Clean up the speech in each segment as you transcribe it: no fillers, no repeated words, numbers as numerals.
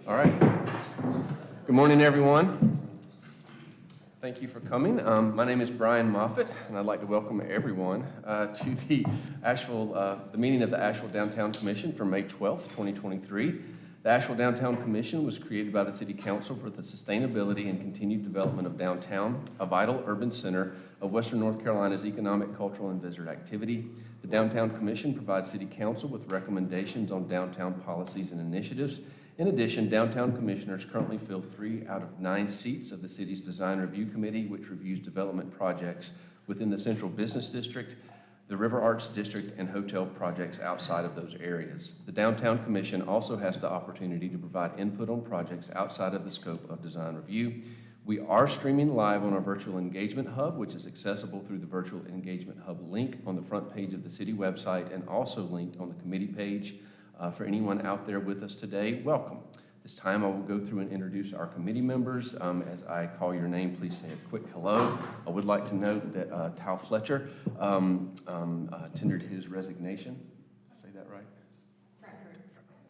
All right. Good morning, everyone. Thank you for coming. My name is Brian Moffitt, and I'd like to welcome everyone to the meeting of the Asheville Downtown Commission for May 12th, 2023. The Asheville Downtown Commission was created by the City Council for the sustainability and continued development of downtown, a vital urban center of Western North Carolina's economic, cultural, and visitor activity. The Downtown Commission provides City Council with recommendations on downtown policies and initiatives. In addition, downtown commissioners currently fill 3 out of 9 seats of the city's Design Review Committee, which reviews development projects within the Central Business District, the River Arts District, and hotel projects outside of those areas. The Downtown Commission also has the opportunity to provide input on projects outside of the scope of Design Review. We are streaming live on our Virtual Engagement Hub, which is accessible through the Virtual Engagement Hub link on the front page of the city website and also linked on the committee page. For anyone out there with us today, welcome. This time I will go through and introduce our committee members. As I call your name, please say a quick hello. I would like to note that Tal Fletcher tendered his resignation. Did I say that right?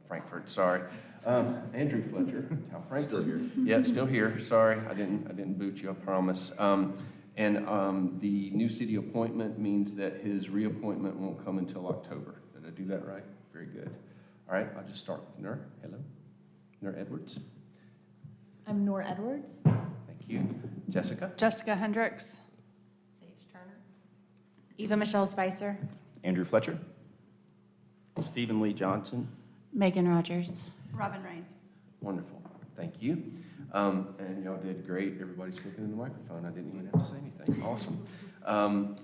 Frankfurt, sorry. Andrew Fletcher, Tal Frankfurt. Still here. Yeah, still here. Sorry, I didn't boot you, I promise. The new city appointment means that his reappointment won't come until October. Did I do that right? Very good. All right, I'll just start with Nur. Hello. Nur Edwards. I'm Nor Edwards. Thank you. Jessica. Jessica Hendricks. Sage Turner. Eva Michelle Spicer. Andrew Fletcher. Stephen Lee Johnson. Megan Rogers. Robin Rains. Wonderful. Thank you. And y'all did great. Everybody's speaking in the microphone. I didn't even have to say anything. Awesome.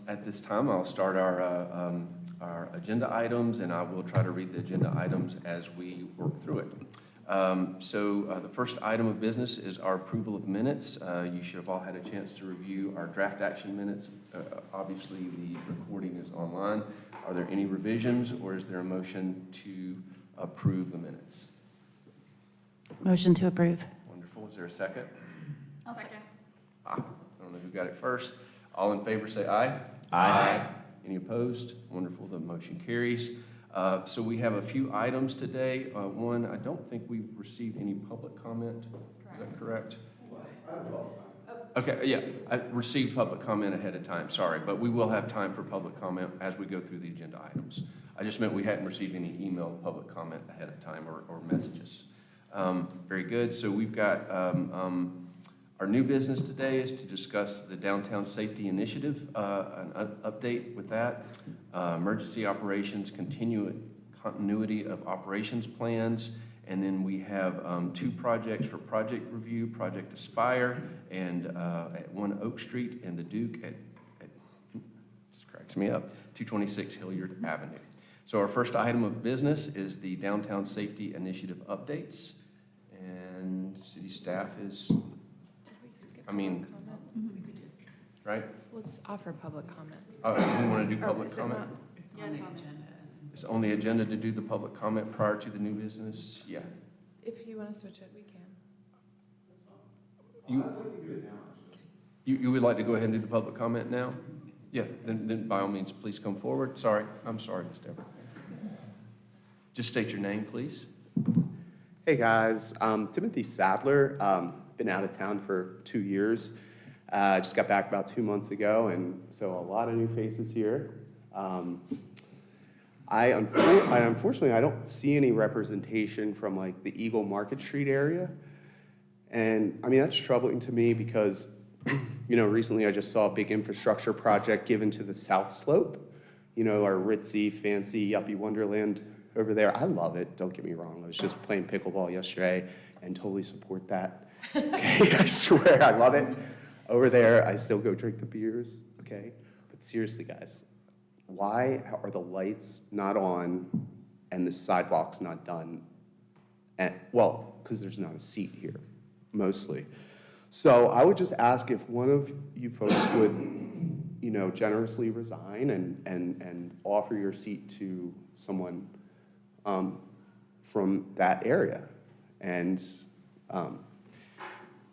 At this time, I'll start our agenda items, and I will try to read the agenda items as we work through it. The first item of business is our approval of minutes. You should have all had a chance to review our draft action minutes. Obviously, the recording is online. Are there any revisions, or is there a motion to approve the minutes? Motion to approve. Wonderful. Is there a second? I'll second. I don't know who got it first. All in favor say aye. Aye. Any opposed? Wonderful. The motion carries. So we have a few items today. One, I don't think we've received any public comment. Is that correct? Okay, yeah, I received public comment ahead of time, sorry, but we will have time for public comment as we go through the agenda items. I just meant we hadn't received any email public comment ahead of time or messages. Very good. So we've got our new business today is to discuss the Downtown Safety Initiative, an update with that, emergency operations, continuity of operations plans, and then we have 2 projects for project review, Project Aspire, and at 1 Oak Street and the Duke at just cracks me up, 226 Hilliard Avenue. So our first item of business is the Downtown Safety Initiative updates, and city staff is, right? Let's offer public comment. Oh, we want to do Or public is it comment? not? Yeah, it's on the agenda. It's on the agenda to do the public comment prior to the new business? Yeah. If you want to switch it, we can. You would like to go ahead and do the public comment now? Yeah, then by all means, please come forward. Sorry, I'm sorry, Ms. Deborah. Just state your name, please. Hey guys, Timothy Sadler. Been out of town for 2 years. Just got back about 2 months ago, and so a lot of new faces here. Unfortunately, I don't see any representation from like the Eagle Market Street area. And I mean, that's troubling to me because, you know, recently I just saw a big infrastructure project given to the South Slope. You know, our ritzy, fancy, yuppie wonderland over there. I love it, don't get me wrong. I was just playing pickleball yesterday and totally support that. Okay, I swear, I love it. Over there, I still go drink the beers, okay? But seriously, guys, why are the lights not on and the sidewalks not done? And, well, because there's not a seat here, mostly. So I would just ask if one of you folks would, you know, generously resign and offer your seat to someone from that area. And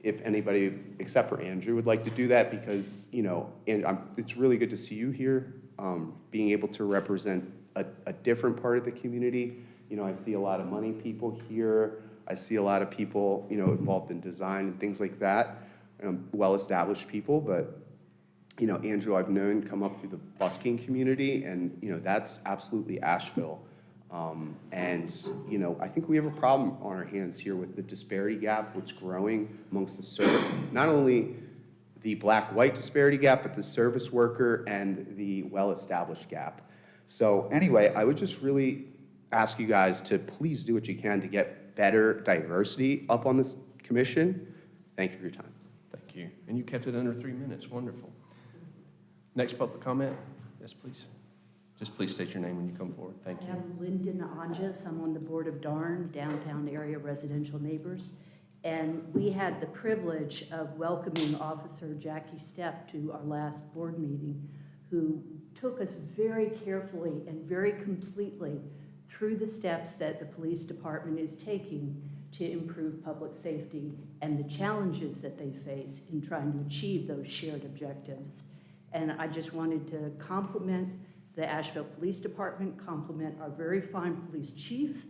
if anybody, except for Andrew, would like to do that, because, you know, and it's really good to see you here, being able to represent a different part of the community. You know, I see a lot of money people here. I see a lot of people, involved in design and things like that, well-established people, but, Andrew, I've known come up through the busking community, and, that's absolutely Asheville. And, I think we have a problem on our hands here with the disparity gap, which is growing amongst not only the black-white disparity gap, but the service worker and the well-established gap. So anyway, I would just really ask you guys to please do what you can to get better diversity up on this commission. Thank you for your time. Thank you. And you kept it under 3 minutes. Wonderful. Next public comment? Yes, please. Just please state your name when you come forward. Thank you. I'm Lyndon Anjas. I'm on the board of DARN, Downtown Area Residential Neighbors. And we had the privilege of welcoming Officer Jackie Stepp to our last board meeting, who took us very carefully and very completely through the steps that the police department is taking to improve public safety and the challenges that they face in trying to achieve those shared objectives. And I just wanted to compliment the Asheville Police Department, compliment our very fine police chief,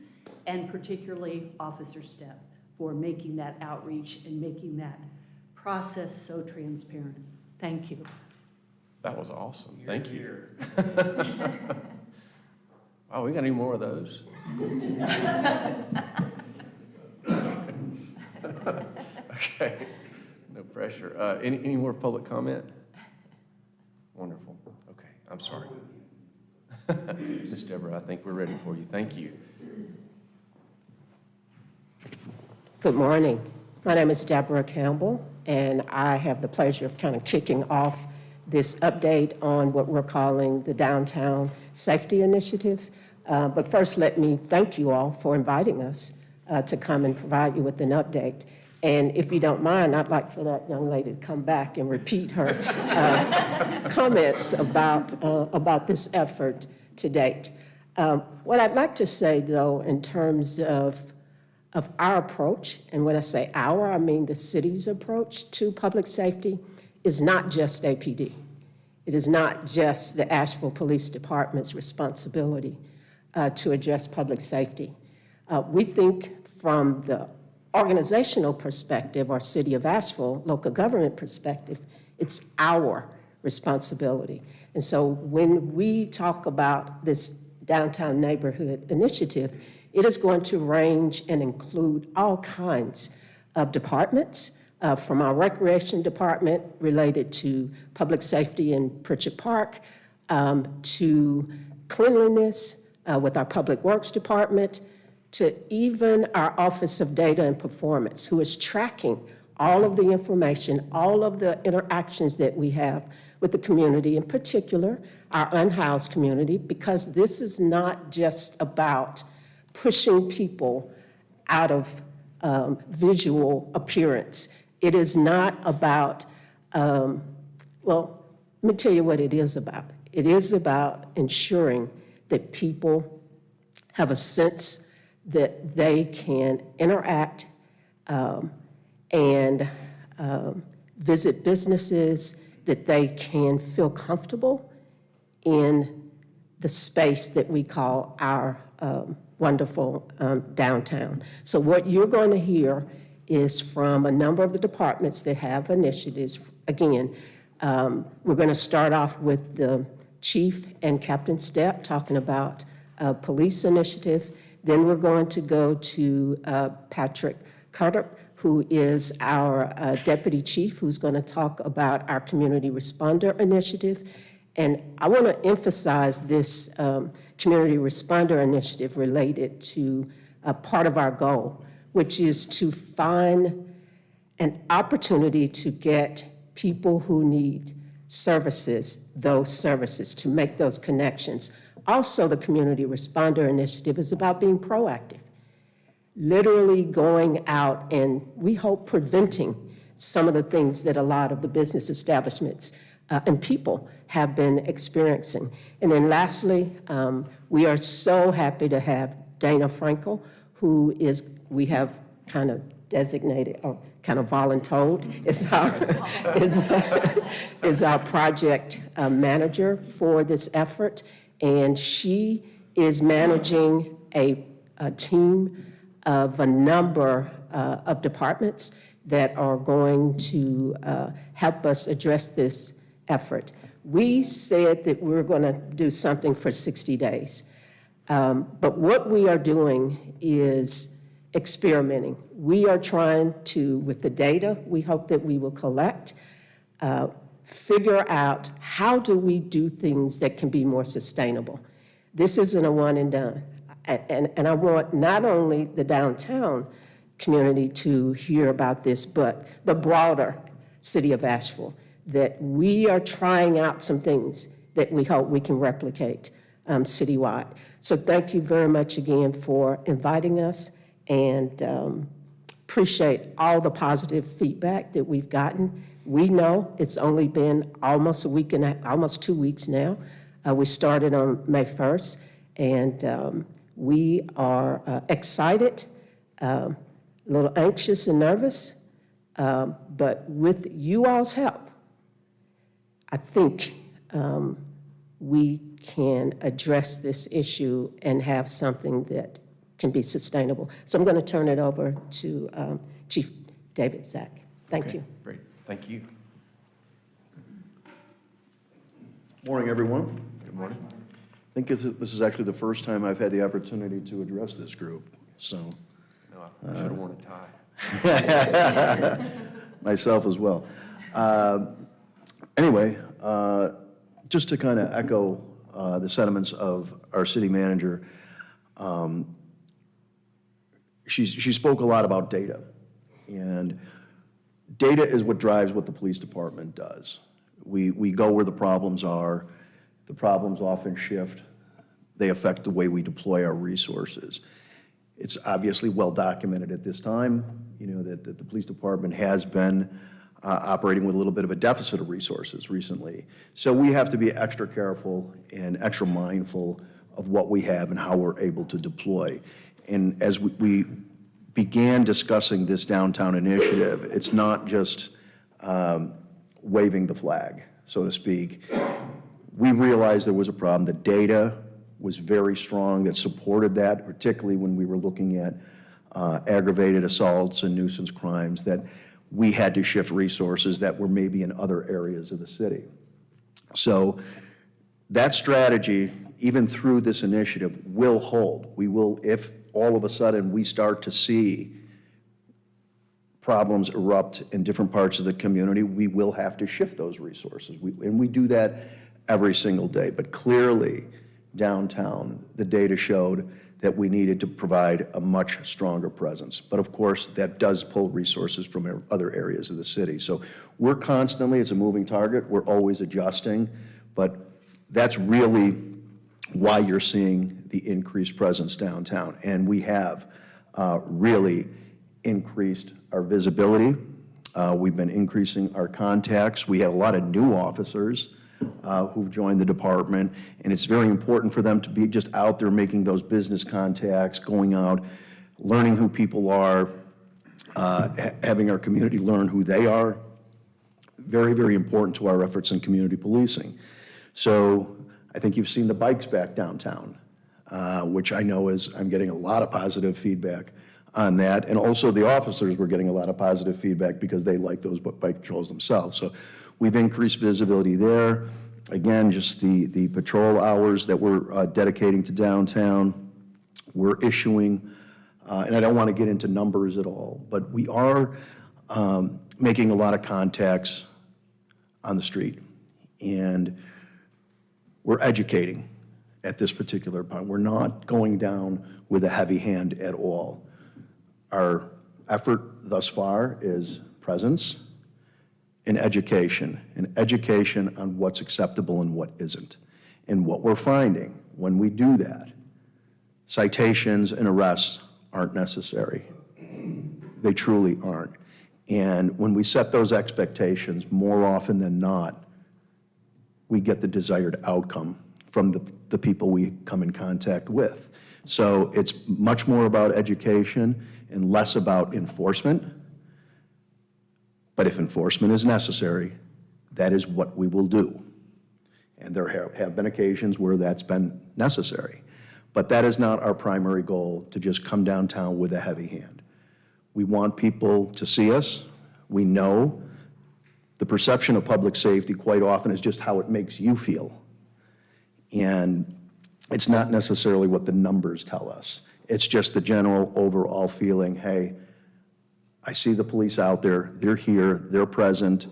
and particularly Officer Stepp for making that outreach and making that process so transparent. Thank you. That was awesome. Thank you. Oh, we got any more of those? Okay, no pressure. Any more public comment? Wonderful. Okay, I'm sorry. Ms. Deborah, I think we're ready for you. Thank you. Good morning. My name is Deborah Campbell, and I have the pleasure of kind of kicking off this update on what we're calling the Downtown Safety Initiative. But first, let me thank you all for inviting us to come and provide you with an update. And if you don't mind, I'd like for that young lady to come back and repeat her comments about this effort to date. What I'd like to say, though, in terms of our approach, and when I say our, I mean the city's approach to public safety, is not just APD. It is not just the Asheville Police Department's responsibility to address public safety. We think from the organizational perspective, our City of Asheville local government perspective, it's our responsibility. And so when we talk about this downtown neighborhood initiative, it is going to range and include all kinds of departments, from our recreation department related to public safety in Pritchett Park, to cleanliness with our public works department, to even our Office of Data and Performance, who is tracking all of the information, all of the interactions that we have with the community, in particular our unhoused community, because this is not just about pushing people out of visual appearance. It is not about, well, let me tell you what it is about. It is about ensuring that people have a sense that they can interact and visit businesses, that they can feel comfortable in the space that we call our wonderful downtown. So what you're going to hear is from a number of the departments that have initiatives. Again, we're going to start off with the chief and Captain Stepp talking about a police initiative. Then we're going to go to Patrick Carter, who is our deputy chief, who's going to talk about our community responder initiative. And I want to emphasize this community responder initiative related to a part of our goal, which is to find an opportunity to get people who need services, those services, to make those connections. Also, the community responder initiative is about being proactive, literally going out and, we hope, preventing some of the things that a lot of the business establishments and people have been experiencing. And then lastly, we are so happy to have Dana Frankel, who is, we have kind of designated, or kind of voluntold, is our project manager for this effort. And she is managing a team of a number of departments that are going to help us address this effort. We said that we're going to do something for 60 days. But what we are doing is experimenting. We are trying to, with the data we hope that we will collect, figure out how do we do things that can be more sustainable. This isn't a one and done. And I want not only the downtown community to hear about this, but the broader city of Asheville, that we are trying out some things that we hope we can replicate citywide. So thank you very much again for inviting us, and appreciate all the positive feedback that we've gotten. We know it's only been almost a week and almost 2 weeks now. We started on May 1st, and we are excited, a little anxious and nervous, but with you all's help, I think we can address this issue and have something that can be sustainable. So I'm going to turn it over to Chief David Zach. Thank Okay, you. Great, thank you. Morning, everyone. Good morning. I think this is actually the first time I've had the opportunity to address this group, so. No, I should have worn a tie. Myself as well. Anyway, just to kind of echo the sentiments of our city manager, she spoke a lot about data. And data is what drives what the police department does. We go where the problems are. The problems often shift. They affect the way we deploy our resources. It's obviously well documented at this time, you know, that the police department has been operating with a little bit of a deficit of resources recently. So we have to be extra careful and extra mindful of what we have and how we're able to deploy. And as we began discussing this downtown initiative, it's not just waving the flag, so to speak. We realized there was a problem. The data was very strong that supported that, particularly when we were looking at aggravated assaults and nuisance crimes, that we had to shift resources that were maybe in other areas of the city. So that strategy, even through this initiative, will hold. We will, if all of a sudden we start to see problems erupt in different parts of the community, we will have to shift those resources. And we do that every single day. But clearly, downtown, the data showed that we needed to provide a much stronger presence. But of course, that does pull resources from other areas of the city. So we're constantly, it's a moving target, we're always adjusting, but that's really why you're seeing the increased presence downtown. And we have really increased our visibility. We've been increasing our contacts. We have a lot of new officers who've joined the department, and it's very important for them to be just out there making those business contacts, going out, learning who people are, having our community learn who they are. Very, very important to our efforts in community policing. So I think you've seen the bikes back downtown, which I know I'm getting a lot of positive feedback on that. And also the officers were getting a lot of positive feedback because they like those bike patrols themselves. So we've increased visibility there. Again, just the patrol hours that we're dedicating to downtown. We're issuing, and I don't want to get into numbers at all, but we are making a lot of contacts on the street. And we're educating at this particular point. We're not going down with a heavy hand at all. Our effort thus far is presence and education on what's acceptable and what isn't. And what we're finding when we do that, citations and arrests aren't necessary. They truly aren't. And when we set those expectations, more often than not, we get the desired outcome from the people we come in contact with. So it's much more about education and less about enforcement. But if enforcement is necessary, that is what we will do. And there have been occasions where that's been necessary. But that is not our primary goal, to just come downtown with a heavy hand. We want people to see us. We know the perception of public safety quite often is just how it makes you feel. And it's not necessarily what the numbers tell us. It's just the general overall feeling, hey, I see the police out there, they're here, they're present,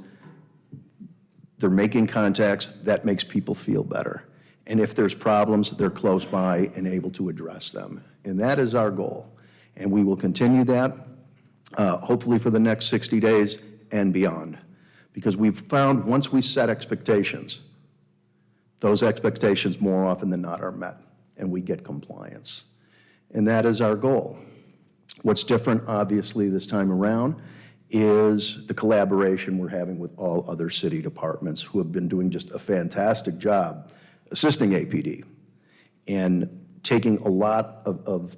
they're making contacts, that makes people feel better. And if there's problems, they're close by and able to address them. And that is our goal. And we will continue that, hopefully for the next 60 days and beyond. Because we've found once we set expectations, those expectations more often than not are met, and we get compliance. And that is our goal. What's different, obviously, this time around is the collaboration we're having with all other city departments who have been doing just a fantastic job assisting APD and taking a lot of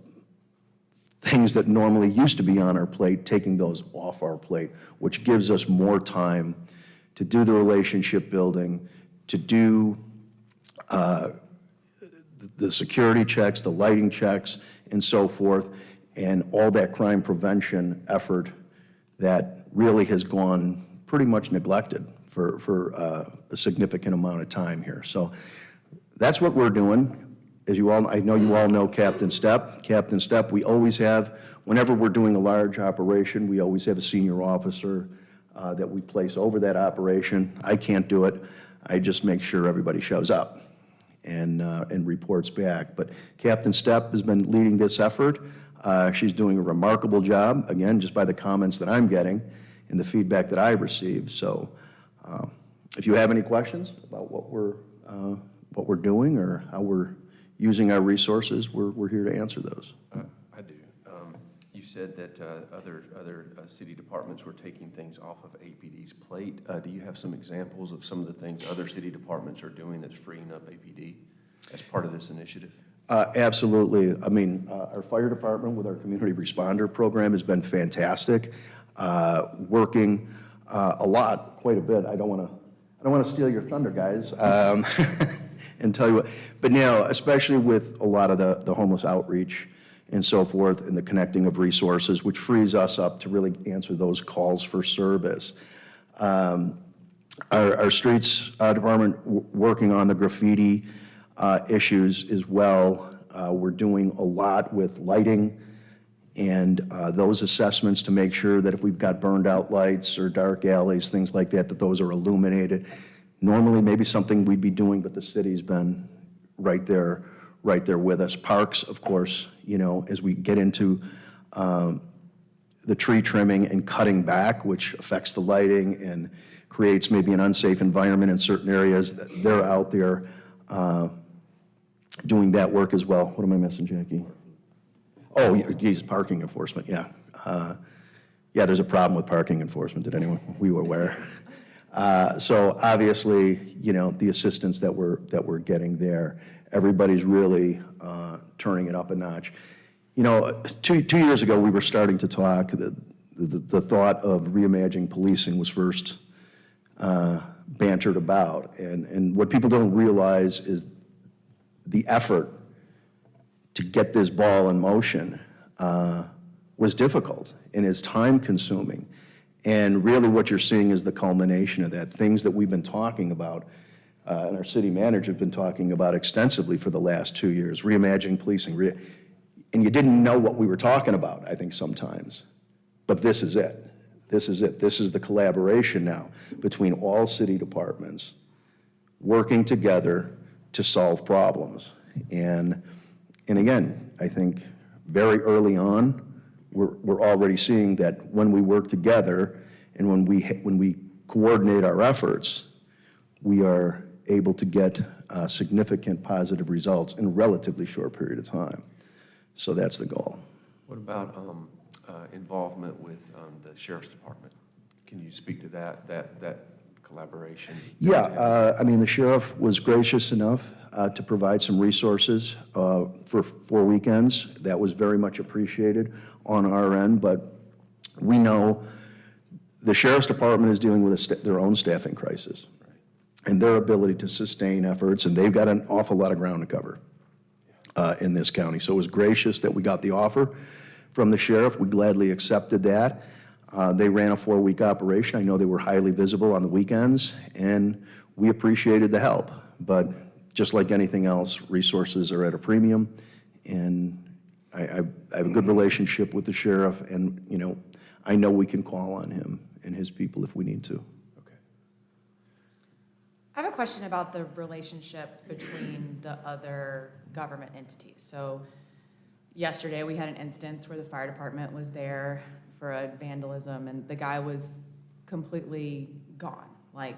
things that normally used to be on our plate, taking those off our plate, which gives us more time to do the relationship building, to do the security checks, the lighting checks, and so forth, and all that crime prevention effort that really has gone pretty much neglected for a significant amount of time here. So that's what we're doing. As you all, I know you all know Captain Stepp. Captain Stepp, we always have, whenever we're doing a large operation, we always have a senior officer that we place over that operation. I can't do it. I just make sure everybody shows up and reports back. But Captain Stepp has been leading this effort. She's doing a remarkable job, again, just by the comments that I'm getting and the feedback that I receive. So if you have any questions about what we're doing or how we're using our resources, we're here to answer those. I do. You said that other city departments were taking things off of APD's plate. Do you have some examples of some of the things other city departments are doing that's freeing up APD as part of this initiative? Absolutely. I mean, our fire department with our community responder program has been fantastic, working a lot, quite a bit. I don't want to steal your thunder, guys, and tell you what. But now, especially with a lot of the homeless outreach and so forth, and the connecting of resources, which frees us up to really answer those calls for service. Our streets department working on the graffiti issues as well. We're doing a lot with lighting and those assessments to make sure that if we've got burned out lights or dark alleys, things like that, that those are illuminated. Normally, maybe something we'd be doing, but the city's been right there with us. Parks, of course, you know, as we get into the tree trimming and cutting back, which affects the lighting and creates maybe an unsafe environment in certain areas, they're out there doing that work as well. What am I missing, Jackie? Oh, geez, parking enforcement, yeah. Yeah, there's a problem with parking enforcement. Did anyone, we were aware? So obviously, you know, the assistance that we're getting there, everybody's really turning it up a notch. You know, two years ago, we were starting to talk, the thought of reimagining policing was first bantered about. And what people don't realize is the effort to get this ball in motion was difficult and is time consuming. And really what you're seeing is the culmination of that. Things that we've been talking about, and our city manager have been talking about extensively for the last 2 years, reimagining policing. And you didn't know what we were talking about, I think, sometimes. But this is it. This is it. This is the collaboration now between all city departments working together to solve problems. And again, I think very early on, we're already seeing that when we work together and when we coordinate our efforts, we are able to get significant positive results in a relatively short period of time. So that's the goal. What about involvement with the Sheriff's Department? Can you speak to that collaboration? Yeah, I mean, the sheriff was gracious enough to provide some resources for 4 weekends. That was very much appreciated on our end, but we know the Sheriff's Department is dealing with their own staffing crisis and their ability to sustain efforts, and they've got an awful lot of ground to cover. in this county. So it was gracious that we got the offer from the sheriff. We gladly accepted that. They ran a 4-week operation. I know they were highly visible on the weekends, and we appreciated the help. But just like anything else, resources are at a premium, and I have a good relationship with the sheriff, and, you know, I know we can call on him and his people if we need to. Okay. I have a question about the relationship between the other government entities. So yesterday, we had an instance where the fire department was there for a vandalism, and the guy was completely gone, like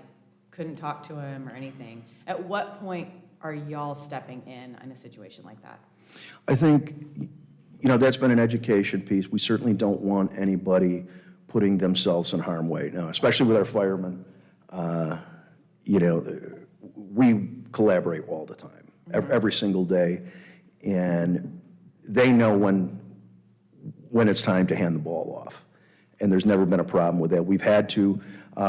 couldn't talk to him or anything. At what point are y'all stepping in a situation like that? I think, you know, that's been an education piece. We certainly don't want anybody putting themselves in harm's way. Now, especially with our firemen, you know, we collaborate all the time, every single day, and they know when it's time to hand the ball off. And there's never been a problem with that. We've had to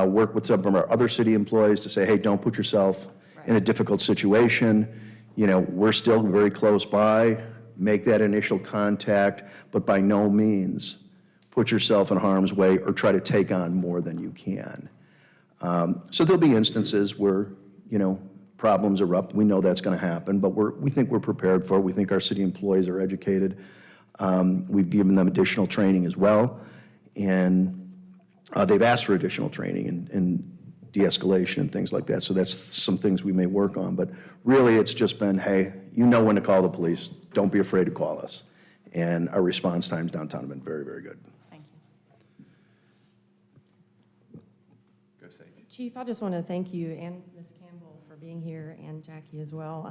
work with some of our other city employees to say, hey, don't put yourself in a difficult situation. You know, we're still very close by. Make that initial contact, but by no means put yourself in harm's way or try to take on more than you can. So there'll be instances where, you know, problems erupt. We know that's going to happen, but we think we're prepared for it. We think our city employees are educated. We've given them additional training as well, and they've asked for additional training in de-escalation and things like that. So that's some things we may work on. But really, it's just been, hey, you know when to call the police. Don't be afraid to call us. And our response times downtown have been very, very good. Thank you. Go Sage. Chief, I just want to thank you and Ms. Campbell for being here, and Jackie as well.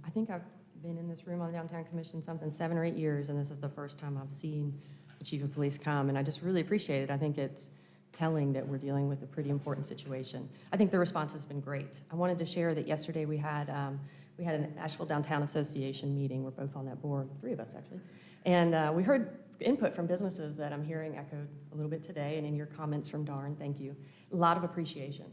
I think I've been in this room on the Downtown Commission 7 or 8 years, and this is the first time I've seen the Chief of Police come, and I just really appreciate it. I think it's telling that we're dealing with a pretty important situation. I think the response has been great. I wanted to share that yesterday we had an Asheville Downtown Association meeting. We're both on that board, 3 of us actually. And we heard input from businesses that I'm hearing echoed a little bit today, and in your comments from Darn, thank you. A lot of appreciation.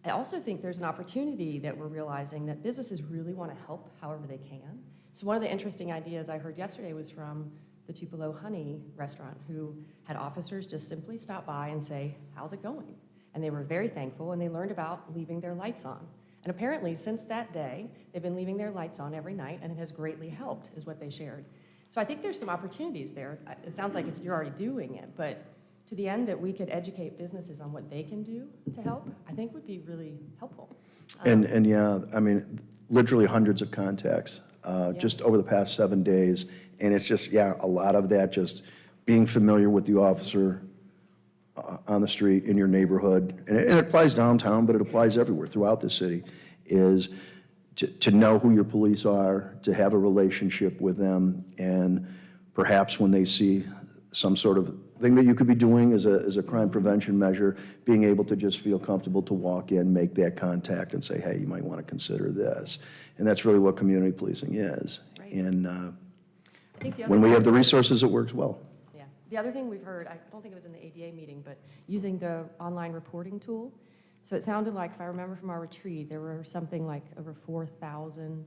I also think there's an opportunity that we're realizing that businesses really want to help however they can. So one of the interesting ideas I heard yesterday was from the Tupelo Honey restaurant, who had officers just simply stop by and say, how's it going? And they were very thankful, and they learned about leaving their lights on. And apparently, since that day, they've been leaving their lights on every night, and it has greatly helped, is what they shared. So I think there's some opportunities there. It sounds like you're already doing it, but to the end that we could educate businesses on what they can do to help, I think would be really helpful. And yeah, I mean, literally hundreds of contacts just over the past 7 days. And it's just, yeah, a lot of that just being familiar with the officer on the street in your neighborhood. And it applies downtown, but it applies everywhere throughout the city, is to know who your police are, to have a relationship with them, and perhaps when they see some sort of thing that you could be doing as a crime prevention measure, being able to just feel comfortable to walk in, make that contact, and say, hey, you might want to consider this. And that's really what community policing is. Right. And I think the other when we thing- have the resources, it works well. Yeah. The other thing we've heard, I don't think it was in the ADA meeting, but using the online reporting tool. So it sounded like, if I remember from our retreat, there were something like over 4,000,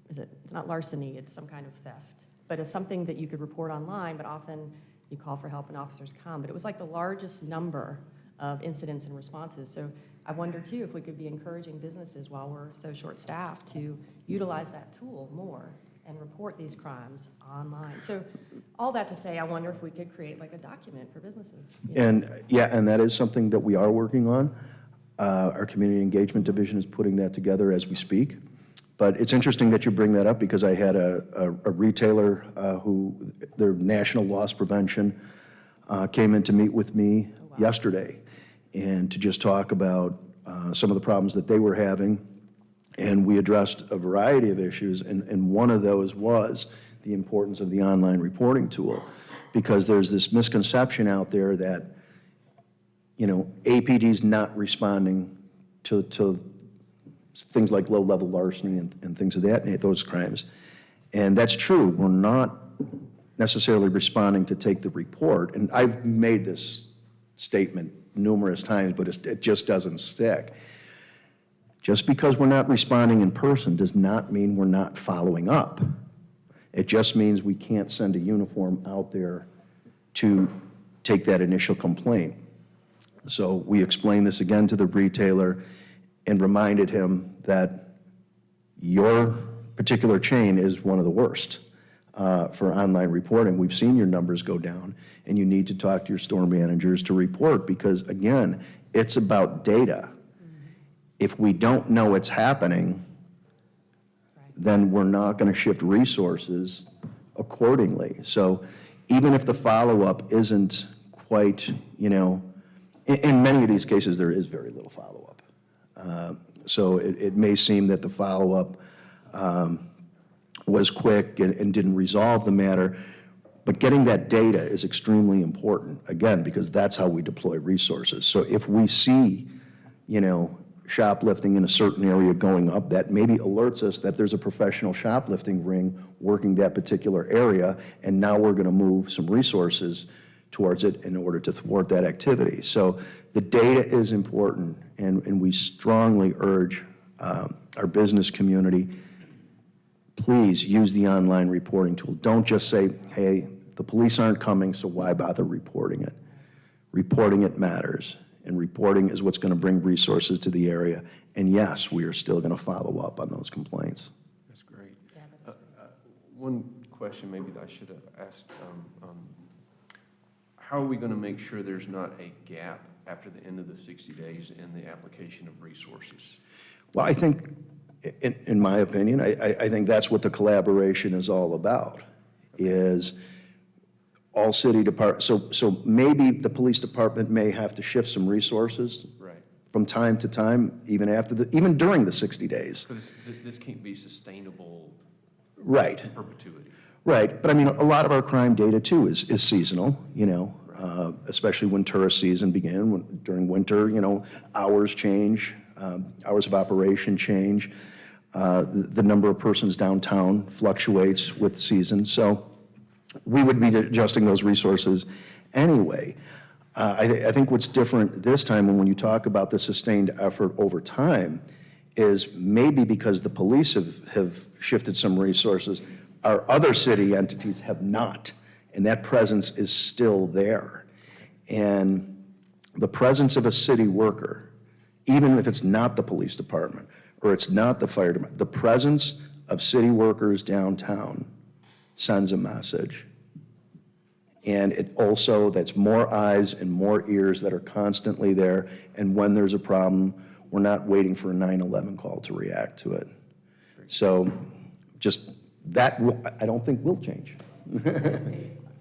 it's not larceny, it's some kind of theft. But it's something that you could report online, but often you call for help and officers come. But it was like the largest number of incidents and responses. So I wonder too if we could be encouraging businesses while we're so short-staffed to utilize that tool more and report these crimes online. So all that to say, I wonder if we could create like a document for businesses. You know? And yeah, and that is something that we are working on. Our community engagement division is putting that together as we speak. But it's interesting that you bring that up, because I had a retailer who, their national loss prevention, came in to meet with me yesterday, and to just talk about some of the problems that they were having. And we addressed a variety of issues, and one of those was the importance of the online reporting tool, because there's this misconception out there that, you know, APD's not responding to things like low-level larceny and things of that, those crimes. And that's true. We're not necessarily responding to take the report. And I've made this statement numerous times, but it just doesn't stick. Just because we're not responding in person does not mean we're not following up. It just means we can't send a uniform out there to take that initial complaint. So we explained this again to the retailer and reminded him that your particular chain is one of the worst for online reporting. We've seen your numbers go down, and you need to talk to your store managers to report because, again, it's about data. If we don't know it's happening, then we're not going to shift resources accordingly. So even if the follow-up isn't quite, in many of these cases, there is very little follow-up. So it may seem that the follow-up was quick and didn't resolve the matter, but getting that data is extremely important, again, because that's how we deploy resources. So if we see, shoplifting in a certain area going up, that maybe alerts us that there's a professional shoplifting ring working that particular area, and now we're going to move some resources towards it in order to thwart that activity. So the data is important, and we strongly urge our business community, please use the online reporting tool. Don't just say, hey, the police aren't coming, so why bother reporting it? Reporting it matters, and reporting is what's going to bring resources to the area. And yes, we are still going to follow up on those complaints. That's great. One question maybe that I should have asked, how are we going to make sure there's not a gap after the end of the 60 days in the application of resources? Well, I think, in my opinion, I think that's what the collaboration is all about, is all city departments. So maybe the police department may have to shift some resources from time to time, even during the 60 days. Because this can't be sustainable Right. in perpetuity. Right, but I mean, a lot of our crime data too is seasonal, especially when tourist season begins. During winter, hours change, hours of operation change. The number of persons downtown fluctuates with season, so we would be adjusting those resources anyway. I think what's different this time, and when you talk about the sustained effort over time, is maybe because the police have shifted some resources, our other city entities have not, and that presence is still there. And the presence of a city worker, even if it's not the police department or it's not the fire department, the presence of city workers downtown sends a message. And it also, that's more eyes and more ears that are constantly there. And when there's a problem, we're not waiting for a 911 call to react to it. So just that, I don't think will change.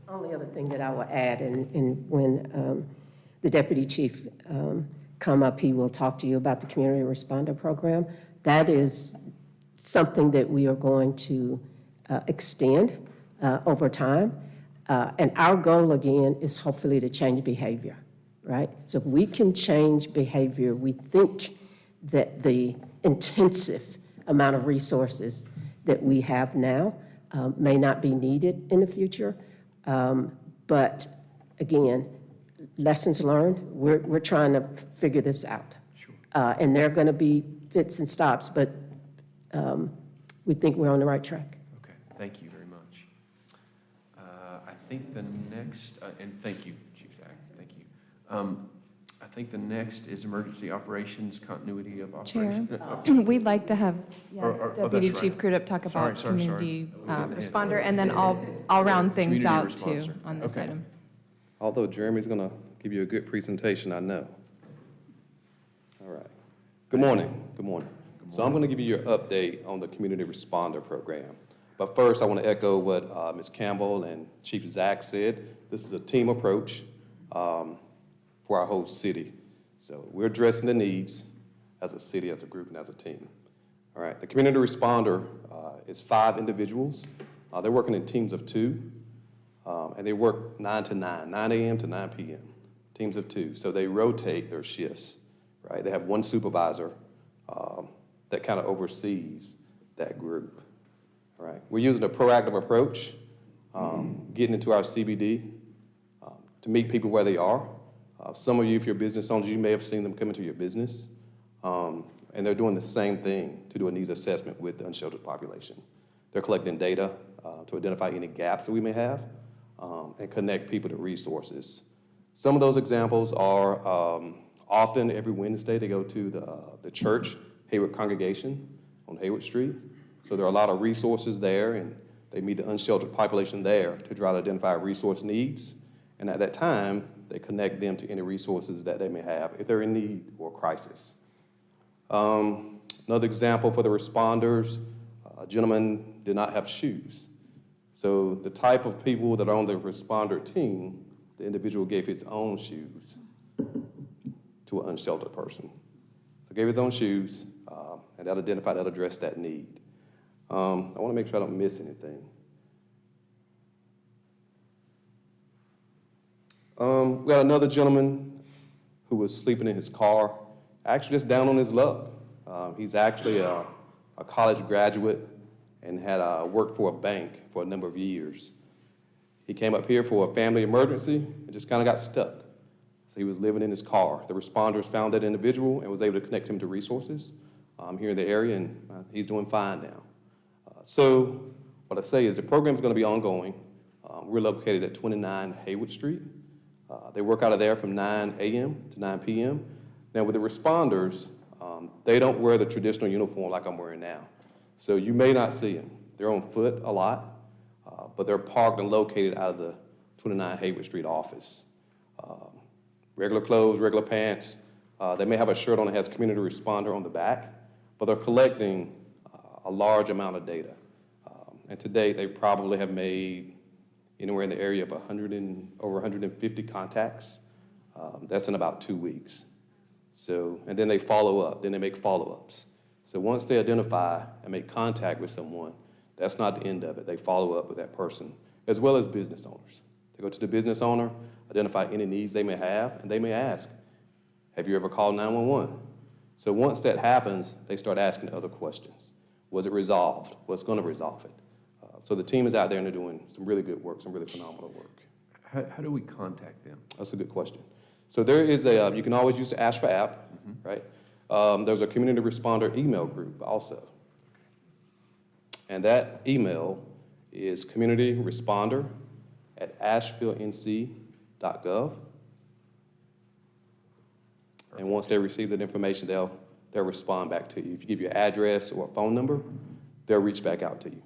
Only other thing that I will add, and when the deputy chief come up, he will talk to you about the community responder program. That is something that we are going to extend over time. And our goal, again, is hopefully to change behavior, right? So if we can change behavior, we think that the intensive amount of resources that we have now may not be needed in the future. But again, lessons learned, we're trying to figure this out. Sure. And there are going to be fits and stops, but we think we're on the right track. Okay, thank you very much. I think the next, and thank you, Chief Zach, thank you. I think the next is emergency operations continuity of Chair, operations. we'd like to have Deputy that's Chief right. Crudup talk Sorry, about sorry. community responder, and then I'll round things Community out too response. on this Okay. item. Although Jeremy's going to give you a good presentation, I know. All right. Good morning. Good morning. So I'm going to give you your update on the community responder program. But first, I want to echo what Ms. Campbell and Chief Zach said. This is a team approach for our whole city. So we're addressing the needs as a city, as a group, and as a team. All right. The community responder is 5 individuals. They're working in teams of 2. And they work 9 to 9, 9 a.m. to 9 p.m., teams of 2. So they rotate their shifts, right? They have one supervisor that kind of oversees that group, all right? We're using a proactive approach, getting into our CBD to meet people where they are. Some of you, if you're business owners, you may have seen them come into your business. and they're doing the same thing to do a needs assessment with the unsheltered population. They're collecting data to identify any gaps that we may have and connect people to resources. Some of those examples are often every Wednesday they go to the church, Hayward Congregation on Hayward Street. So there are a lot of resources there, and they meet the unsheltered population there to try to identify resource needs. And at that time, they connect them to any resources that they may have if they're in need or crisis. Another example for the responders, a gentleman did not have shoes. So the type of people that are on the responder team, the individual gave his own shoes to an unsheltered person. So gave his own shoes, and that identified, that addressed that need. I want to make sure I don't miss anything. We had another gentleman who was sleeping in his car, actually just down on his luck. He's actually a college graduate and had worked for a bank for a number of years. He came up here for a family emergency and just kind of got stuck. So he was living in his car. The responders found that individual and was able to connect him to resources here in the area, and he's doing fine now. So what I say is the program is going to be ongoing. We're located at 29 Hayward Street. They work out of there from 9 a.m. to 9 p.m. Now with the responders, they don't wear the traditional uniform like I'm wearing now. So you may not see them. They're on foot a lot, but they're parked and located out of the 29 Hayward Street office. Regular clothes, regular pants. They may have a shirt on that has community responder on the back, but they're collecting a large amount of data. And to date, they probably have made anywhere in the area of over 150 contacts. That's in about 2 weeks. So, and then they follow up, then they make follow-ups. So once they identify and make contact with someone, that's not the end of it. They follow up with that person, as well as business owners. They go to the business owner, identify any needs they may have, and they may ask, have you ever called 911? So once that happens, they start asking other questions. Was it resolved? What's going to resolve it? So the team is out there and they're doing some really good work, some really phenomenal work. How do we contact them? That's a good question. So there is you can always use the Asheville app, right? There's a community responder email group also. And that email is communityresponder@asheville.nc.gov. And once they receive that information, they'll respond back to you. If you give your address or a phone number, they'll reach back out to you.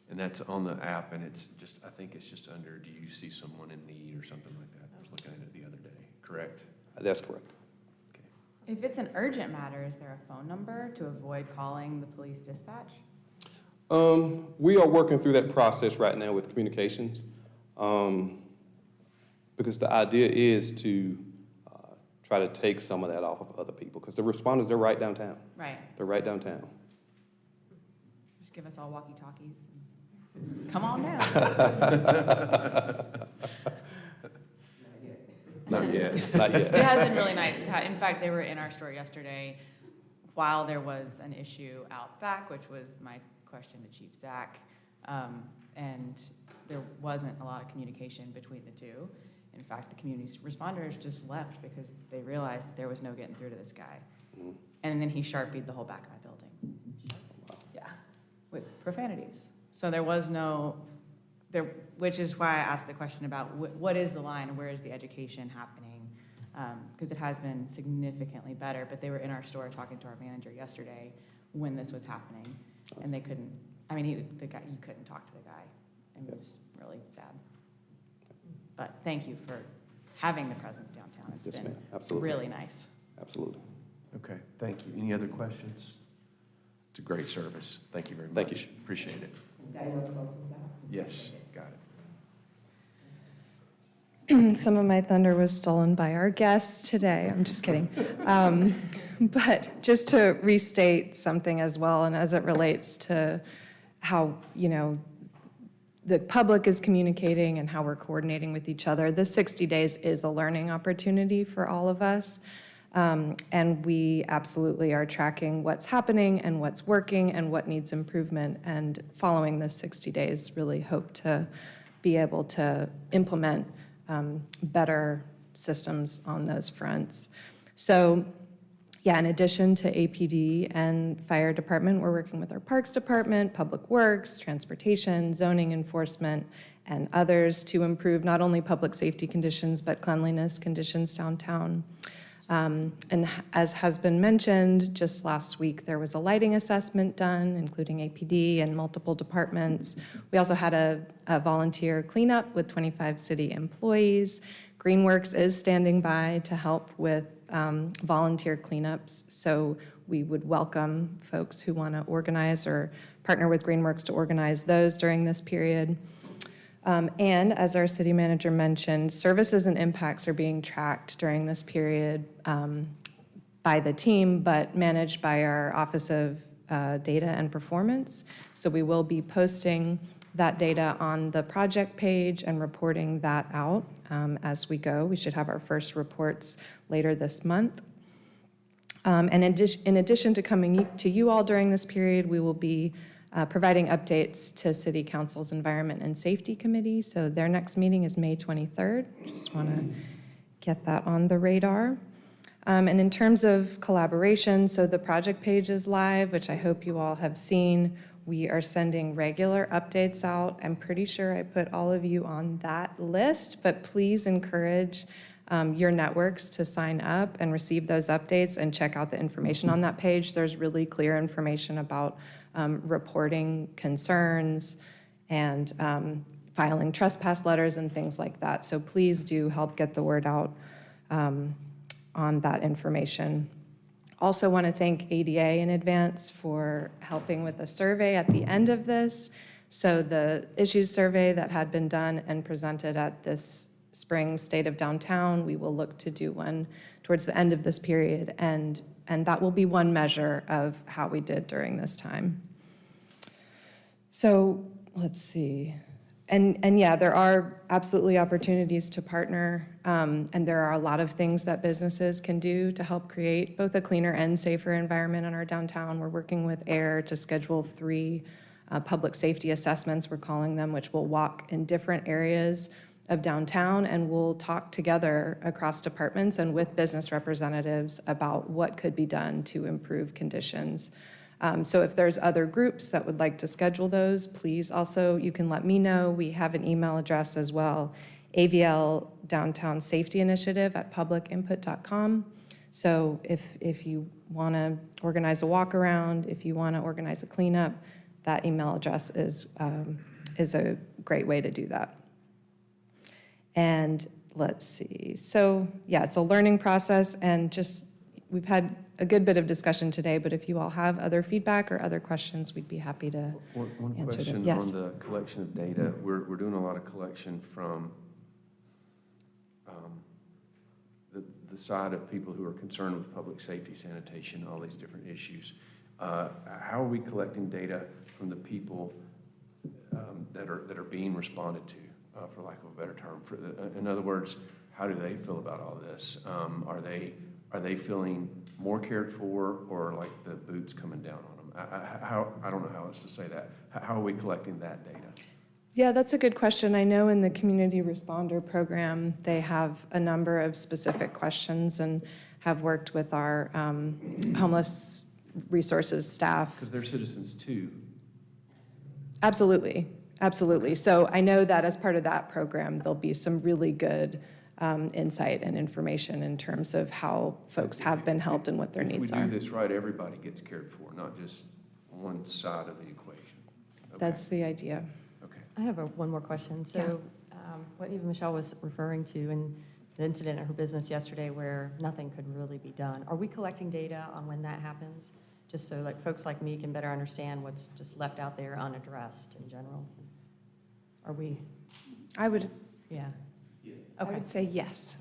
And that's on the app, and it's just, I think it's just under, do you see someone in need or something like that? I was looking at it the other day, correct? That's correct. Okay. If it's an urgent matter, is there a phone number to avoid calling the police dispatch? We are working through that process right now with communications, because the idea is to try to take some of that off of other people, because the responders, they're right downtown. Right. They're right downtown. Just give us all walkie-talkies. Come on now. Not yet, not yet. It has been really nice. In fact, they were in our store yesterday while there was an issue out back, which was my question to Chief Zach. And there wasn't a lot of communication between the two. In fact, the community responders just left because they realized that there was no getting through to this guy. Mhm. And then he Sharpied the whole back of my building. Yeah, with profanities. So there was no, which is why I asked the question about what is the line and where is the education happening? Because it has been significantly better, but they were in our store talking to our manager yesterday when this was happening, and they couldn't, I mean, you couldn't talk to the guy, and it was really sad. But thank you for having the presence downtown. It's Yes, been ma'am. Absolutely. really nice. Absolutely. Okay, thank you. Any other questions? It's a great service. Thank you very much. Thank you. Appreciate it. Got to close this out? Yes, got it. Some of my thunder was stolen by our guests today. I'm just kidding. But just to restate something as well, and as it relates to how, the public is communicating and how we're coordinating with each other, this 60 days is a learning opportunity for all of us. And we absolutely are tracking what's happening and what's working and what needs improvement. And following this 60 days, really hope to be able to implement better systems on those fronts. So Yeah, in addition to APD and fire department, we're working with our Parks Department, Public Works, Transportation, Zoning Enforcement, and others to improve not only public safety conditions, but cleanliness conditions downtown. And as has been mentioned, just last week, there was a lighting assessment done, including APD and multiple departments. We also had a volunteer cleanup with 25 city employees. Greenworks is standing by to help with volunteer cleanups, so we would welcome folks who want to organize or partner with Greenworks to organize those during this period. And as our city manager mentioned, services and impacts are being tracked during this period by the team, but managed by our Office of Data and Performance. So we will be posting that data on the project page and reporting that out as we go. We should have our first reports later this month. And in addition to coming to you all during this period, we will be providing updates to City Council's Environment and Safety Committee. So their next meeting is May 23rd. Just want to get that on the radar. And in terms of collaboration, so the project page is live, which I hope you all have seen. We are sending regular updates out. I'm pretty sure I put all of you on that list, but please encourage your networks to sign up and receive those updates and check out the information on that page. There's really clear information about reporting concerns and filing trespass letters and things like that. So please do help get the word out on that information. Also want to thank ADA in advance for helping with a survey at the end of this. So the issues survey that had been done and presented at this spring State of Downtown, we will look to do one towards the end of this period, and that will be one measure of how we did during this time. So let's see. And yeah, there are absolutely opportunities to partner, and there are a lot of things that businesses can do to help create both a cleaner and safer environment in our downtown. We're working with AIR to schedule 3 public safety assessments, we're calling them, which will walk in different areas of downtown, and we'll talk together across departments and with business representatives about what could be done to improve conditions. So if there's other groups that would like to schedule those, please also, you can let me know. We have an email address as well, AVL Downtown Safety Initiative at publicinput.com. So if you want to organize a walk around, if you want to organize a cleanup, that email address is a great way to do that. And let's see. So yeah, it's a learning process, and just we've had a good bit of discussion today, but if you all have other feedback or other questions, we'd be happy to One answer them. question Yes. on the collection of data. We're doing a lot of collection from the side of people who are concerned with public safety, sanitation, all these different issues. How are we collecting data from the people that are being responded to, for lack of a better term? In other words, how do they feel about all this? Are they feeling more cared for, or like the boots coming down on them? I don't know how else to say that. How are we collecting that data? Yeah, that's a good question. I know in the community responder program, they have a number of specific questions and have worked with our homeless resources staff. Because they're citizens too. Absolutely, absolutely. So I know that as part of that program, there'll be some really good insight and information in terms of how folks have been helped and what their needs are. If we do this right, everybody gets cared for, not just one side of the equation. Okay. That's the idea. Okay. I have one more question. So what Eva Michelle was referring to in the incident at her business yesterday where nothing could really be done, are we collecting data on when that happens? Just so like folks like me can better understand what's just left out there unaddressed in general? Are we? I would, Yeah. I would say yes.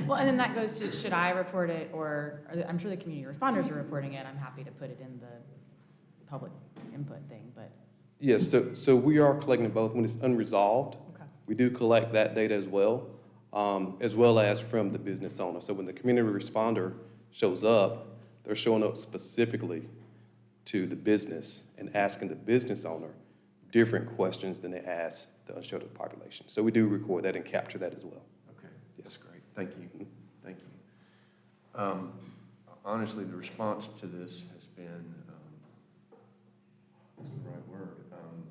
Well, and then that goes to, should I report it, or I'm sure the community responders are reporting it. I'm happy to put it in the public input thing, but. Yes, so we are collecting both when it's unresolved. Okay. We do collect that data as well as from the business owner. So when the community responder shows up, they're showing up specifically to the business and asking the business owner different questions than they ask the unsheltered population. So we do record that and capture that as well. Okay, that's great. Thank you. Thank you. honestly, the response to this has been, what's the right word?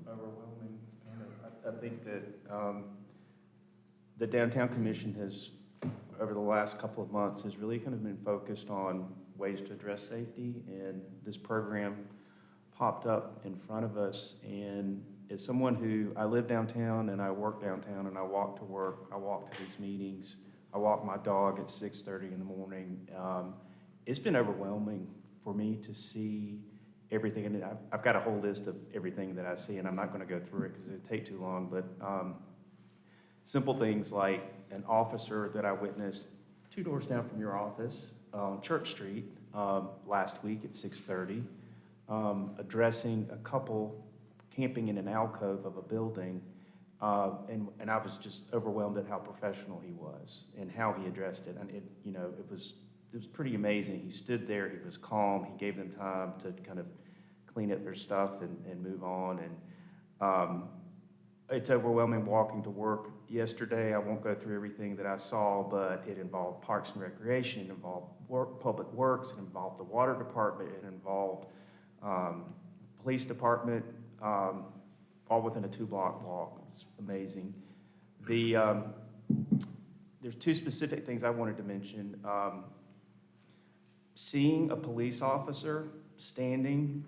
Overwhelming, kind of. I think that the Downtown Commission has, over the last couple of months, has really kind of been focused on ways to address safety, and this program popped up in front of us. And as someone who, I live downtown and I work downtown and I walk to work, I walk to these meetings, I walk my dog at 6:30 in the morning. It's been overwhelming for me to see everything, and I've got a whole list of everything that I see, and I'm not going to go through it because it'd take too long, but simple things like an officer that I witnessed 2 doors down from your office on Church Street last week at 6:30, addressing a couple camping in an alcove of a building, and I was just overwhelmed at how professional he was and how he addressed it. And it was pretty amazing. He stood there, he was calm, he gave them time to kind of clean up their stuff and move on. And it's overwhelming walking to work yesterday. I won't go through everything that I saw, but it involved Parks and Recreation, it involved Public Works, it involved the Water Department, it involved Police Department, all within a 2-block walk. It's amazing. There's 2 specific things I wanted to mention. Seeing a police officer standing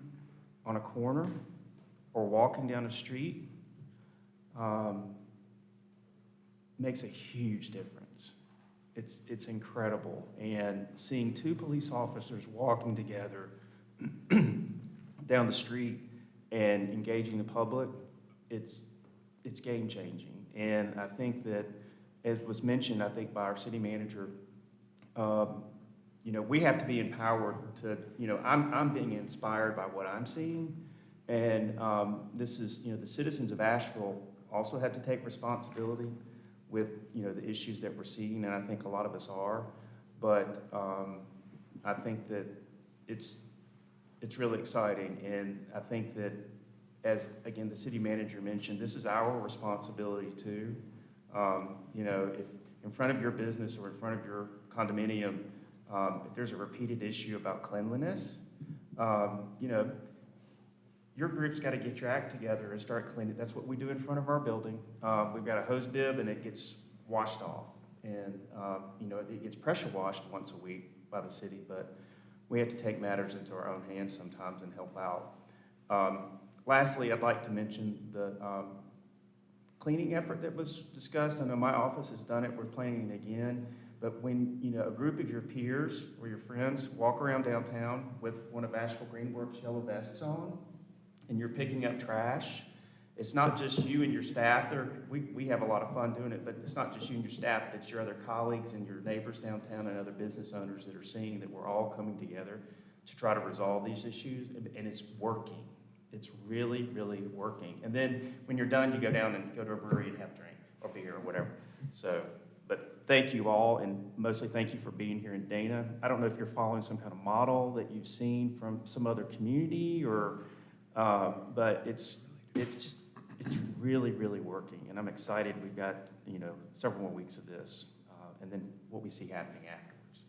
on a corner or walking down a street makes a huge difference. It's incredible. And seeing 2 police officers walking together down the street and engaging the public, it's game-changing. And I think that, as was mentioned, I think by our city manager, we have to be empowered to, I'm being inspired by what I'm seeing. And this is, the citizens of Asheville also have to take responsibility with, the issues that we're seeing, and I think a lot of us are. But I think that it's really exciting, and I think that, as, again, the city manager mentioned, this is our responsibility too. If in front of your business or in front of your condominium, if there's a repeated issue about cleanliness, your group's got to get your act together and start cleaning. That's what we do in front of our building. We've got a hose bib and it gets washed off. And, it gets pressure washed once a week by the city, but we have to take matters into our own hands sometimes and help out. Lastly, I'd like to mention the cleaning effort that was discussed. I know my office has done it. We're planning it again. But when, a group of your peers or your friends walk around downtown with one of Asheville Greenworks yellow vests on, and you're picking up trash, it's not just you and your staff. We have a lot of fun doing it, but it's not just you and your staff, but it's your other colleagues and your neighbors downtown and other business owners that are seeing that we're all coming together to try to resolve these issues, and it's working. It's really, really working. And then when you're done, you go down and go to a brewery and have a drink or beer or whatever. So, but thank you all, and mostly thank you for being here in Dana. I don't know if you're following some kind of model that you've seen from some other community, or, but it's really, really working, and I'm excited. We've got, several more weeks of this, and then what we see happening afterwards.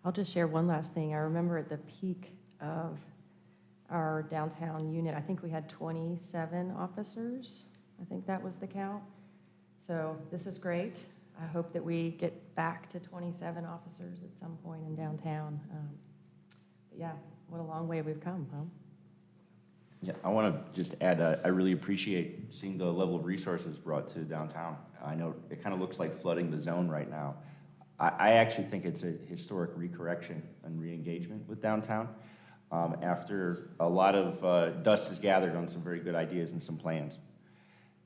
I'll just share one last thing. I remember at the peak of our downtown unit, I think we had 27 officers. I think that was the count. So this is great. I hope that we get back to 27 officers at some point in downtown. But yeah, what a long way we've come, huh? Yeah, I want to just add, I really appreciate seeing the level of resources brought to downtown. I know it kind of looks like flooding the zone right now. I actually think it's a historic recorrection and re-engagement with downtown after a lot of dust is gathered on some very good ideas and some plans.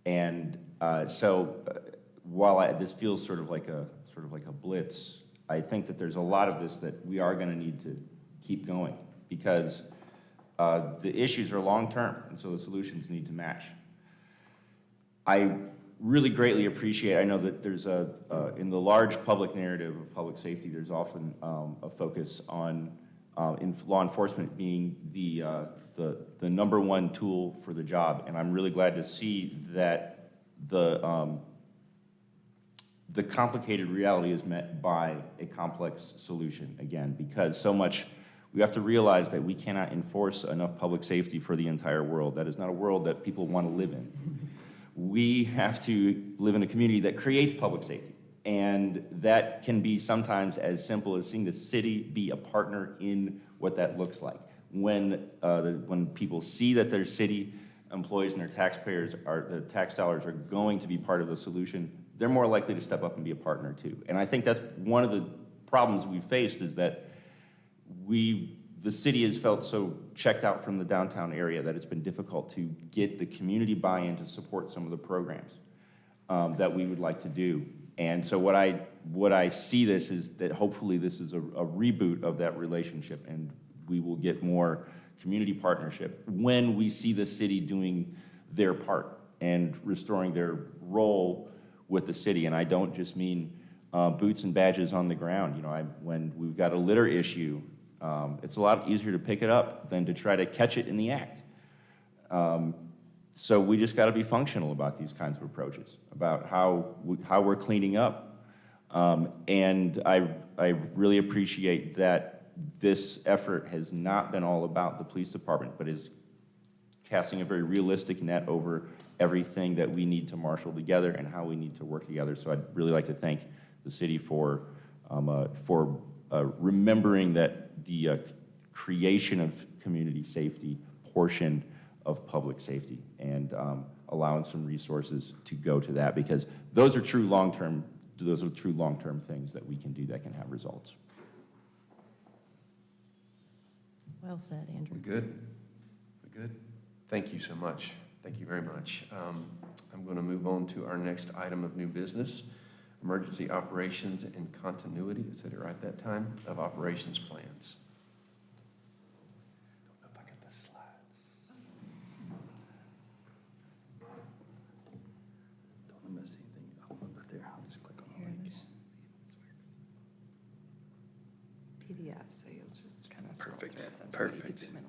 And while this feels sort of like a blitz, I think that there's a lot of this that we are going to need to keep going, because the issues are long-term, and so the solutions need to match. I really greatly appreciate, I know that there's in the large public narrative of public safety, there's often a focus on law enforcement being the #1 tool for the job, and I'm really glad to see that the the complicated reality is met by a complex solution, again, because so much, we have to realize that we cannot enforce enough public safety for the entire world. That is not a world that people want to live in. We have to live in a community that creates public safety. And that can be sometimes as simple as seeing the city be a partner in what that looks like. When people see that their city employees and their taxpayers the tax dollars are going to be part of the solution, they're more likely to step up and be a partner too. And I think that's one of the problems we've faced is that the city has felt so checked out from the downtown area that it's been difficult to get the community buy-in to support some of the programs that we would like to do. And so what I see this is that hopefully this is a reboot of that relationship, and we will get more community partnership when we see the city doing their part and restoring their role with the city. And I don't just mean boots and badges on the ground. You know, when we've got a litter issue, it's a lot easier to pick it up than to try to catch it in the act. So we just got to be functional about these kinds of approaches, about how we're cleaning up. And I really appreciate that this effort has not been all about the police department, but is casting a very realistic net over everything that we need to marshal together and how we need to work together. So I'd really like to thank the city for remembering that the creation of community safety portion of public safety and allowing some resources to go to that, because those are true long-term things that we can do that can have results. Well said, Andrew. We good? We good? Thank you so much. Thank you very much. I'm going to move on to our next item of new business, emergency operations and continuity, I said it right that time, of operations plans. Don't know if I got the slides. Don't want to miss anything. I'll look right there. I'll just click on the link. PDF, so you'll just kind of scroll through it. That's Perfect. the middle.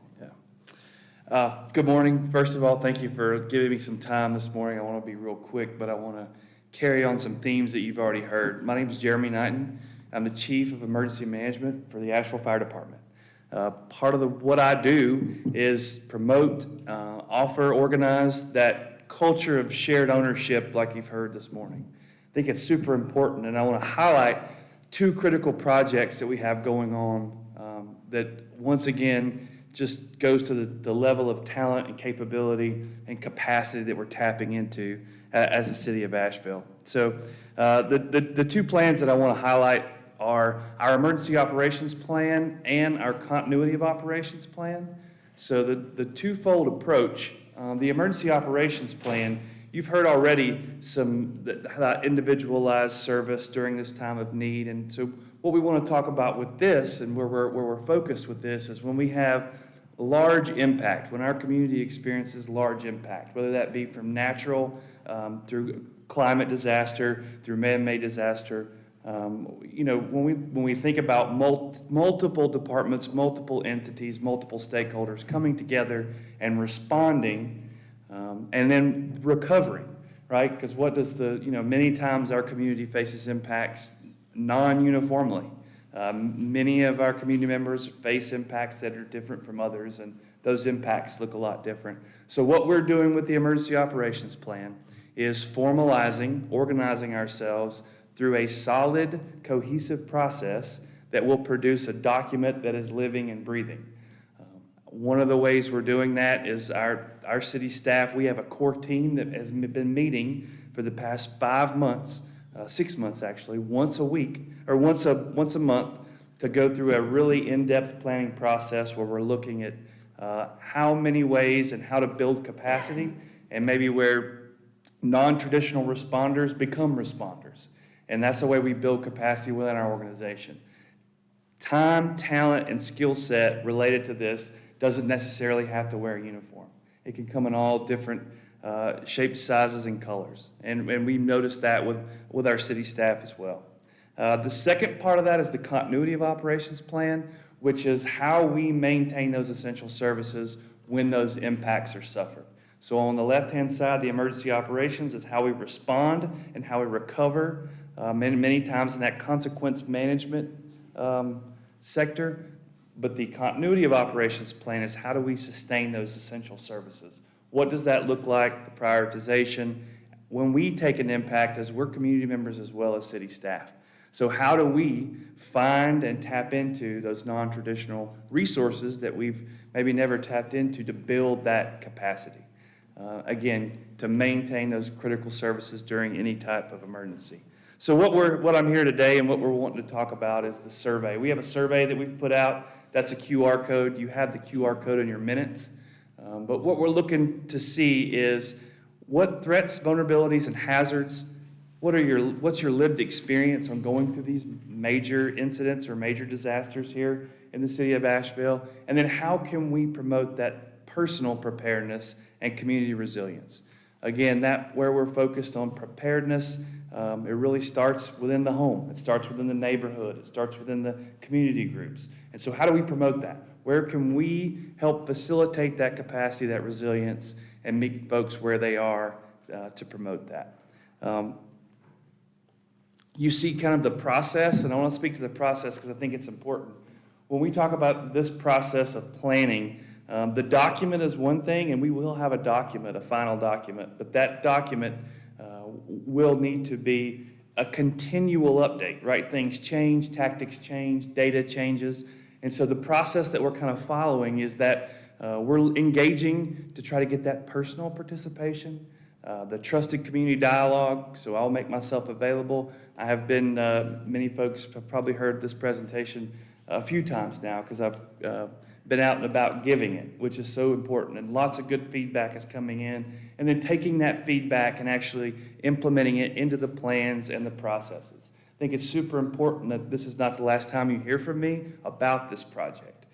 Good morning. First of all, thank you for giving me some time this morning. I want to be real quick, but I want to carry on some themes that you've already heard. My name is Jeremy Knighton. I'm the Chief of Emergency Management for the Asheville Fire Department. Part of what I do is promote, offer, organize that culture of shared ownership like you've heard this morning. I think it's super important, and I want to highlight two critical projects that we have going on that, once again, just goes to the level of talent and capability and capacity that we're tapping into as a city of Asheville. So the two plans that I want to highlight are our emergency operations plan and our continuity of operations plan. So the twofold approach, the emergency operations plan, you've heard already some individualized service during this time of need. And so what we want to talk about with this and where we're focused with this is when we have large impact, when our community experiences large impact, whether that be from natural, through climate disaster, through man-made disaster. You know, when we think about multiple departments, multiple entities, multiple stakeholders coming together and responding, and then recovering, right? Because what does many times our community faces impacts non-uniformly. Many of our community members face impacts that are different from others, and those impacts look a lot different. So what we're doing with the emergency operations plan is formalizing, organizing ourselves through a solid, cohesive process that will produce a document that is living and breathing. One of the ways we're doing that is our city staff. We have a core team that has been meeting for the past 5 months, 6 months actually, once a week, or once a month, to go through a really in-depth planning process where we're looking at how many ways and how to build capacity, and maybe where non-traditional responders become responders. And that's the way we build capacity within our organization. Time, talent, and skill set related to this doesn't necessarily have to wear a uniform. It can come in all different shapes, sizes, and colors. And we've noticed that with our city staff as well. The second part of that is the continuity of operations plan, which is how we maintain those essential services when those impacts are suffered. So on the left-hand side, the emergency operations is how we respond and how we recover many times in that consequence management sector. But the continuity of operations plan is how do we sustain those essential services? What does that look like, the prioritization? When we take an impact as we're community members as well as city staff. So how do we find and tap into those non-traditional resources that we've maybe never tapped into to build that capacity? Again, to maintain those critical services during any type of emergency. So what I'm here today and what we're wanting to talk about is the survey. We have a survey that we've put out. That's a QR code. You have the QR code in your minutes. But what we're looking to see is what threats, vulnerabilities, and hazards, what's your lived experience on going through these major incidents or major disasters here in the city of Asheville? And then how can we promote that personal preparedness and community resilience? Again, where we're focused on preparedness, it really starts within the home. It starts within the neighborhood. It starts within the community groups. And so how do we promote that? Where can we help facilitate that capacity, that resilience, and meet folks where they are to promote that? You see kind of the process, and I want to speak to the process because I think it's important. When we talk about this process of planning, the document is one thing, and we will have a document, a final document, but that document will need to be a continual update, right? Things change, tactics change, data changes. And so the process that we're kind of following is that we're engaging to try to get that personal participation, the trusted community dialogue, so I'll make myself available. I have been, many folks have probably heard this presentation a few times now because I've been out and about giving it, which is so important. And lots of good feedback is coming in. And then taking that feedback and actually implementing it into the plans and the processes. I think it's super important that this is not the last time you hear from me about this project,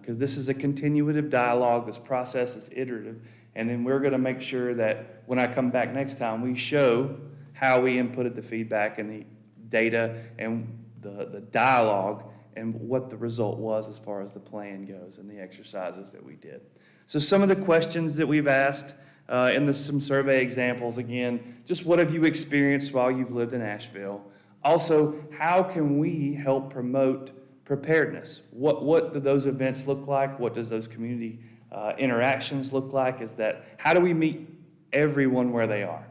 because this is a continuative dialogue. This process is iterative. And then we're going to make sure that when I come back next time, we show how we inputted the feedback and the data and the dialogue and what the result was as far as the plan goes and the exercises that we did. So some of the questions that we've asked in some survey examples, again, just what have you experienced while you've lived in Asheville? Also, how can we help promote preparedness? What do those events look like? What does those community interactions look like? How do we meet everyone where they are?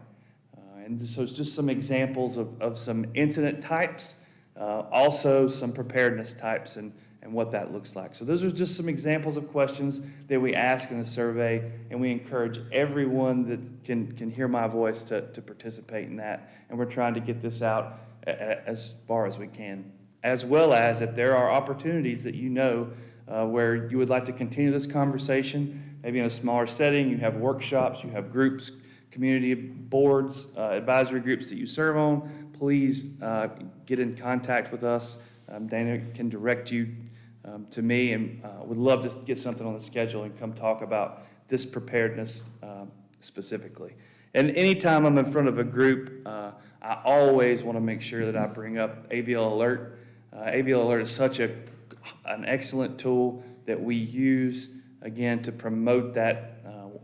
And so it's just some examples of some incident types, also some preparedness types and what that looks like. So those are just some examples of questions that we ask in the survey, and we encourage everyone that can hear my voice to participate in that. And we're trying to get this out as far as we can, as well as if there are opportunities that you know where you would like to continue this conversation, maybe in a smaller setting, you have workshops, you have groups, community boards, advisory groups that you serve on, please get in contact with us. Dana can direct you to me, and would love to get something on the schedule and come talk about this preparedness specifically. And anytime I'm in front of a group, I always want to make sure that I bring up AVL Alert. AVL Alert is such an excellent tool that we use, again, to promote that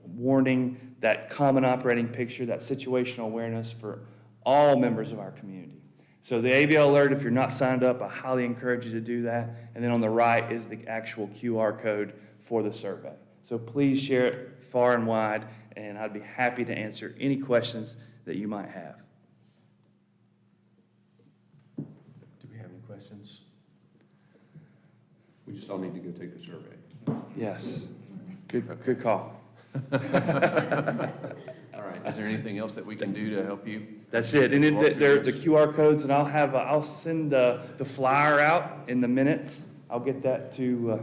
warning, that common operating picture, that situational awareness for all members of our community. So the AVL Alert, if you're not signed up, I highly encourage you to do that. And then on the right is the actual QR code for the survey. So please share it far and wide, and I'd be happy to answer any questions that you might have. Do we have any questions? We just all need to go take the survey. Yes. Good call. All right. Is there anything else that we can do to help you? That's it. And they're the QR codes, and I'll send the flyer out in the minutes. I'll get that to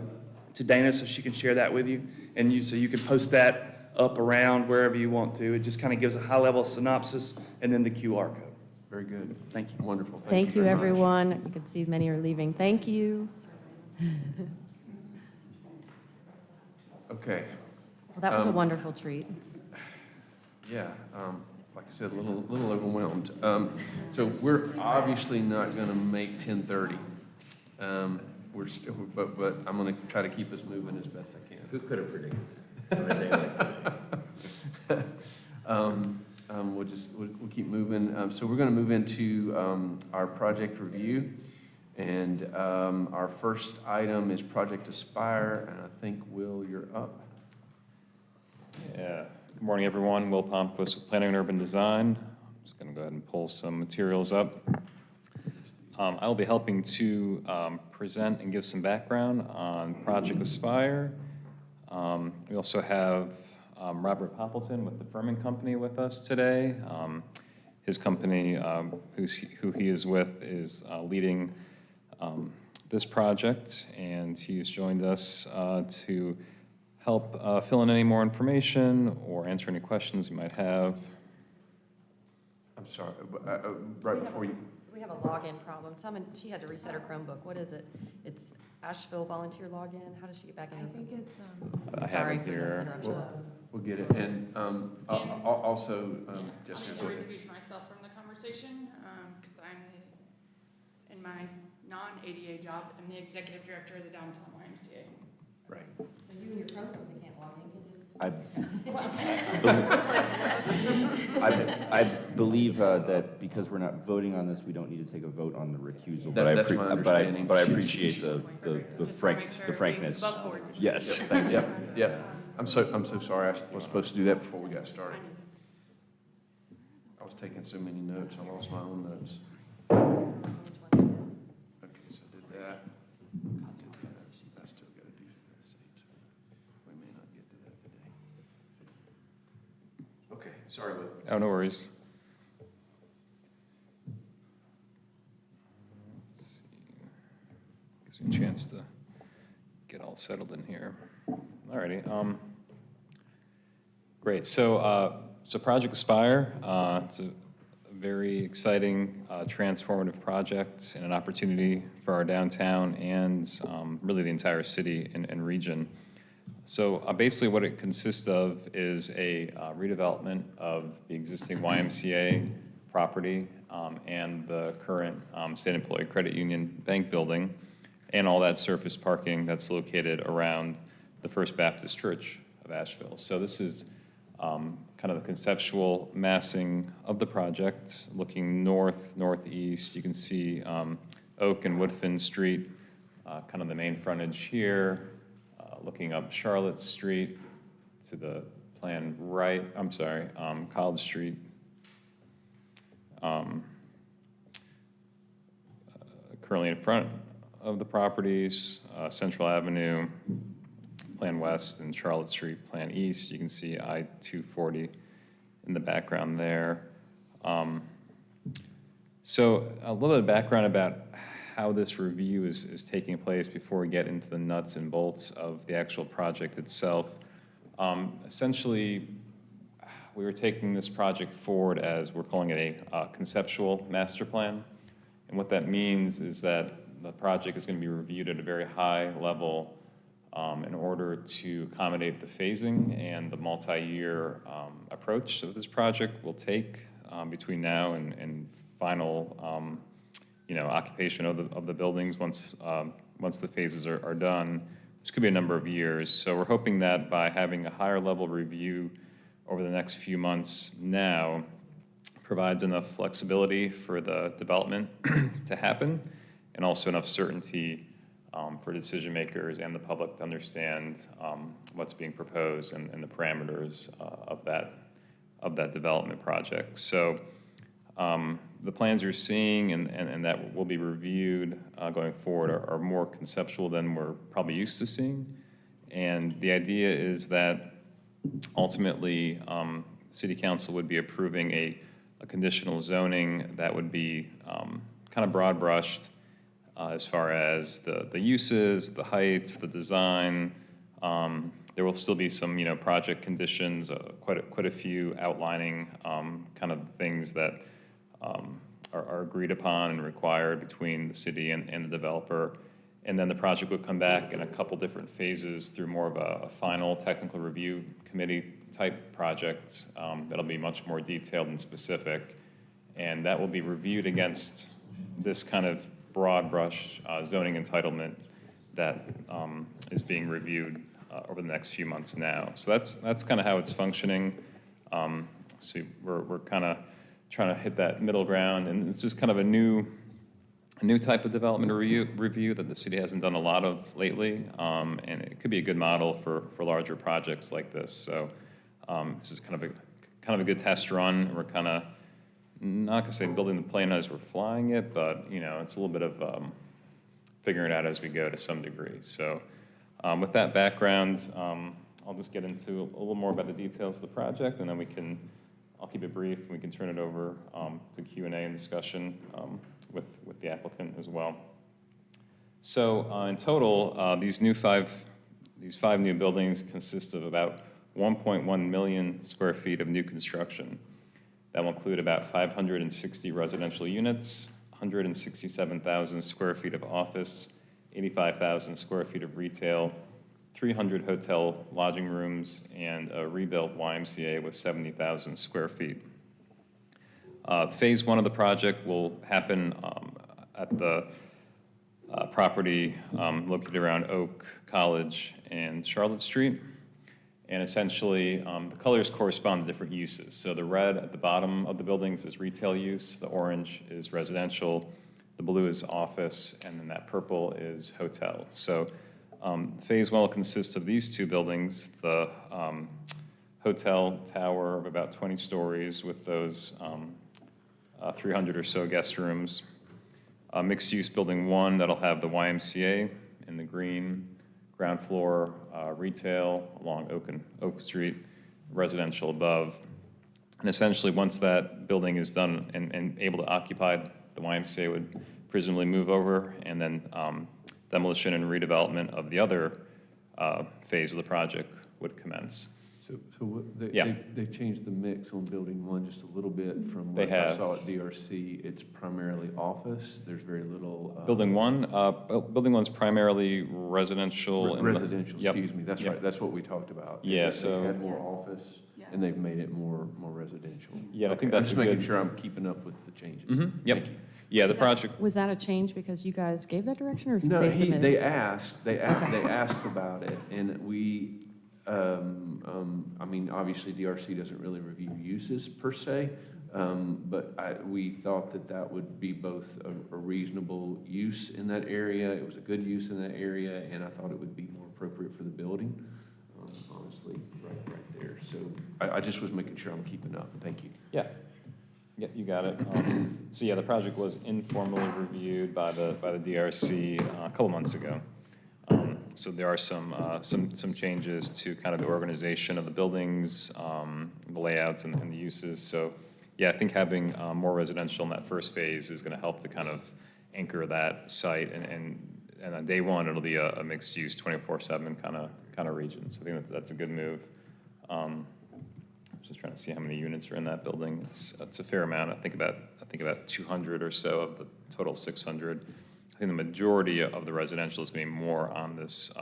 Dana so she can share that with you, and so you can post that up around wherever you want to. It just kind of gives a high-level synopsis, and then the QR code. Very good. Thank you. Wonderful. Thank you, very much. everyone. You can see many are leaving. Thank you. Okay. Well, that was a wonderful treat. Yeah, like I said, a little overwhelmed. So we're obviously not going to make 10:30. We're still, but I'm going to try to keep us moving as best I can. Who could have predicted a day like today? we'll keep moving. So we're going to move into our project review. And our first item is Project Aspire, and I think, Will, you're up. Yeah. Good morning, everyone. Will Palmquist with Planning and Urban Design. I'm just going to go ahead and pull some materials up. I'll be helping to present and give some background on Project Aspire. We also have Robert Poppleton with the Furman Company with us today. His company, who he is with, is leading this project, and he's joined us to help fill in any more information or answer any questions you might have. I'm sorry, right before you. We have a login problem. She had to reset her Chromebook. What is it? It's Asheville volunteer login. How does she get back in? I think it's, I have sorry it for the here. interruption. We'll get it. And also, Jessica, I'll need go to ahead. recuse myself from the conversation, because in my non-ADA job, I'm the executive director of the downtown YMCA. Right. So you and your Chromebook, they can't log in, can just. I believe that because we're not voting on this, we don't need to take a vote on the recusal. That's my understanding. But I appreciate the Just wanna make sure we frankness. above board. Yes, thank you. Yep, yep. I'm so sorry. I was supposed to do that before we got started. I was taking so many notes, I lost my own notes. Okay, so I did that. I still got to do that same thing. We may not get to that today. Okay, sorry, Will. Oh, no worries. Let's see. Gives me a chance to get all settled in here. Alrighty. Great. So Project Aspire, it's a very exciting, transformative project and an opportunity for our downtown and really the entire city and region. So basically what it consists of is a redevelopment of the existing YMCA property and the current State Employee Credit Union Bank building and all that surface parking that's located around the First Baptist Church of Asheville. So this is kind of the conceptual massing of the project. Looking north, northeast, you can see Oak and Woodfin Street, kind of the main frontage here. Looking up Charlotte Street to the plan right, College Street. Currently in front of the properties, Central Avenue, Plan West, and Charlotte Street, Plan East. You can see I-240 in the background there. So a little bit of background about how this review is taking place before we get into the nuts and bolts of the actual project itself. Essentially, we were taking this project forward as we're calling it a conceptual master plan. And what that means is that the project is going to be reviewed at a very high level in order to accommodate the phasing and the multi-year approach that this project will take between now and final occupation of the buildings once the phases are done, which could be a number of years. So we're hoping that by having a higher level review over the next few months now provides enough flexibility for the development to happen and also enough certainty for decision makers and the public to understand what's being proposed and the parameters of that development project. So the plans you're seeing and that will be reviewed going forward are more conceptual than we're probably used to seeing. And the idea is that ultimately City Council would be approving a conditional zoning that would be kind of broad brushed as far as the uses, the heights, the design. There will still be some project conditions, quite a few outlining kind of things that are agreed upon and required between the city and the developer. And then the project would come back in a couple different phases through more of a final technical review committee type project that'll be much more detailed and specific. And that will be reviewed against this kind of broad brush zoning entitlement that is being reviewed over the next few months now. So that's kind of how it's functioning. So we're kind of trying to hit that middle ground, and it's just kind of a new type of development review that the city hasn't done a lot of lately, and it could be a good model for larger projects like this. So this is kind of a good test run. We're kind of not gonna say building the plane as we're flying it, but it's a little bit of figuring it out as we go to some degree. So with that background, I'll just get into a little more about the details of the project, and then I'll keep it brief, and we can turn it over to Q&A and discussion with the applicant as well. So in total, these five new buildings consist of about 1.1 million square feet of new construction. That will include about 560 residential units, 167,000 square feet of office, 85,000 square feet of retail, 300 hotel lodging rooms, and a rebuilt YMCA with 70,000 square feet. Phase one of the project will happen at the property located around Oak, College, and Charlotte Street. And essentially, the colors correspond to different uses. So the red at the bottom of the buildings is retail use, the orange is residential, the blue is office, and then that purple is hotel. So phase one will consist of these two buildings, the hotel tower of about 20 stories with those 300 or so guest rooms. Mixed-use building one that'll have the YMCA in the green, ground floor retail along Oak Street, residential above. And essentially, once that building is done and able to occupy, the YMCA would presumably move over, and then demolition and redevelopment of the other phase of the project would commence. So Yeah. they've changed the mix on building one just a little bit from They what I have. saw at DRC. It's primarily office. There's very little. Building one's primarily residential. Residential, Yep. excuse me. That's Yep. right. That's what we talked about. is Yeah, that so- They had more office, and they've made it more residential. Yeah, I think Okay, that's I'm just a making good- sure I'm keeping up with the changes. Mhm, yep. Thank you. Yeah, the project, Was that a change because you guys gave that direction, or did No, they submit they it? asked, they asked about it, and we, I mean, obviously DRC doesn't really review uses per se, but we thought that would be both a reasonable use in that area, it was a good use in that area, and I thought it would be more appropriate for the building, honestly, right there. So I just was making sure I'm keeping up. Thank you. yeah. Yep, you got it. So yeah, the project was informally reviewed by the DRC a couple months ago. So there are some changes to kind of the organization of the buildings, the layouts and the uses. So yeah, I think having more residential in that first phase is going to help to kind of anchor that site. And on day one, it'll be a mixed use 24/7 kind of region. So I think that's a good move. Just trying to see how many units are in that building. It's a fair amount. I think about 200 or so of the total 600. I think the majority of the residential is going to be more on this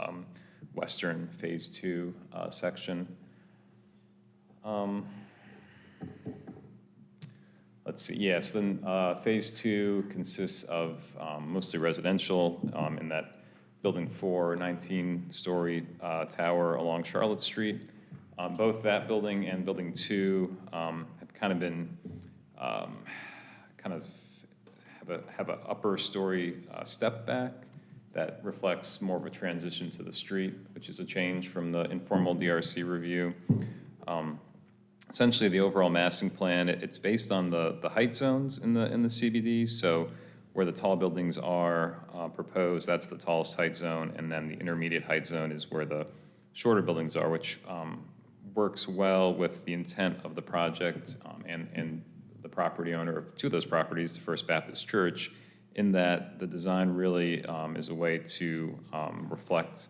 western phase two section. Let's see. Yes, then phase two consists of mostly residential in that building 4, 19-story tower along Charlotte Street. Both that building and building 2 have kind of been have an upper story step back that reflects more of a transition to the street, which is a change from the informal DRC review. Essentially, the overall massing plan, it's based on the height zones in the CBD. So where the tall buildings are proposed, that's the tallest height zone, and then the intermediate height zone is where the shorter buildings are, which works well with the intent of the project and the property owner of two of those properties, the First Baptist Church, in that the design really is a way to reflect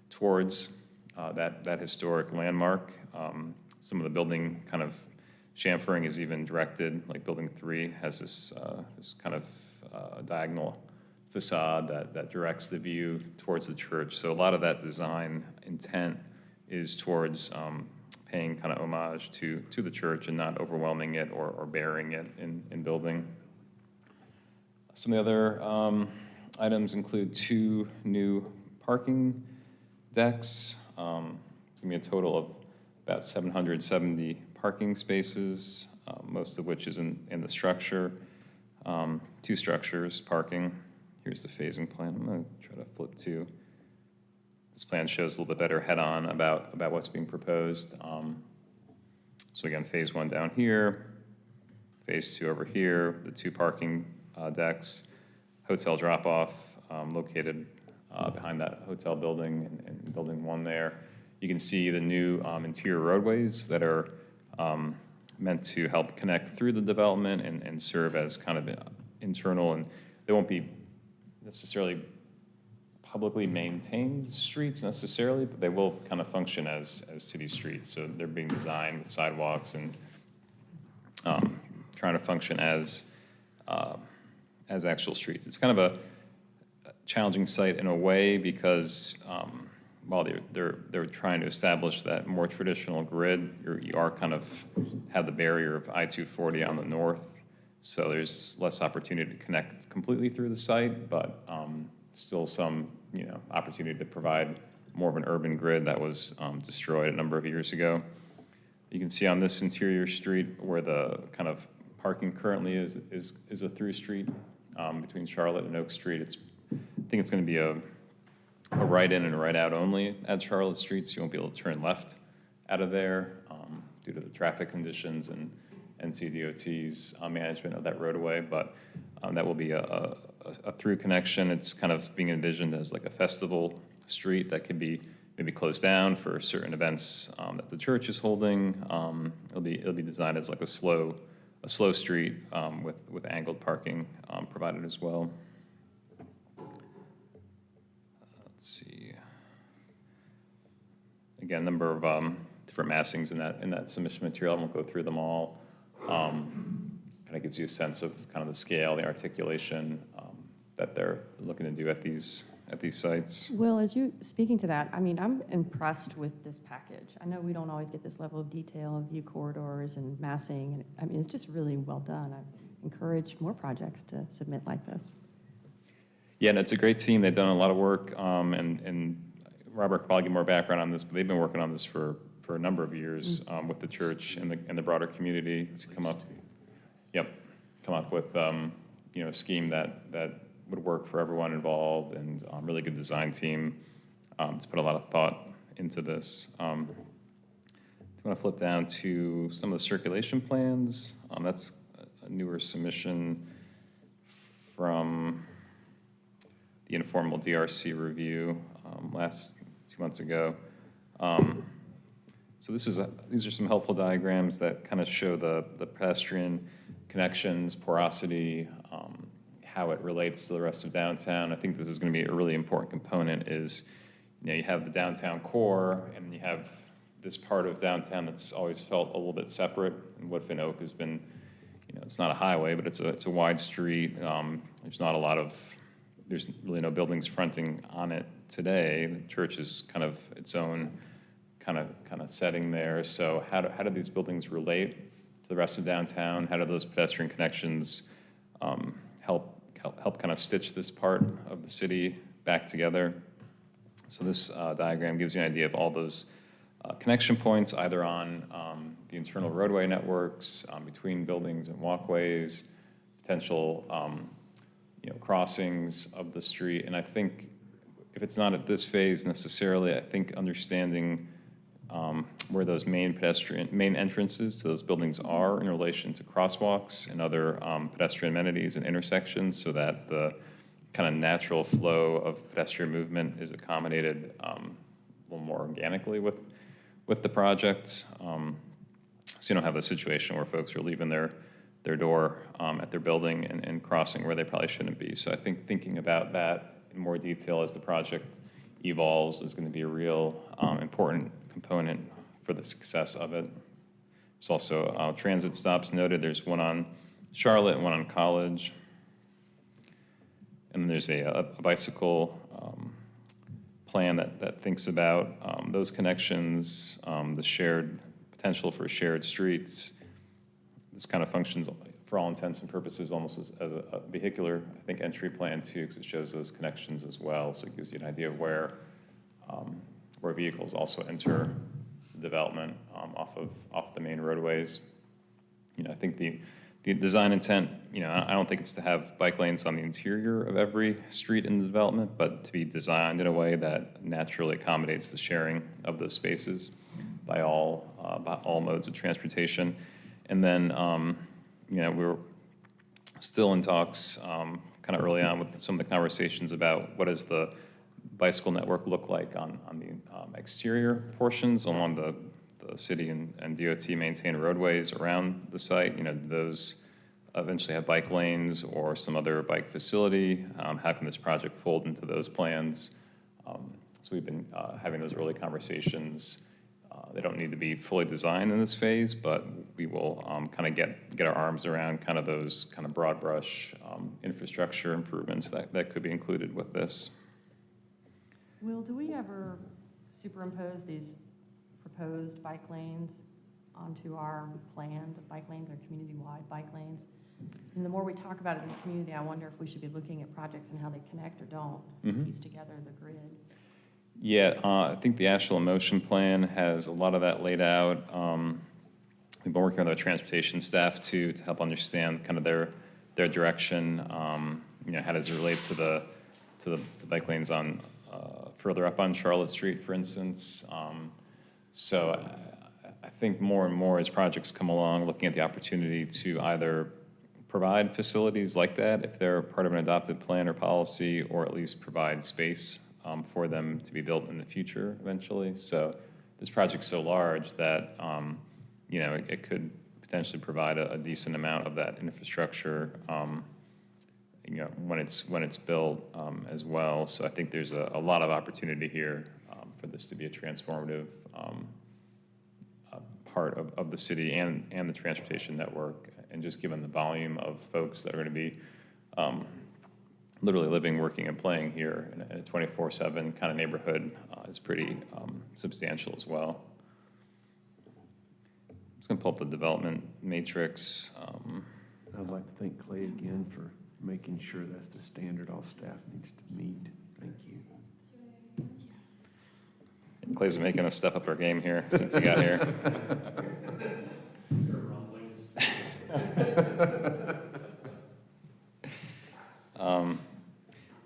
towards that historic landmark. Some of the building kind of chamfering is even directed, like Building 3 has this kind of diagonal facade that directs the view towards the church. So a lot of that design intent is towards paying kind of homage to the church and not overwhelming it or burying it in building. Some of the other items include 2 new parking decks. It's going to be a total of about 770 parking spaces, most of which is in the structure. 2 structures, parking. Here's the phasing plan. I'm going to try to flip to. This plan shows a little bit better head-on about what's being proposed. So again, phase 1 down here, phase 2 over here, the 2 parking decks, hotel drop-off located behind that hotel building and building 1 there. You can see the new interior roadways that are meant to help connect through the development and serve as kind of internal, and they won't be necessarily publicly maintained streets necessarily, but they will kind of function as city streets. So they're being designed with sidewalks and trying to function as actual streets. It's kind of a challenging site in a way because while they're trying to establish that more traditional grid, you are kind of have the barrier of I-240 on the north, so there's less opportunity to connect completely through the site, but still some opportunity to provide more of an urban grid that was destroyed a number of years ago. You can see on this interior street where the kind of parking currently is a through street between Charlotte and Oak Street. I think it's going to be a right in and a right out only at Charlotte Street, so you won't be able to turn left out of there due to the traffic conditions and NCDOT's management of that roadway, but that will be a through connection. It's kind of being envisioned as like a festival street that could be maybe closed down for certain events that the church is holding. It'll be designed as like a slow street with angled parking provided as well. Let's see. Again, number of different massings in that submission material. I won't go through them all. Kind of gives you a sense of kind of the scale, the articulation that they're looking to do at these sites. Will, as you speaking to that, I mean, I'm impressed with this package. I know we don't always get this level of detail of view corridors and massing, and I mean, it's just really well done. I encourage more projects to submit like this. Yeah, and it's a great team. They've done a lot of work, and Robert could probably give more background on this, but they've been working on this for a number of years with the church and the broader community to come up with a scheme that would work for everyone involved, and really good design team to put a lot of thought into this. Do you want to flip down to some of the circulation plans? That's a newer submission from the informal DRC review last 2 months ago. So these are some helpful diagrams that kind of show the pedestrian connections, porosity, how it relates to the rest of downtown. I think this is going to be a really important component is, you have the downtown core, and you have this part of downtown that's always felt a little bit separate. And Woodfin Oak has been, it's not a highway, but it's a wide street. There's really no buildings fronting on it today. The church is kind of its own kind of setting there. So how do these buildings relate to the rest of downtown? How do those pedestrian connections help kind of stitch this part of the city back together? So this diagram gives you an idea of all those connection points, either on the internal roadway networks, between buildings and walkways, potential crossings of the street. And I think if it's not at this phase necessarily, I think understanding where those main entrances to those buildings are in relation to crosswalks and other pedestrian amenities and intersections, so that the kind of natural flow of pedestrian movement is accommodated a little more organically with the project. So you don't have a situation where folks are leaving their door at their building and crossing where they probably shouldn't be. So I think thinking about that in more detail as the project evolves is going to be a real important component for the success of it. There's also transit stops noted. There's one on Charlotte and one on College. And then there's a bicycle plan that thinks about those connections, the shared potential for shared streets. This kind of functions, for all intents and purposes, almost as a vehicular, I think, entry plan too, because it shows those connections as well. So it gives you an idea of where vehicles also enter development off the main roadways. I think the design intent, I don't think it's to have bike lanes on the interior of every street in the development, but to be designed in a way that naturally accommodates the sharing of those spaces by all modes of transportation. And then, we're still in talks, kind of early on with some of the conversations about what does the bicycle network look like on the exterior portions along the city and DOT maintained roadways around the site. Those eventually have bike lanes or some other bike facility. How can this project fold into those plans? So we've been having those early conversations. They don't need to be fully designed in this phase, but we will kind of get our arms around kind of those kind of broad brush infrastructure improvements that could be included with this. Will, do we ever superimpose these proposed bike lanes onto our planned bike lanes or community-wide bike lanes? And the more we talk about it in this community, I wonder if we should be looking at projects and how they connect or don't piece together the grid. Yeah, I think the Asheville Motion Plan has a lot of that laid out. We've been working with our transportation staff to help understand kind of their direction. How does it relate to the bike lanes on further up on Charlotte Street, for instance? So I think more and more as projects come along, looking at the opportunity to either provide facilities like that if they're part of an adopted plan or policy, or at least provide space for them to be built in the future eventually. So this project's so large that it could potentially provide a decent amount of that infrastructure when it's built as well. So I think there's a lot of opportunity here for this to be a transformative part of the city and the transportation network. And just given the volume of folks that are going to be literally living, working, and playing here in a 24/7 kind of neighborhood is pretty substantial as well. I'm just going to pull up the development matrix. I'd like to thank Clay again for making sure that's the standard all staff needs to meet. Thank you. Clay's making us step up our game here since he got here.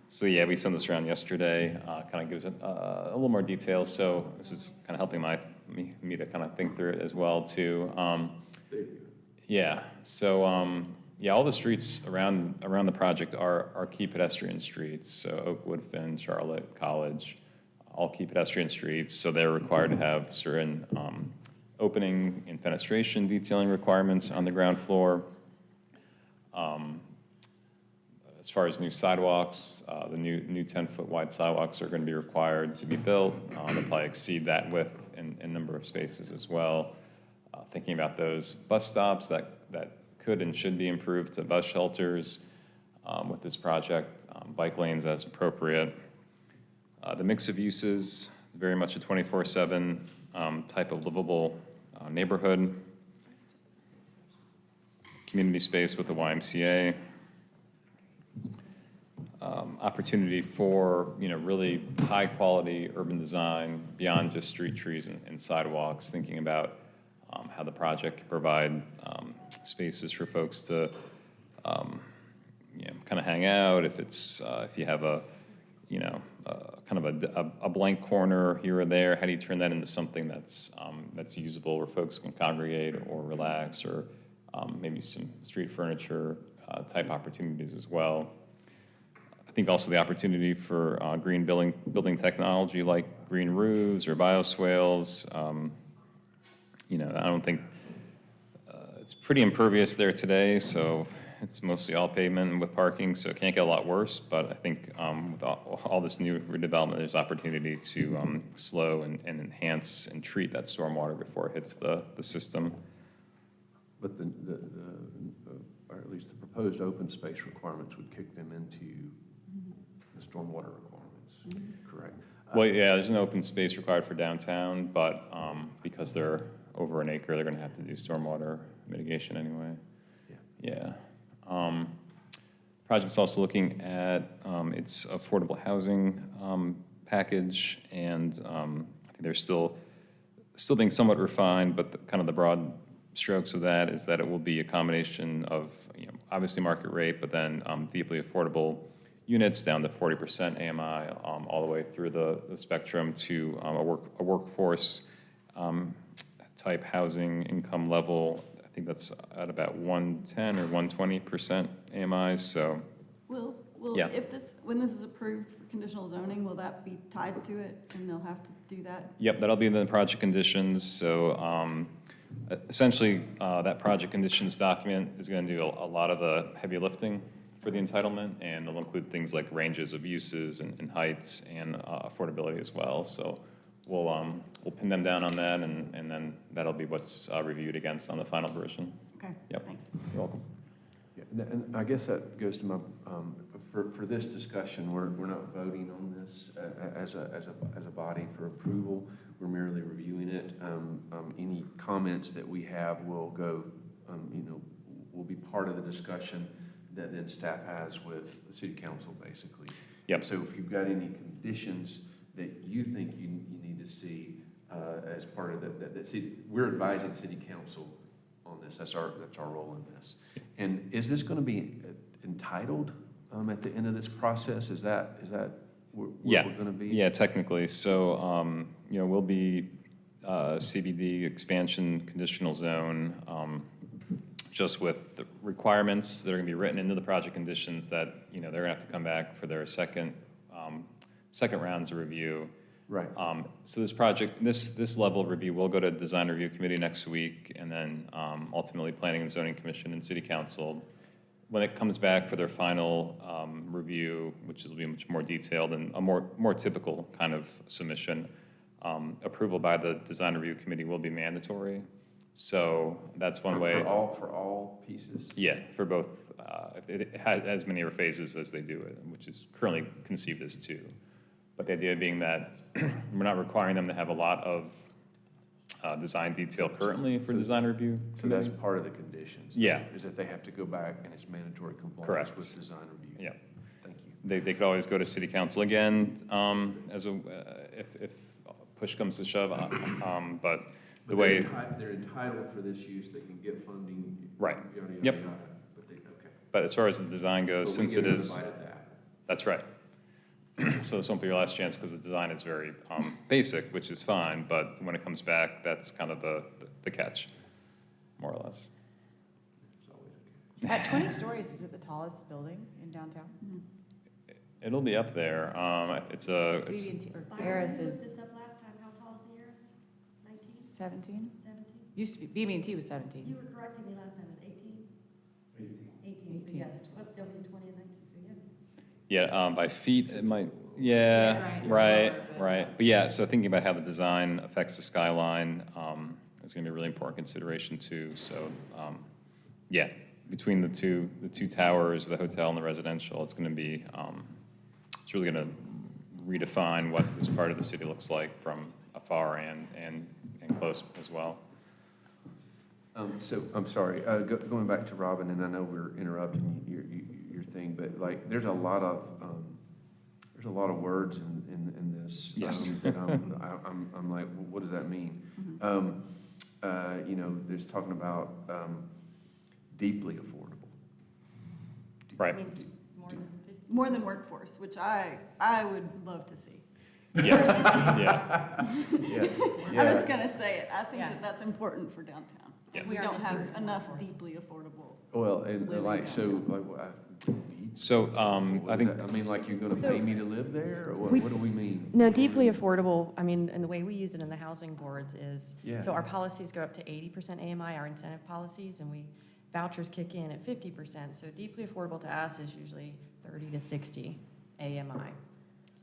So yeah, we sent this around yesterday, kind of gives it a little more detail. So this is kind of helping me to kind of think through it as well too. Yeah, so yeah, all the streets around the project are key pedestrian streets. So Oakwood, Finn, Charlotte, College, all key pedestrian streets. So they're required to have certain opening and fenestration detailing requirements on the ground floor. As far as new sidewalks, the new 10-foot wide sidewalks are going to be required to be built. They'll probably exceed that width in number of spaces as well. Thinking about those bus stops that could and should be improved to bus shelters with this project, bike lanes as appropriate. The mix of uses, very much a 24/7 type of livable neighborhood. Community space with the YMCA. Opportunity for really high quality urban design beyond just street trees and sidewalks, thinking about how the project can provide spaces for folks to kind of hang out. If you have a kind of a blank corner here or there, how do you turn that into something that's usable where folks can congregate or relax, or maybe some street furniture type opportunities as well. I think also the opportunity for green building technology like green roofs or bioswales. I don't think it's pretty impervious there today, so it's mostly all pavement with parking, so it can't get a lot worse. But I think with all this new redevelopment, there's opportunity to slow and enhance and treat that stormwater before it hits the system. But or at least the proposed open space requirements would kick them into the stormwater requirements, correct? Well, yeah, there's an open space required for downtown, but because they're over an acre, they're going to have to do stormwater mitigation anyway. Yeah. Project's also looking at its affordable housing package, and I think there's still still being somewhat refined, but kind of the broad strokes of that is that it will be a combination of, obviously market rate, but then deeply affordable units down to 40% AMI, all the way through the spectrum to a workforce type housing income level. I think that's at about 110 or 120% AMI, so. Will, Yeah. when this is approved for conditional zoning, will that be tied to it and they'll have to do that? Yep, that'll be in the project conditions. So essentially, that project conditions document is going to do a lot of the heavy lifting for the entitlement, and it'll include things like ranges of uses and heights and affordability as well. So we'll pin them down on that, and then that'll be what's reviewed against on the final version. Okay, Yep. thanks. You're welcome. Yeah, and I guess that goes to my, for this discussion, we're not voting on this as a body for approval. We're merely reviewing it. Any comments that we have will go, will be part of the discussion that then staff has with the city council, basically. Yep. So if you've got any conditions that you think you need to see as part of we're advising city council on this. That's our role in this. And is this going to be entitled at the end of this process? Is that where we're going to be? Yeah, technically. So, we'll be CBD expansion conditional zone, just with the requirements that are going to be written into the project conditions that, they're going to have to come back for their second rounds of review. Right. So this project, this level of review will go to design review committee next week, and then ultimately planning and zoning commission and city council. When it comes back for their final review, which will be much more detailed and a more typical kind of submission, approval by the design review committee will be mandatory. So that's one way. For all pieces? Yeah, for both. It has as many phases as they do it, which is currently conceived as 2. But the idea being that we're not requiring them to have a lot of design detail currently for design review. So that's part of the conditions? Yeah. Is that they have to go back and it's mandatory compliance Correct. with design review? Yeah. Thank you. They could always go to city council again if push comes to shove. But the way. They're entitled for this use, they can get funding. Right. Yada, yada, Yep. yada. But okay. But as far as the design goes, But since we it get is. notified of that. That's right. So this won't be your last chance because the design is very basic, which is fine, but when it comes back, that's kind of the catch, more or less. At 20 stories, is it the tallest building in downtown? It'll be up there. It's BB&T or Harris Byron is put this up last time. How tall is the Harris? 19? 17? 17? Used to be, BB&T was 17. You were correcting me last time. It was 18? 18, so 18. yes. There'll be 20 and 19, so yes. Yeah, by feet, it might, right. But yeah, so thinking about how the design affects the skyline is going to be a really important consideration too. So, yeah, between the two towers, the hotel and the residential, it's going to be, it's really going to redefine what this part of the city looks like from afar and close as well. So, I'm sorry, going back to Robin, and I know we're interrupting your thing, but like, there's a lot of words in this. Yes. I'm like, well, what does that mean? There's talking about deeply affordable. Right. Means More than workforce, which I would love to see. Yes. I was gonna say it. I think Yeah. that that's important for downtown. Yes. We We are don't missing have some enough workforce. deeply affordable. Well, and Living like, so, downtown. like, So, what I is think. that? I mean, like, you're gonna So- pay me to live there, or what We- do we mean? No, deeply affordable, I mean, and the way we use it in the housing boards is, Yeah. so our policies go up to 80% AMI, our incentive policies, and vouchers kick in at 50%. So deeply affordable to us is usually 30 to 60 AMI.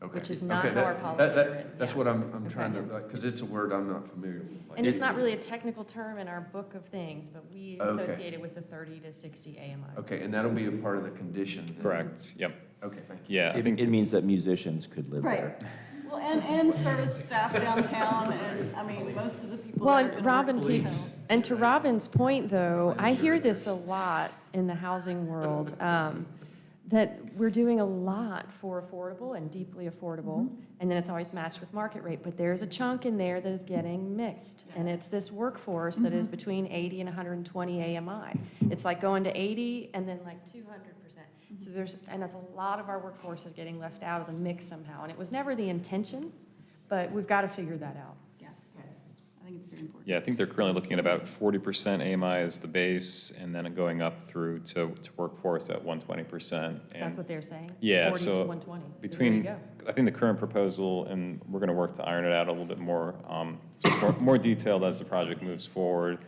Okay. Which is not Okay, how our policies are written. That's Yeah. what I'm trying to, Okay. because it's a word I'm not familiar with. Like, And it's not really a technical term in our book of things, but we Okay. associate it with the 30 to 60 AMI. Okay, and that'll be a part of the condition. then? Correct, yep. Okay, thank you. Yeah, I It think, means that musicians could live Right. there. Well, and service staff downtown, and, I mean, most of the people Well, that are and gonna Robin, work to, downtown. and to Robin's point, though, I hear this a lot in the housing world. that we're doing a lot for affordable and deeply affordable, and then it's always matched with market rate, but there's a chunk in there that is getting mixed, and it's this workforce that is between 80 and 120 AMI. It's like going to 80 and then like 200%. So there's a lot of our workforce is getting left out of the mix somehow, and it was never the intention, but we've got to figure that out. Yeah, yes, I think it's very important. Yeah, I think they're currently looking at about 40% AMI as the base, and then going up through to workforce at 120%. That's what they're saying? Yeah, 40 to so 120. So there you between, go. I think the current proposal, and we're going to work to iron it out a little bit more, so more detailed as the project moves forward,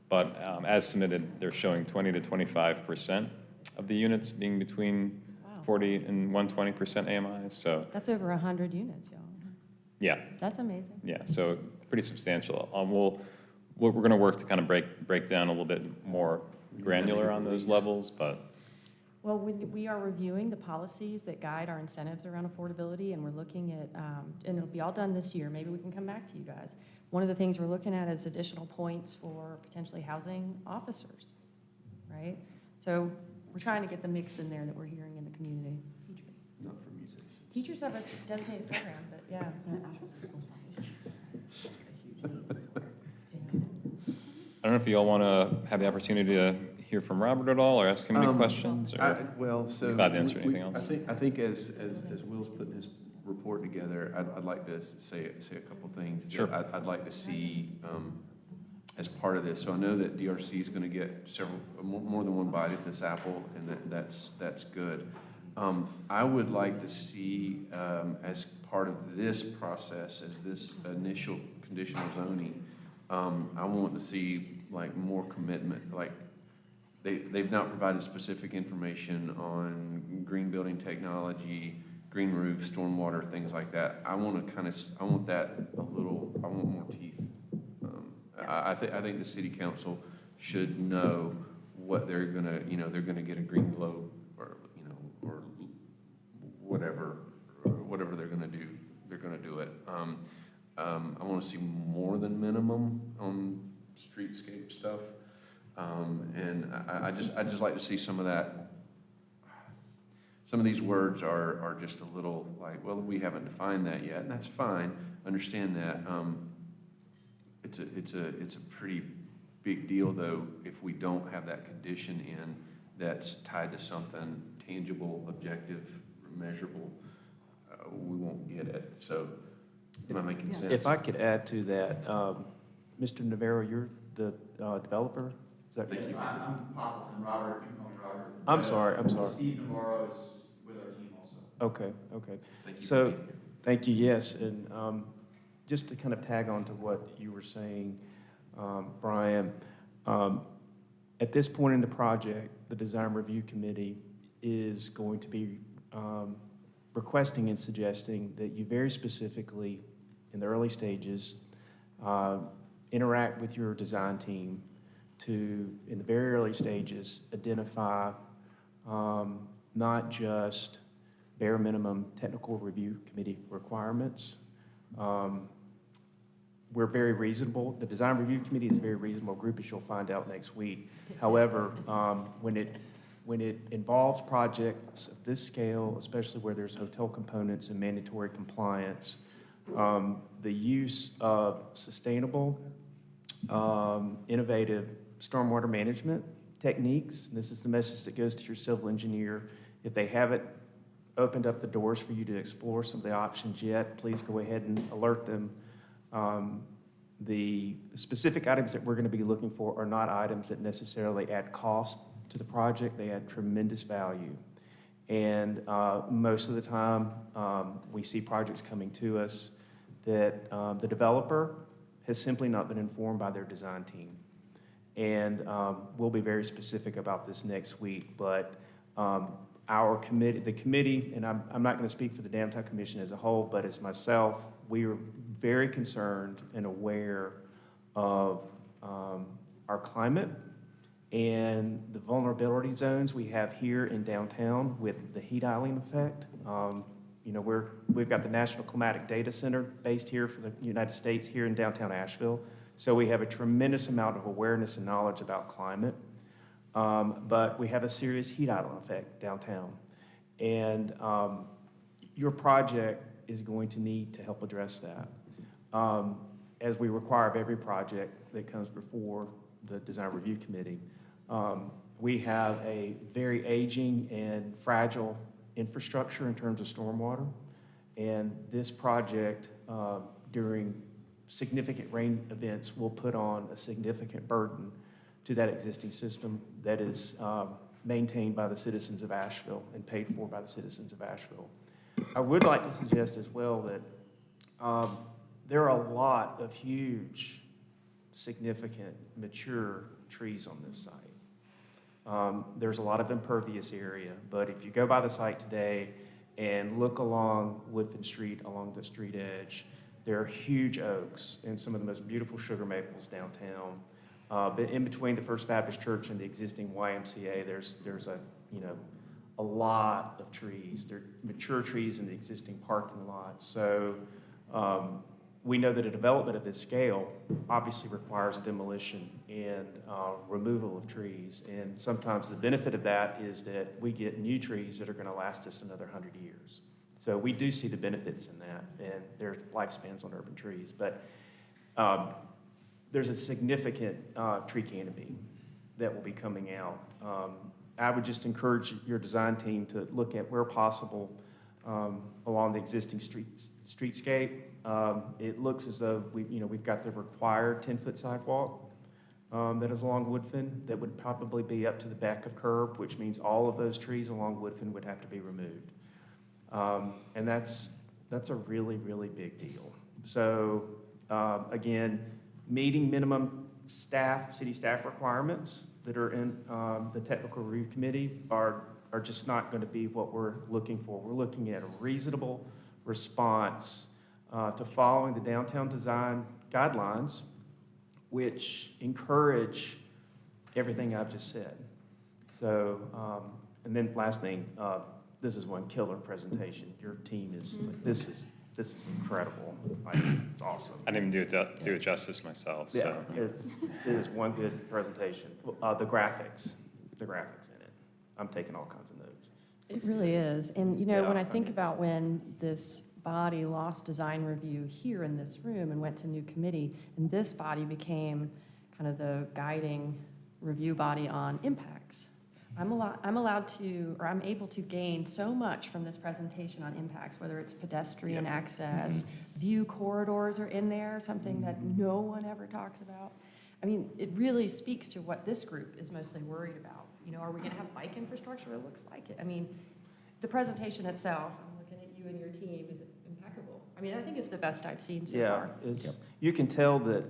but as submitted, they're showing 20 to 25% of the units being between 40 and 120% AMI, so. That's over 100 units, y'all. Yeah. That's amazing. Yeah, so pretty substantial. We're going to work to kind of break down a little bit more granular on those levels, but. Well, we are reviewing the policies that guide our incentives around affordability, and we're looking at, and it'll be all done this year. Maybe we can come back to you guys. One of the things we're looking at is additional points for potentially housing officers, right? So we're trying to get the mix in there that we're hearing in the community. Teachers. Not for musicians. Teachers have a designated program, but yeah. I don't know if you all want to have the opportunity to hear from Robert at all, or ask him any questions, or Well, so. glad to answer anything else. I think as Will's putting his report together, I'd like to say a couple things. that Sure. I'd like to see as part of this. So I know that DRC is going to get more than one bite at this apple, and that's good. I would like to see, as part of this process, as this initial conditional zoning, I want to see like more commitment. Like they've not provided specific information on green building technology, green roofs, stormwater, things like that. I want that a little. I want more teeth. I think the city council should know what they're gonna. They're gonna get a green globe, or or whatever they're gonna do. They're gonna do it. I want to see more than minimum on streetscape stuff, and I just like to see some of that. Some of these words are just a little like, well, we haven't defined that yet, and that's fine. Understand that. It's a pretty big deal though if we don't have that condition in that's tied to something tangible, objective, measurable. We won't get it. So. Am I making sense? If I could add to that, Mr. Navarro, you're the developer? Is that Thank you. I'm Poppleton, Robert, you can call me Robert. I'm sorry. Steve Navarro is with our team also. Okay. Thank you. So, thank you, yes. And just to kind of tag on to what you were saying, Brian, at this point in the project, the Design Review Committee is going to be requesting and suggesting that you very specifically, in the early stages, interact with your design team to, in the very early stages, identify not just bare minimum technical review committee requirements. We're very reasonable. The Design Review Committee is a very reasonable group, as you'll find out next week. However, when it involves projects of this scale, especially where there's hotel components and mandatory compliance, the use of sustainable, innovative stormwater management techniques, and this is the message that goes to your civil engineer. If they haven't opened up the doors for you to explore some of the options yet, please go ahead and alert them. The specific items that we're going to be looking for are not items that necessarily add cost to the project. They add tremendous value. And most of the time, we see projects coming to us that the developer has simply not been informed by their design team. And we'll be very specific about this next week, but our committee, the committee, and I'm not going to speak for the Downtown Commission as a whole, but as myself, we are very concerned and aware of our climate and the vulnerability zones we have here in downtown with the heat island effect. We've got the National Climatic Data Center based here for the United States here in downtown Asheville. So we have a tremendous amount of awareness and knowledge about climate. But we have a serious heat island effect downtown. And your project is going to need to help address that. As we require of every project that comes before the Design Review Committee, we have a very aging and fragile infrastructure in terms of stormwater. And this project, during significant rain events, will put on a significant burden to that existing system that is maintained by the citizens of Asheville and paid for by the citizens of Asheville. I would like to suggest as well that there are a lot of huge, significant, mature trees on this site. There's a lot of impervious area, but if you go by the site today and look along Woodfin Street, along the street edge, there are huge oaks and some of the most beautiful sugar maples downtown. But in between the First Baptist Church and the existing YMCA, there's a lot of trees. There are mature trees in the existing parking lot. So we know that a development of this scale obviously requires demolition and removal of trees. And sometimes the benefit of that is that we get new trees that are going to last us another 100 years. So we do see the benefits in that, and there's lifespans on urban trees. But there's a significant tree canopy that will be coming out. I would just encourage your design team to look at where possible along the existing streetscape. It looks as though we've got the required 10-foot sidewalk that is along Woodfin that would probably be up to the back of curb, which means all of those trees along Woodfin would have to be removed. And that's a really, really big deal. So again, meeting minimum city staff requirements that are in the technical review committee are just not going to be what we're looking for. We're looking at a reasonable response to following the downtown design guidelines, which encourage everything I've just said. So, and then last thing, this is one killer presentation. Your team is, this is incredible. It's awesome. I didn't even do it justice myself, Yeah, so. it is one good presentation. The graphics in it. I'm taking all kinds of notes. It really is. And, when I think mean, about when this body lost design review here in this room and went to new committee, and this body became kind of the guiding review body on impacts. I'm able to gain so much from this presentation on impacts, whether it's pedestrian access, view corridors are in there, something that no one ever talks about. I mean, it really speaks to what this group is mostly worried about. Are we going to have bike infrastructure? It looks like it. I mean, the presentation itself, I'm looking at you and your team, is impeccable. I mean, I think it's the best I've seen so far. You can tell that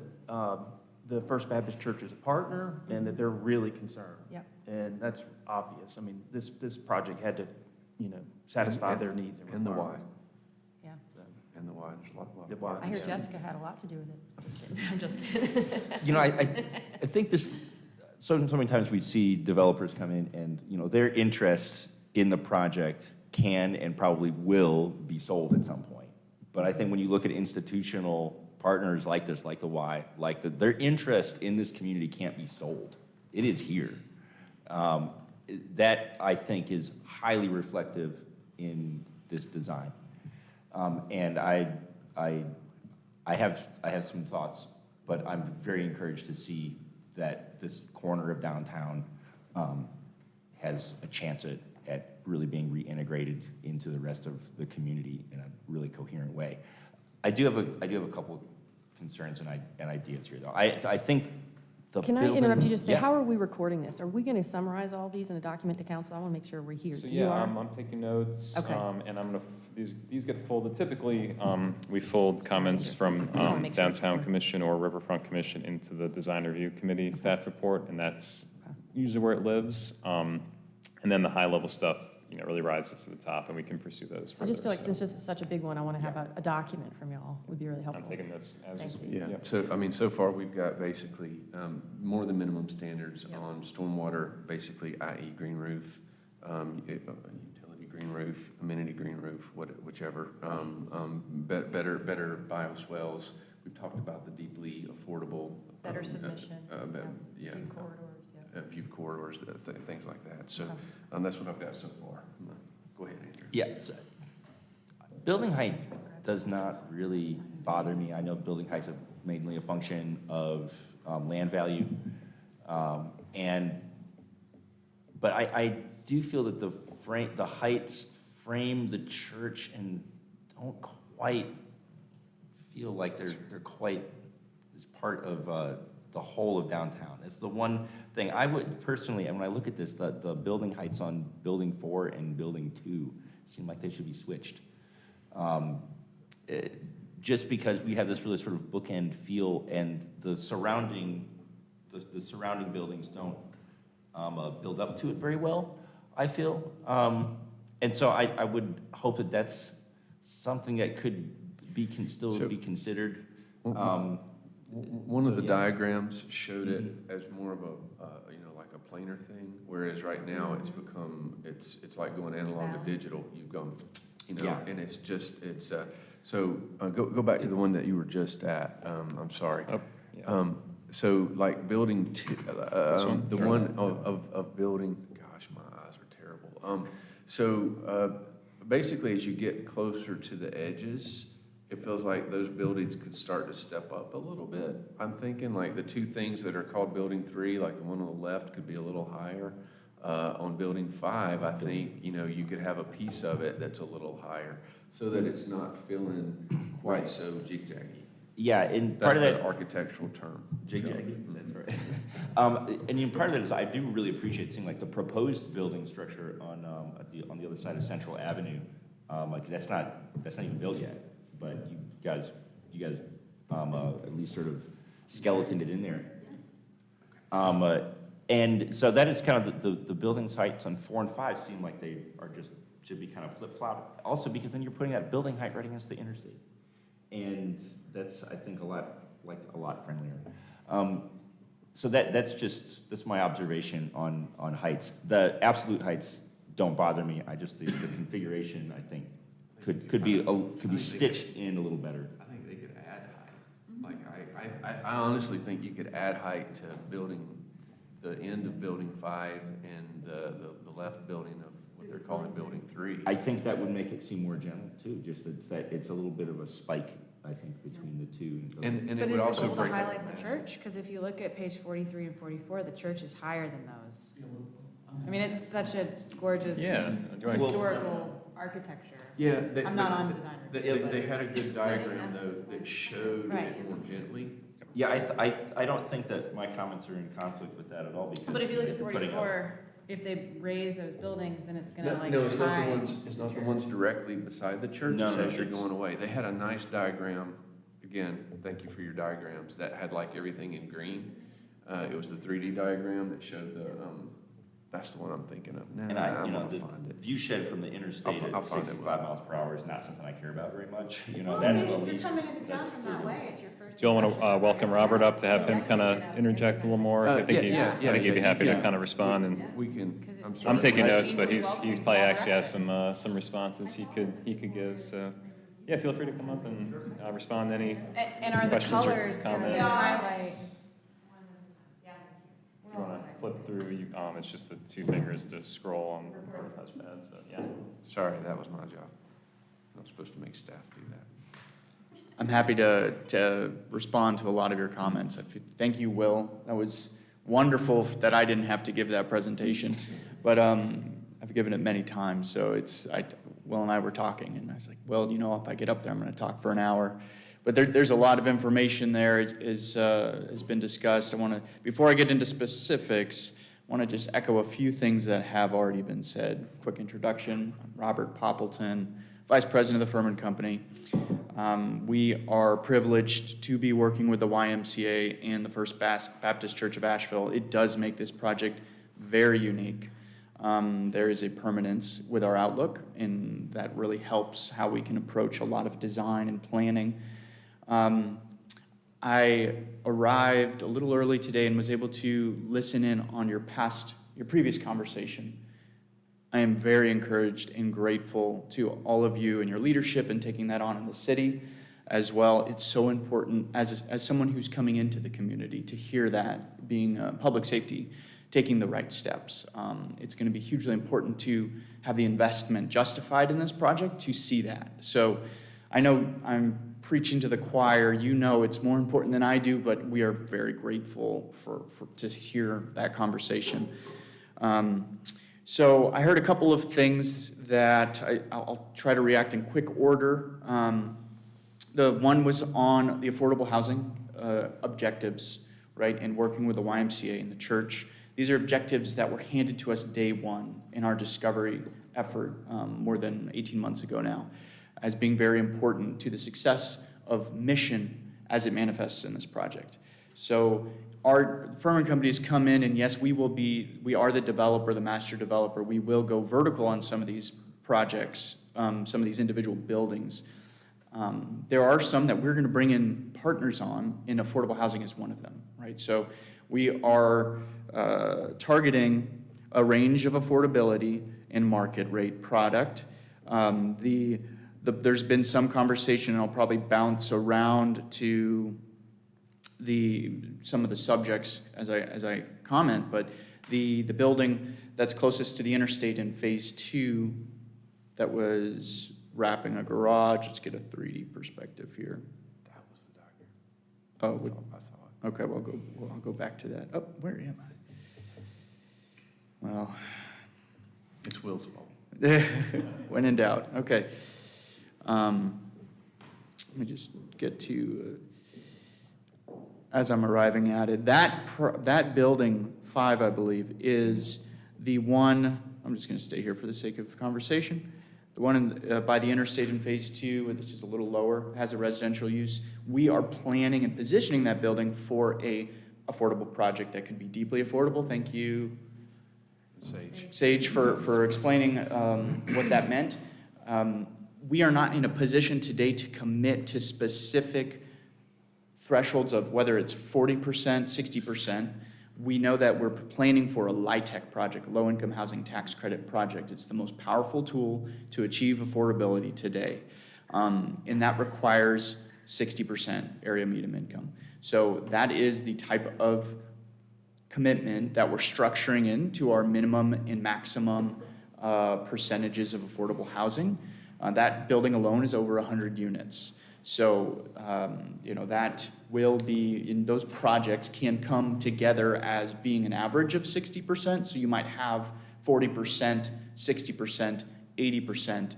the First Baptist Church is a partner and that they're really concerned. Yep. And that's obvious. I mean, this project had to, satisfy their needs and the why. requirements. Yeah. And the why, there's a lot The of why. I hear Jessica had a lot to do with it. I'm just kidding. I think this, so many times we see developers come in and, their interest in the project can and probably will be sold at some point. But I think when you look at institutional partners like this, like the Y, their interest in this community can't be sold. It is here. That, I think, is highly reflective in this design. And I have some thoughts, but I'm very encouraged to see that this corner of downtown has a chance at really being reintegrated into the rest of the community in a really coherent way. I do have a couple concerns and ideas here, though. I think the Can I building- interrupt you just to say, Yeah. how are we recording this? Are we going to summarize all these in a document to council? I want to make sure we're here. So You yeah, are? I'm taking notes, Okay. and I'm gonna, these get folded. Typically, we fold comments from wanna make sure it's Downtown clear. Commission or Riverfront Commission into the Design Review Committee staff report, and that's usually where it lives. And then the high-level stuff, really rises to the top, and we can pursue those I further. just feel like so. since this is such a big one, I want to have a document from y'all. Would be really helpful. I'm taking this as we Thank speak. Yeah, Yep. so, so far we've got basically more than minimum standards on stormwater, basically, i.e. green roof, utility green roof, amenity green roof, whichever, better bioswales. We've talked about the deeply affordable. Better submission. Yeah. View corridors, yeah. View corridors, things like that. So that's what I've got so far. Go ahead, Andrew. Yes. Building height does not really bother me. I know building height's mainly a function of land value. But I do feel that the heights frame the church and don't quite feel like they're quite as part of the whole of downtown. It's the one thing I would personally, and when I look at this, the building heights on Building 4 and Building 2 seem like they should be switched. Just because we have this really sort of bookend feel, and the surrounding buildings don't build up to it very well, I feel. And so I would hope that that's something that could still be considered. One of the diagrams showed it as more of a, like a planar thing, whereas right now it's like going analog to digital. You've gone, and it's just, go back to the one that you were just at. I'm sorry. Oh, yeah. So like building two, the one of building, gosh, my eyes are terrible. Basically as you get closer to the edges, it feels like those buildings could start to step up a little bit. I'm thinking like the two things that are called Building 3, like the one on the left could be a little higher. On Building 5, I think, you could have a piece of it that's a little higher so that it's not feeling quite so jig-jaggy. Yeah, and part of that architectural term. Jig-jaggy, that's right. And part of that is I do really appreciate seeing like the proposed building structure on the other side of Central Avenue. Like that's not even built yet. But you guys at least sort of skeletoned it in there. Yes. And so that is kind of the building sites on 4 and 5 seem like they should be kind of flip-flop. Also because then you're putting that building height right against the interstate. And that's, I think, a lot friendlier. So that's my observation on heights. The absolute heights don't bother me. The configuration, I think, could be stitched in a little better. I think they could add height. Like I honestly think you could add height to the end of Building 5 and the left building of what they're calling Building 3. I think that would make it seem more general too. Just it's a little bit of a spike, I think, between the two. And but it would also is the goal to break highlight the church? Because if you look at page 43 and 44, the church is higher than those. I mean, it's such a gorgeous historical architecture. Yeah, I'm not on design. They had a good diagram though that showed it more gently. Yeah, I don't think that my comments are in conflict with that at all because. But if you look at 44, if they raise those buildings, then it's gonna No, it's not the ones directly beside the church as you're going away. They had a nice diagram. Again, thank you for your diagrams. That had like everything in green. It was the 3D diagram that showed that's the one I'm thinking of. And the view shed from the interstate at 65 miles per hour is not something I care about very much. That's the least. If you're coming into town from that way, it's your first. Do you all want to welcome Robert up to have him kind of interject a little more? I think he'd be happy to kind of respond. And we can. I'm taking notes, but he's probably actually has some responses he could give. So yeah, feel free to come up and respond to any and are the questions or colors comments. highlight? If you want to flip through, it's just the 2 fingers to scroll on the touchpad. So yeah. Sorry, that was my job. I'm supposed to make staff do that. I'm happy to respond to a lot of your comments. Thank you, Will. That was wonderful that I didn't have to give that presentation, but I've given it many times. So Will and I were talking, and I was like, well, if I get up there, I'm going to talk for an hour. But there's a lot of information there has been discussed. Before I get into specifics, I want to just echo a few things that have already been said. Quick introduction, Robert Poppleton, Vice President of the Furman Company. We are privileged to be working with the YMCA and the First Baptist Church of Asheville. It does make this project very unique. There is a permanence with our outlook, and that really helps how we can approach a lot of design and planning. I arrived a little early today and was able to listen in on your previous conversation. I am very encouraged and grateful to all of you and your leadership in taking that on in the city as well. It's so important as someone who's coming into the community to hear that, being public safety taking the right steps. It's going to be hugely important to have the investment justified in this project to see that. So I know I'm preaching to the choir. You know it's more important than I do, but we are very grateful to hear that conversation. So I heard a couple of things that I'll try to react in quick order. The one was on the affordable housing objectives, right, and working with the YMCA and the church. These are objectives that were handed to us day one in our discovery effort more than 18 months ago now, as being very important to the success of mission as it manifests in this project. So our firm and companies come in, and yes, we are the developer, the master developer. We will go vertical on some of these projects, some of these individual buildings. There are some that we're going to bring in partners on, and affordable housing is one of them, right? So we are targeting a range of affordability and market rate product. There's been some conversation, and I'll probably bounce around to some of the subjects as I comment, but the building that's closest to the interstate in phase 2 that was wrapping a garage. Let's get a 3D perspective here. That was the doctor. Oh, I saw it. okay, I'll go back to that. Oh, where am I? Well, It's Will's fault. when in doubt. Okay. Let me just get to, as I'm arriving at it, that building 5, I believe, is the one, I'm just going to stay here for the sake of conversation, the one by the interstate in phase 2, which is a little lower, has a residential use. We are planning and positioning that building for a affordable project that could be deeply affordable. Thank you, Sage, for explaining what that meant. We are not in a position today to commit to specific thresholds of whether it's 40%, 60%. We know that we're planning for a LIHTC project, low-income housing tax credit project. It's the most powerful tool to achieve affordability today. And that requires 60% area median income. So that is the type of commitment that we're structuring into our minimum and maximum percentages of affordable housing. That building alone is over 100 units. So, that will be, in those projects can come together as being an average of 60%. So you might have 40%, 60%, 80%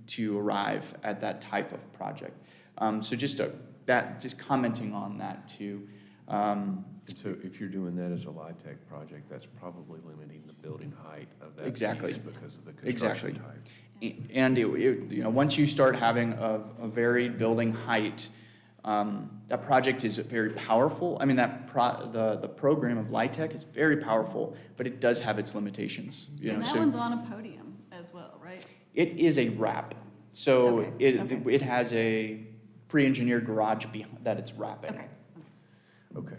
to arrive at that type of project. So just commenting on that too. So if you're doing that as a LIHTC project, that's probably limiting the building height of that Exactly. piece because of the construction type. And once you start having a varied building height, that project is very powerful. I mean, the program of LIHTC is very powerful, but it does have its limitations. And that one's on a podium as well, right? It is a wrap. So Okay. it has a pre-engineered garage that it's wrapping. Okay.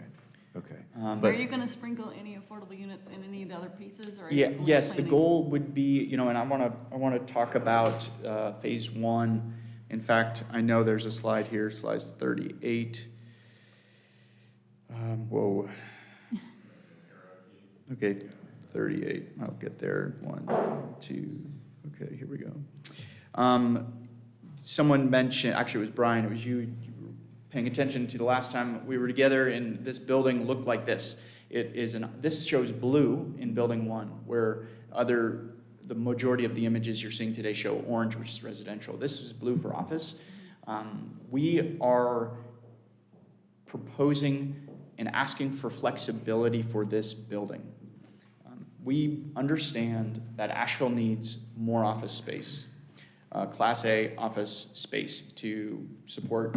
Okay. Are you going to sprinkle any affordable units in any of the other pieces, or are you Yeah, only yes, the planning- goal would be, and I want to talk about phase 1. In fact, I know there's a slide here, slide 38. Whoa. Okay, 38. I'll get there. 1, 2. Okay, here we go. Someone mentioned, actually it was Brian, it was you paying attention to the last time we were together, and this building looked like this. This shows blue in building 1, where the majority of the images you're seeing today show orange, which is residential. This is blue for office. We are proposing and asking for flexibility for this building. We understand that Asheville needs more office space, Class A office space, to support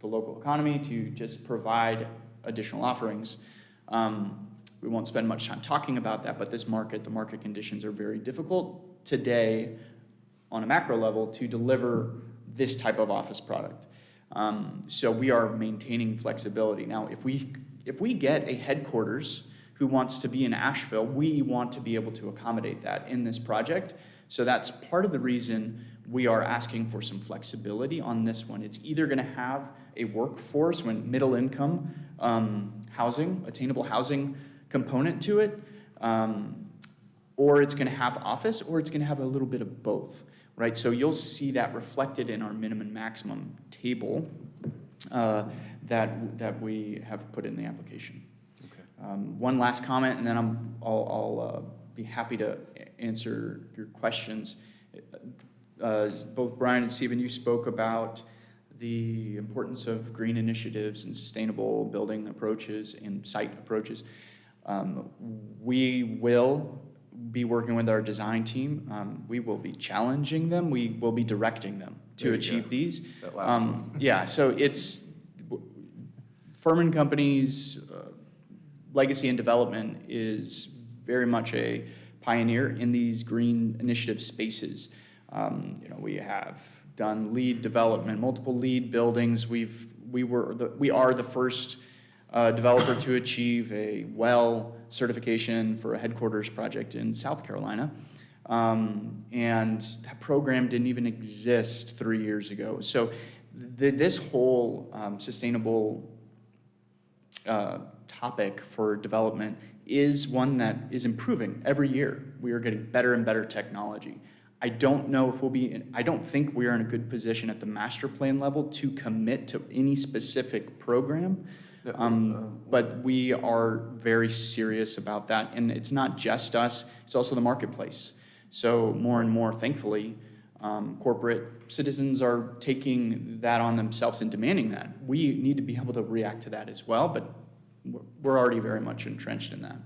the local economy, to just provide additional offerings. We won't spend much time talking about that, but the market conditions are very difficult today on a macro level to deliver this type of office product. So we are maintaining flexibility. Now, if we get a headquarters who wants to be in Asheville, we want to be able to accommodate that in this project. So that's part of the reason we are asking for some flexibility on this one. It's either going to have a workforce when middle income housing, attainable housing component to it, or it's going to have office, or it's going to have a little bit of both, right? So you'll see that reflected in our minimum maximum table that we have put in the application. One last comment, and then I'll be happy to answer your questions. Both Brian and Stephen, you spoke about the importance of green initiatives and sustainable building approaches and site approaches. We will be working with our design team. We will be challenging them. We will be directing them to achieve these. That last one. Yeah, so it's Furman Company's legacy and development is very much a pioneer in these green initiative spaces. We have done LEED development, multiple LEED buildings. We are the first developer to achieve a WELL certification for a headquarters project in South Carolina. And that program didn't even exist 3 years ago. So this whole sustainable topic for development is one that is improving every year. We are getting better and better technology. I don't know if I don't think we are in a good position at the master plan level to commit to any specific program. But we are very serious about that. And it's not just us, it's also the marketplace. So more and more, thankfully, corporate citizens are taking that on themselves and demanding that. We need to be able to react to that as well, but we're already very much entrenched in that.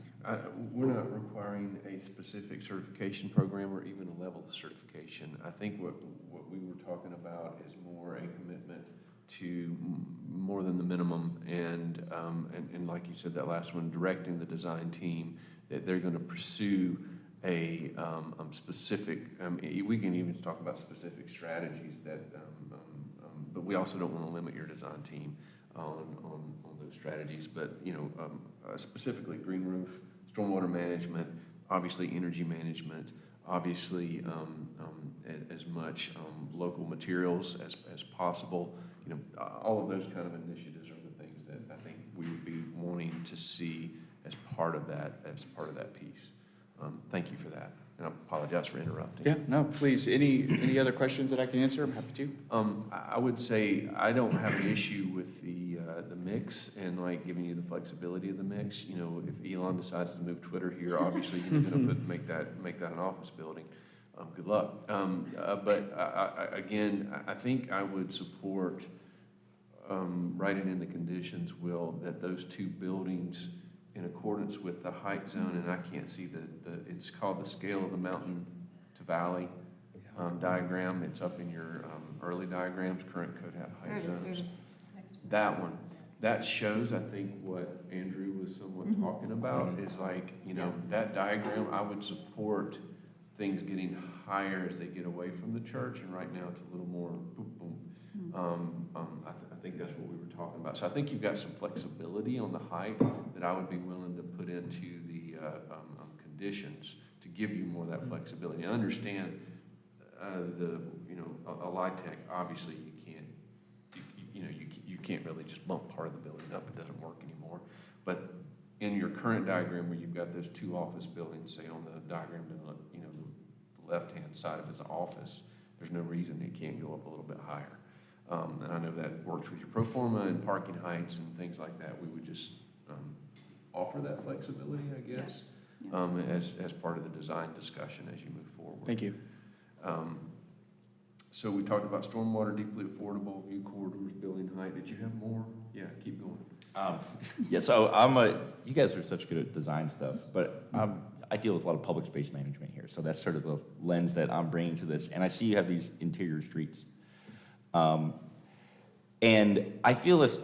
We're not requiring a specific certification program or even a level of certification. I think what we were talking about is more a commitment to more than the minimum, and like you said, that last one, directing the design team that they're going to pursue a specific. We can even talk about specific strategies that, but we also don't want to limit your design team on those strategies. But specifically green roof, stormwater management, obviously energy management, obviously as much local materials as possible. All of those kind of initiatives are the things that I think we would be wanting to see as part of that piece. Thank you for that, and I apologize for interrupting. Yeah, no, please. Any other questions that I can answer? I'm happy to. I would say I don't have an issue with the mix and like giving you the flexibility of the mix. If Elon decides to move Twitter here, obviously you're going to make that an office building. Good luck. But again, I think I would support writing in the conditions, Will, that those two buildings, in accordance with the height zone, and I can't see it's called the scale of the mountain to valley diagram. It's up in your early diagrams, current code height zones. That one, that shows, I think, what Andrew was somewhat talking about is like, that diagram, I would support things getting higher as they get away from the church, and right now it's a little more boom, boom. I think that's what we were talking about. So I think you've got some flexibility on the height that I would be willing to put into the conditions to give you more of that flexibility. I understand a LIHTC, obviously you can't really just bump part of the building up. It doesn't work anymore. But in your current diagram where you've got those two office buildings, say on the diagram to the left-hand side, if it's an office, there's no reason it can't go up a little bit higher. And I know that works with your pro forma and parking heights and things like that. We would just offer that flexibility, I guess, as part of the design discussion as you move forward. Thank you. So we talked about stormwater, deeply affordable, view corridors, building height. Did you have more? Yeah, keep going. Yeah, so you guys are such good at design stuff, but I deal with a lot of public space management here, so that's sort of the lens that I'm bringing to this. And I see you have these interior streets. And I feel if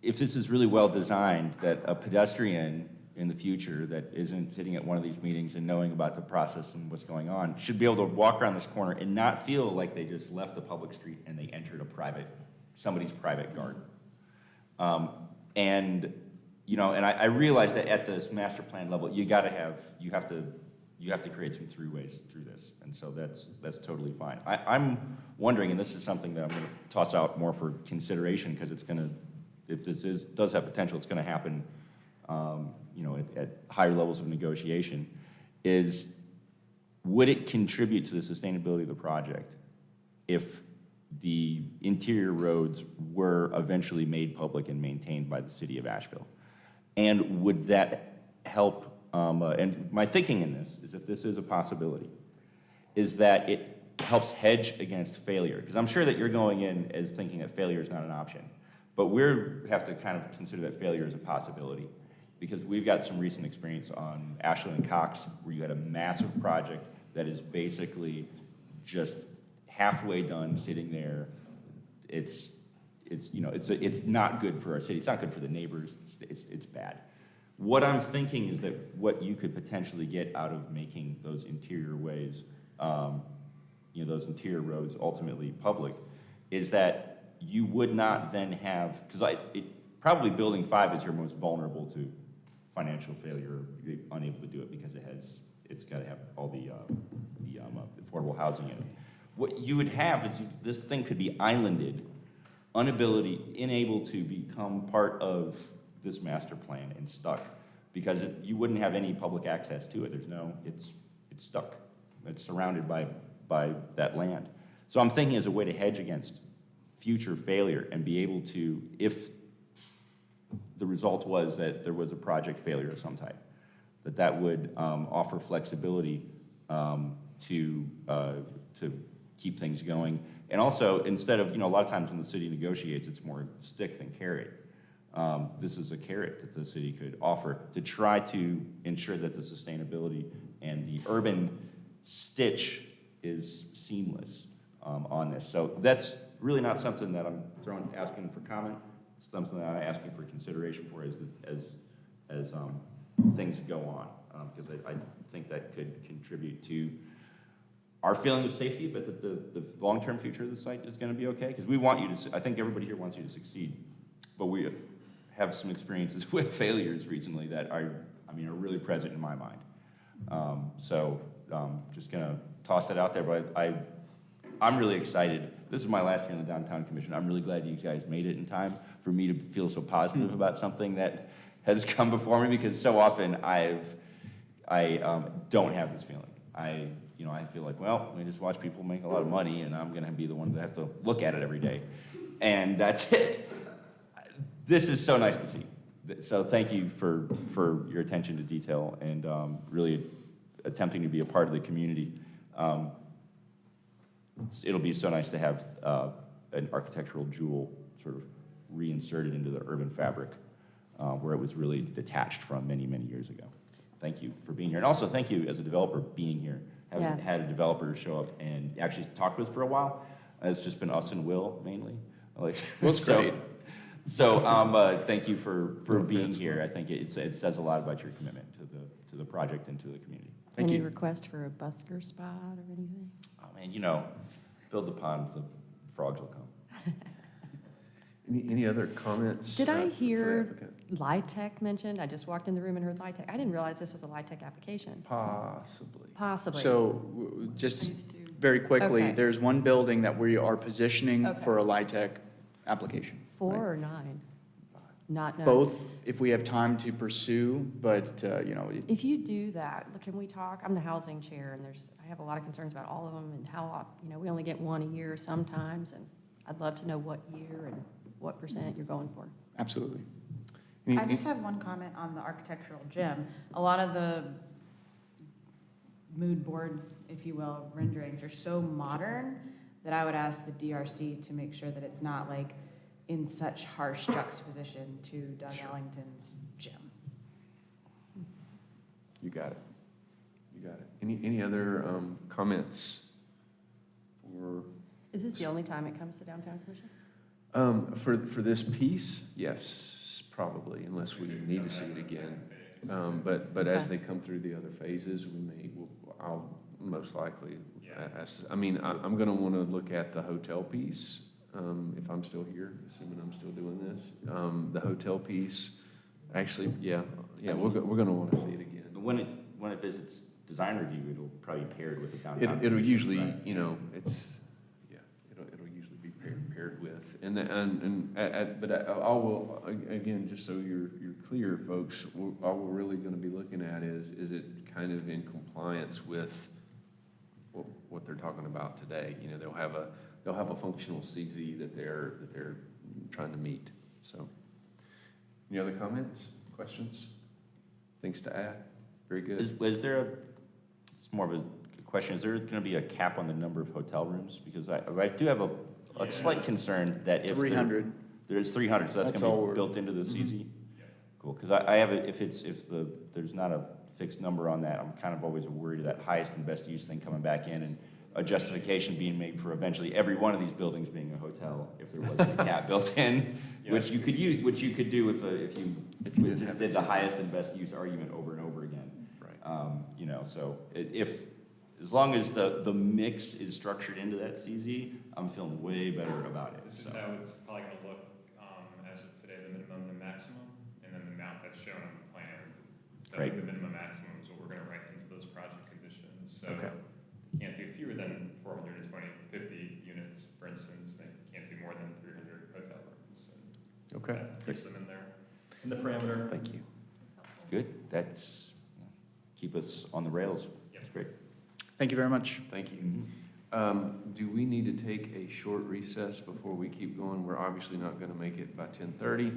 this is really well designed, that a pedestrian in the future that isn't sitting at one of these meetings and knowing about the process and what's going on should be able to walk around this corner and not feel like they just left the public street and they entered somebody's private garden. And I realize that at this master plan level, you have to create some throughways through this, and so that's totally fine. I'm wondering, and this is something that I'm going to toss out more for consideration, because if this does have potential, it's going to happen at higher levels of negotiation, is would it contribute to the sustainability of the project if the interior roads were eventually made public and maintained by the city of Asheville? And would that help, and my thinking in this is, if this is a possibility, is that it helps hedge against failure. Because I'm sure that you're going in as thinking that failure is not an option. But we have to kind of consider that failure is a possibility. Because we've got some recent experience on Asheville and Cox, where you had a massive project that is basically just halfway done, sitting there. It's not good for our city. It's not good for the neighbors. It's bad. What I'm thinking is that what you could potentially get out of making those interior ways, those interior roads ultimately public, is that you would not then have, because probably building 5 is your most vulnerable to financial failure, you're unable to do it because it's got to have all the affordable housing in it. What you would have is this thing could be islanded, unable to become part of this master plan and stuck, because you wouldn't have any public access to it. It's stuck. It's surrounded by that land. So I'm thinking as a way to hedge against future failure and be able to, if the result was that there was a project failure of some type, that would offer flexibility to keep things going. And also, instead of, a lot of times when the city negotiates, it's more stick than carrot. This is a carrot that the city could offer to try to ensure that the sustainability and the urban stitch is seamless on this. So that's really not something that I'm asking for comment. It's something that I'm asking for consideration for as things go on, because I think that could contribute to our feeling of safety, but that the long-term future of the site is going to be okay. Because we want you to, I think everybody here wants you to succeed, but we have some experiences with failures recently that are really present in my mind. Just going to toss that out there, but I'm really excited. This is my last year in the Downtown Commission. I'm really glad you guys made it in time for me to feel so positive about something that has come before me, because so often I don't have this feeling. I feel like, well, we just watch people make a lot of money, and I'm going to be the one that have to look at it every day, and that's it. This is so nice to see. So thank you for your attention to detail and really attempting to be a part of the community. It'll be so nice to have an architectural jewel sort of reinserted into the urban fabric where it was really detached from many, many years ago. Thank you for being here. And also thank you as a developer being here. Haven't had a developer show up and actually talk with us for a while. It's just been us and Will mainly. Well, it's great. So thank you for being here. I think it says a lot about your commitment to the project and to the community. Thank you. Any request for a busker spot or anything? Oh man, build the pond, the frogs will come. Any other comments? Did I for hear applicant? LIHTC mentioned? I just walked in the room and heard LIHTC. I didn't realize this was a LIHTC application. Possibly. Possibly. So just very quickly, Okay. there's one building that we are positioning Okay. for a LIHTC application. 4 or 9? Not known. Both, if we have time to pursue, but, If you do that, can we talk? I'm the housing chair, and I have a lot of concerns about all of them and how, we only get one a year sometimes, and I'd love to know what year and what % you're going for. absolutely. I just have one comment on the architectural gym. A lot of the mood boards, if you will, renderings are so modern that I would ask the DRC to make sure that it's not like in such harsh juxtaposition to Doug Ellington's gym. You got it. You got it. Any other comments? Is this the only time it comes to Downtown Commission? For this piece, yes, probably, unless we need to see it again. But as they come through the other phases, I'll most likely I'm going to want to look at the hotel piece if I'm still here, assuming I'm still doing this. The hotel piece, actually, we're going to want to see it again. When it visits design review, it'll probably be paired with the downtown. It'll usually, right? it'll usually be paired with. But I will, again, just so you're clear, folks, all we're really gonna be looking at is it kind of in compliance with what they're talking about today? You know, they'll have a functional CZ that they're trying to meet, so. Any other comments, questions, things to add? Very good. Is there it's more of a question, is there gonna be a cap on the number of hotel rooms? Because I do have a slight concern that if 300. There's 300, so that's That's gonna all be we're- built into the CZ? Cool, because I have it, if there's not a fixed number on that, I'm kind of always worried of that highest and best use thing coming back in and a justification being made for eventually every one of these buildings being a hotel if there wasn't a cap built in, which you could do if you just did the highest and best use argument over and over again. Right. You know, so as long as the mix is structured into that CZ, I'm feeling way better about it. This is how it's probably gonna look, as of today, the minimum, the maximum, and then the amount that's shown on the plan. So Right. the minimum maximum is what we're gonna write into those project conditions, so. Okay. You can't do fewer than 450 units, for instance, they can't do more than 300 hotel rooms. And Okay. that keeps them in there, in the parameter. Thank you. Good, that's, keep us on the rails. That's great. Thank you very much. Thank you. Do we need to take a short recess before we keep going? We're obviously not going to make it by 10:30.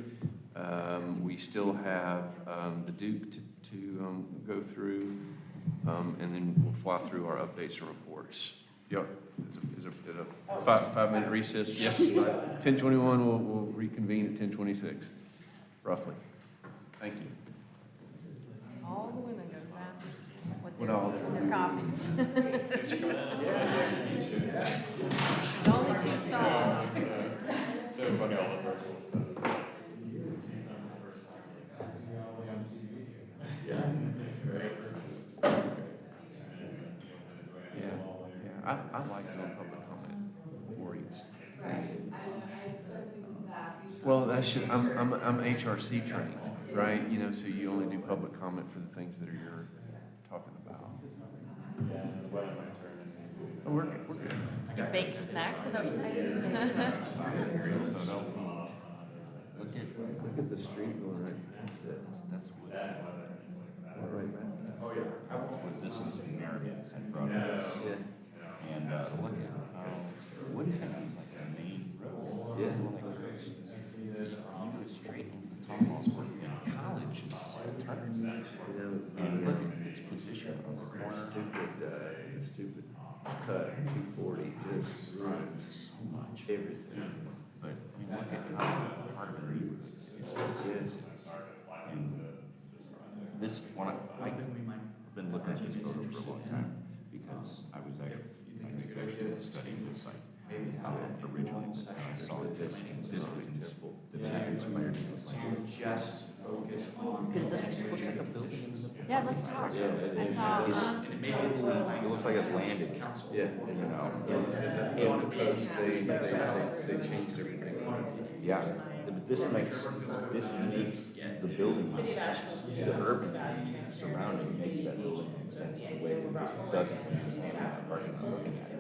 We still have the Duke to go through, and then we'll fly through our updates and reports. Yep. Is a 5-minute recess? Yes. 10:21, we'll reconvene at 10:26, roughly. Thank you. All the women go to the bathroom, with What their all? teas and their coffees. There's only 2 stalls. So funny, all the virtual stuff. I like doing public comment before each. Well, I'm HRC trained, right? You know, so you only do public comment for the things that you're talking about. Oh, we're good. Baked snacks, is that what you said? Look at the street going right past it. That's what. Right. Oh, yeah. This is American, I brought it. And look at Woodfin is like a main road. Yeah. You go straight into the top of Woodfin College is Tuckers. And look at its position on the corner. Stupid cut, 240, just ruins So much. everything. But I mean, look at part of the neighborhood. And this one, I've been looking at this photo for a long time because I was actually studying this site originally, but I saw this and this was that inspired me. It was like, Just focus on. because it doesn't look like a building in the middle. Yeah, let's talk. I saw, It looks like it landed. Yeah. You know, And because they changed everything. yeah, but this makes the building, the urban surrounding makes that building make sense in a way that it just doesn't when you're standing in that parking lot looking at it.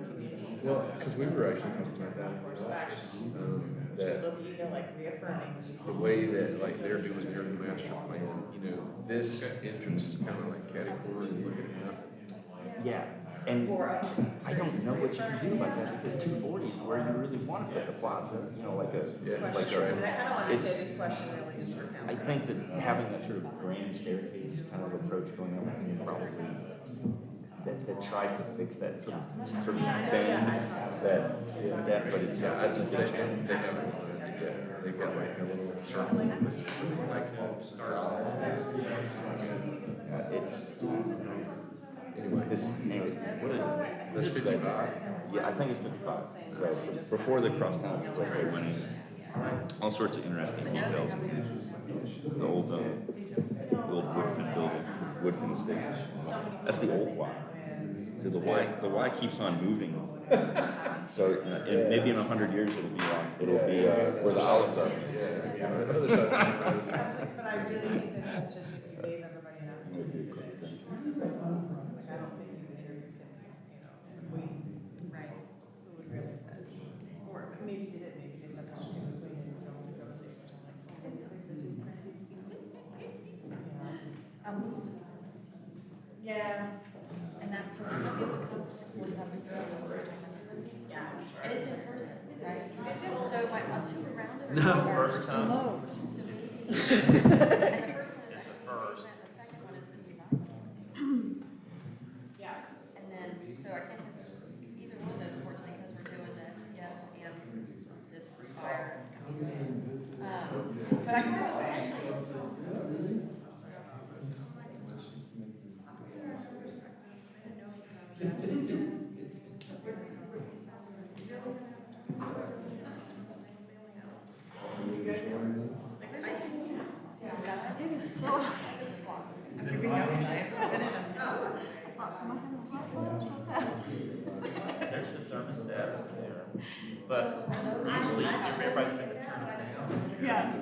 Well, because we were actually talking about that in our office, that the way that, like, they're doing their master plan, you know, this entrance is kind of like catty corner and looking at nothing. Yeah, and I don't know what you can do about that because 240 is where you really want to put the plaza, you know, like a, it's, I think that having that sort of grand staircase kind of approach going up, I think is probably, that tries to fix that sort of bend, but it's, that's a good challenge. They have it, yeah, because they've got like a little circle, it's like off to the side. It's, Anyway, what is it? That's 55. Yeah, I think it's 55. So before the crosstown expressway went in, all sorts of interesting details. The old Woodfin building, Woodfin Estate. That's the old Y. So the Y keeps on moving. So maybe in 100 years it'll be where the outlets are. Yeah, the other side. But I really think that that's just if you gave everybody an opportunity to finish. Like, I don't think you interviewed him, you know, if we, right, who would really, or maybe did it, maybe just said, it's in person, right? So my two around it are. No, first time. So maybe, and the first one is actually engagement, the second one is this design. Yeah. And then, so I can't miss either one of those, unfortunately, because we're doing the SPF and this Aspire. But I can potentially. It is so. There's a thermostat there, but usually everybody's gonna turn it down. Yeah.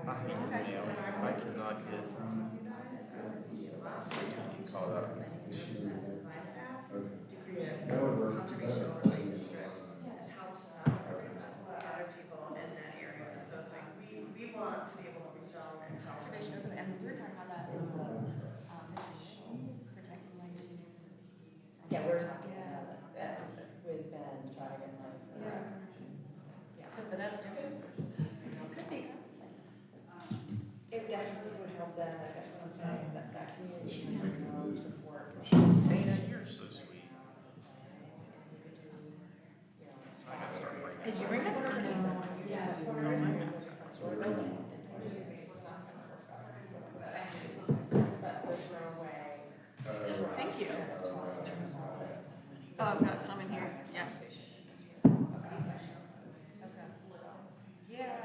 I hate the nail. I cannot get. Call it out. Conservation overlay district helps other people in that area. So it's like, we want to be able to rezone and Conservation overlay, I mean, we were talking about that in the, protecting legacy neighborhoods. Yeah, we're talking about that with Ben, trying to get money for that. Yeah. So, but that's different. Could be. It definitely would help them, I guess what I'm saying, that community should support. Dana, you're so sweet. So I gotta start writing. Did you bring us? Yes. Thank you. Oh, I've got some in here, yeah. Yeah.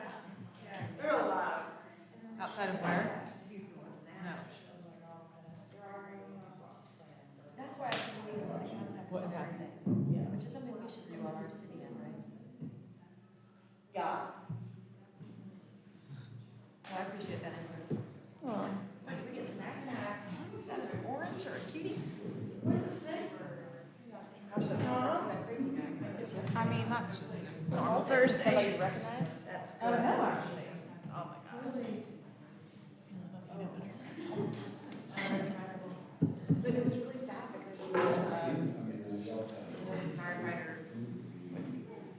They're a lot. Outside of where? No. That's why I said we need some context to everything, which is something we should do on our city end, right? Yeah. Well, I appreciate that input. Oh. Why did we get snacks? Is that an orange or a cutie? What are the snacks? I mean, that's just. All Thursday. Somebody you recognize? That's good. Oh, no, actually. Oh, my God. But it was really sad because firefighters,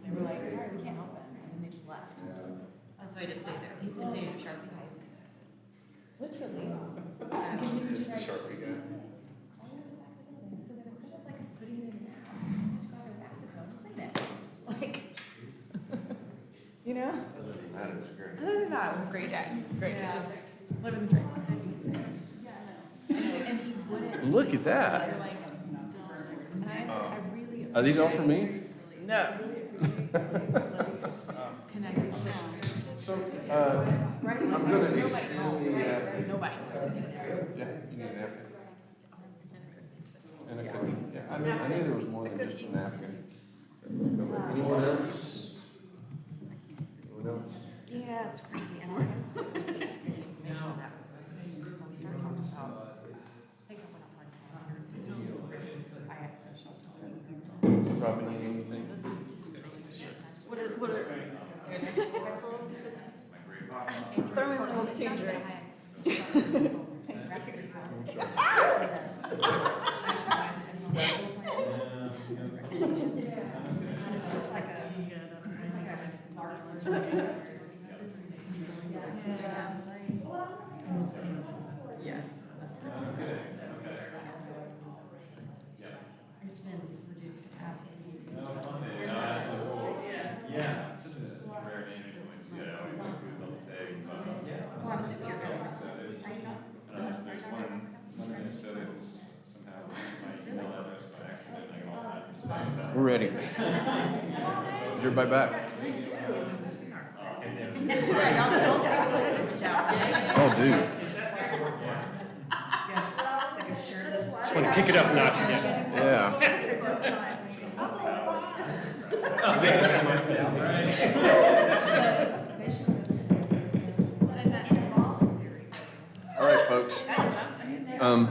they were like, sorry, we can't help it, and then they just left. Oh, so I just stayed there. He continued to sharpen the ice. Literally. Is this the Sharpie guy? So then instead of like putting it in now, you just go to acetone and clean it. Like, you know? Other than that, it was great. Other than that, it was a great day. Great, Yeah. just living the dream. And he wouldn't. Look at that. And I really. Are these all for me? No. So, I'm gonna extend the, Nobody. yeah, you need a napkin. And a cookie, yeah, I knew there was more than just a napkin. Anyone else? Anyone else? Yeah, it's crazy. And I have some information on that because when we started talking about, I think I went up like 150 high access shelter. Robin, you need anything? What are, throw me one of those tangerines. It's just like a large version. Yeah. It's been reduced capacity. Yeah, it's a rare name, Well, I was assuming you're going. There's one in Minnesota who's somehow my email address by accident, I We're ready. Is everybody back? Oh, dude. Just want to kick it up a notch again. Yeah. All right, folks. I'm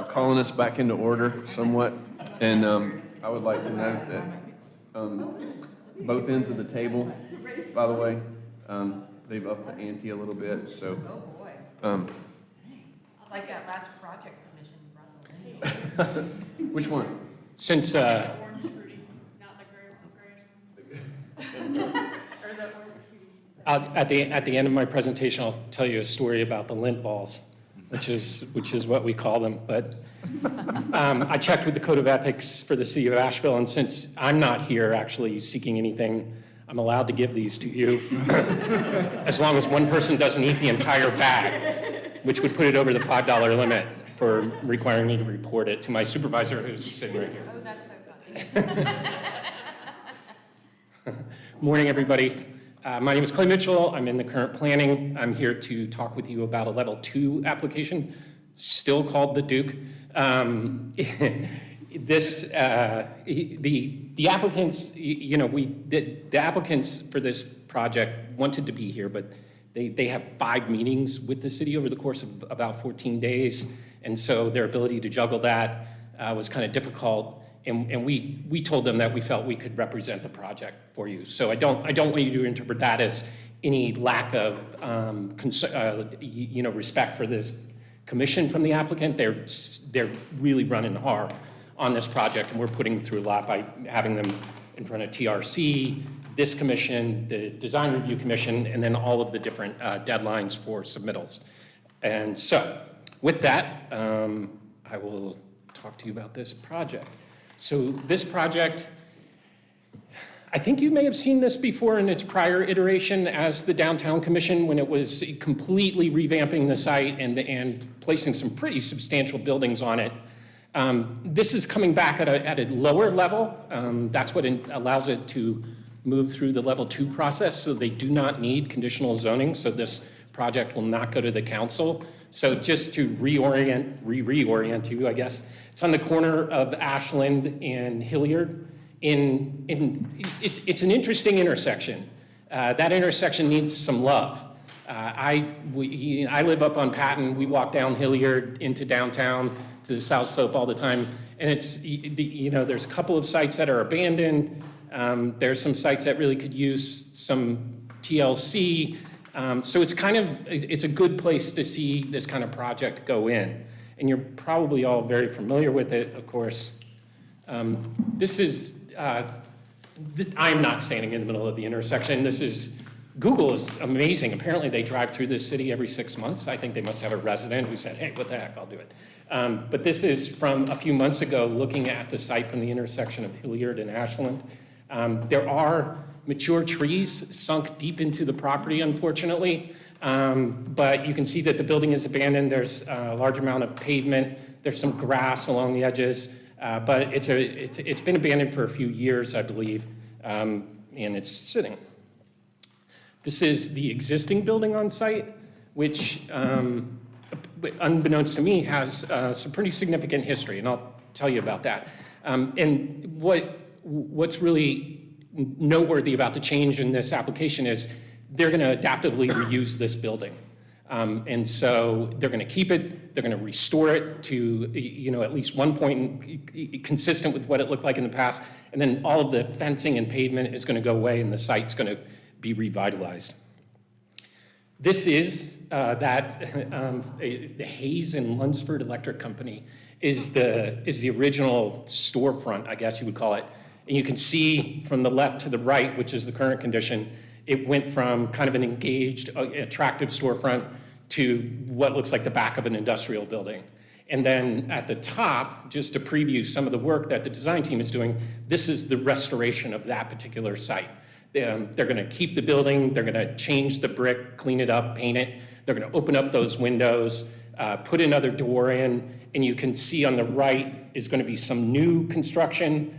calling us back into order somewhat, and I would like to note that both ends of the table, by the way, they've upped the ante a little bit, so. Oh, boy. It's like that last project submission you brought the Which one? Since, orange fruity, not the grayish one. Or the orange fruity. At the end of my presentation, I'll tell you a story about the lint balls, which is what we call them. But I checked with the Code of Ethics for the City of Asheville, and since I'm not here actually seeking anything, I'm allowed to give these to you, as long as one person doesn't eat the entire bag, which would put it over the $5 limit for requiring me to report it to my supervisor, who's sitting right here. Oh, that's so funny. Morning, everybody. My name is Clay Mitchell. I'm in the current planning. I'm here to talk with you about a level 2 application, still called the Duke. The applicants, the applicants for this project wanted to be here, but they have 5 meetings with the city over the course of about 14 days. And so their ability to juggle that was kind of difficult. And we told them that we felt we could represent the project for you. So I don't want you to interpret that as any lack of respect for this commission from the applicant. They're really running hard on this project, and we're putting through a lot by having them in front of TRC, this commission, the Design Review Commission, and then all of the different deadlines for submittals. And so with that, I will talk to you about this project. So this project, I think you may have seen this before in its prior iteration as the Downtown Commission, when it was completely revamping the site and placing some pretty substantial buildings on it. This is coming back at a lower level. That's what allows it to move through the level 2 process, so they do not need conditional zoning, so this project will not go to the council. So just to reorient you, I guess, it's on the corner of Ashland and Hilliard. It's an interesting intersection. That intersection needs some love. I live up on Patton. We walk down Hilliard into downtown to the South Slope all the time, and there's a couple of sites that are abandoned. There's some sites that really could use some TLC. So it's a good place to see this kind of project go in. And you're probably all very familiar with it, of course. I'm not standing in the middle of the intersection. Google is amazing. Apparently they drive through this city every 6 months. I think they must have a resident who said, hey, what the heck, I'll do it. But this is from a few months ago, looking at the site from the intersection of Hilliard and Ashland. There are mature trees sunk deep into the property, unfortunately. But you can see that the building is abandoned. There's a large amount of pavement. There's some grass along the edges. But it's been abandoned for a few years, I believe, and it's sitting. This is the existing building on site, which, unbeknownst to me, has some pretty significant history, and I'll tell you about that. And what's really noteworthy about the change in this application is they're going to adaptively reuse this building. And so they're going to keep it, they're going to restore it to, at least one point consistent with what it looked like in the past, and then all of the fencing and pavement is going to go away and the site's going to be revitalized. This is the Hayes and Lunsford Electric Company is the original storefront, I guess you would call it. And you can see from the left to the right, which is the current condition, it went from kind of an engaged, attractive storefront to what looks like the back of an industrial building. And then at the top, just to preview some of the work that the design team is doing, this is the restoration of that particular site. They're going to keep the building, they're going to change the brick, clean it up, paint it. They're going to open up those windows, put another door in, and you can see on the right is going to be some new construction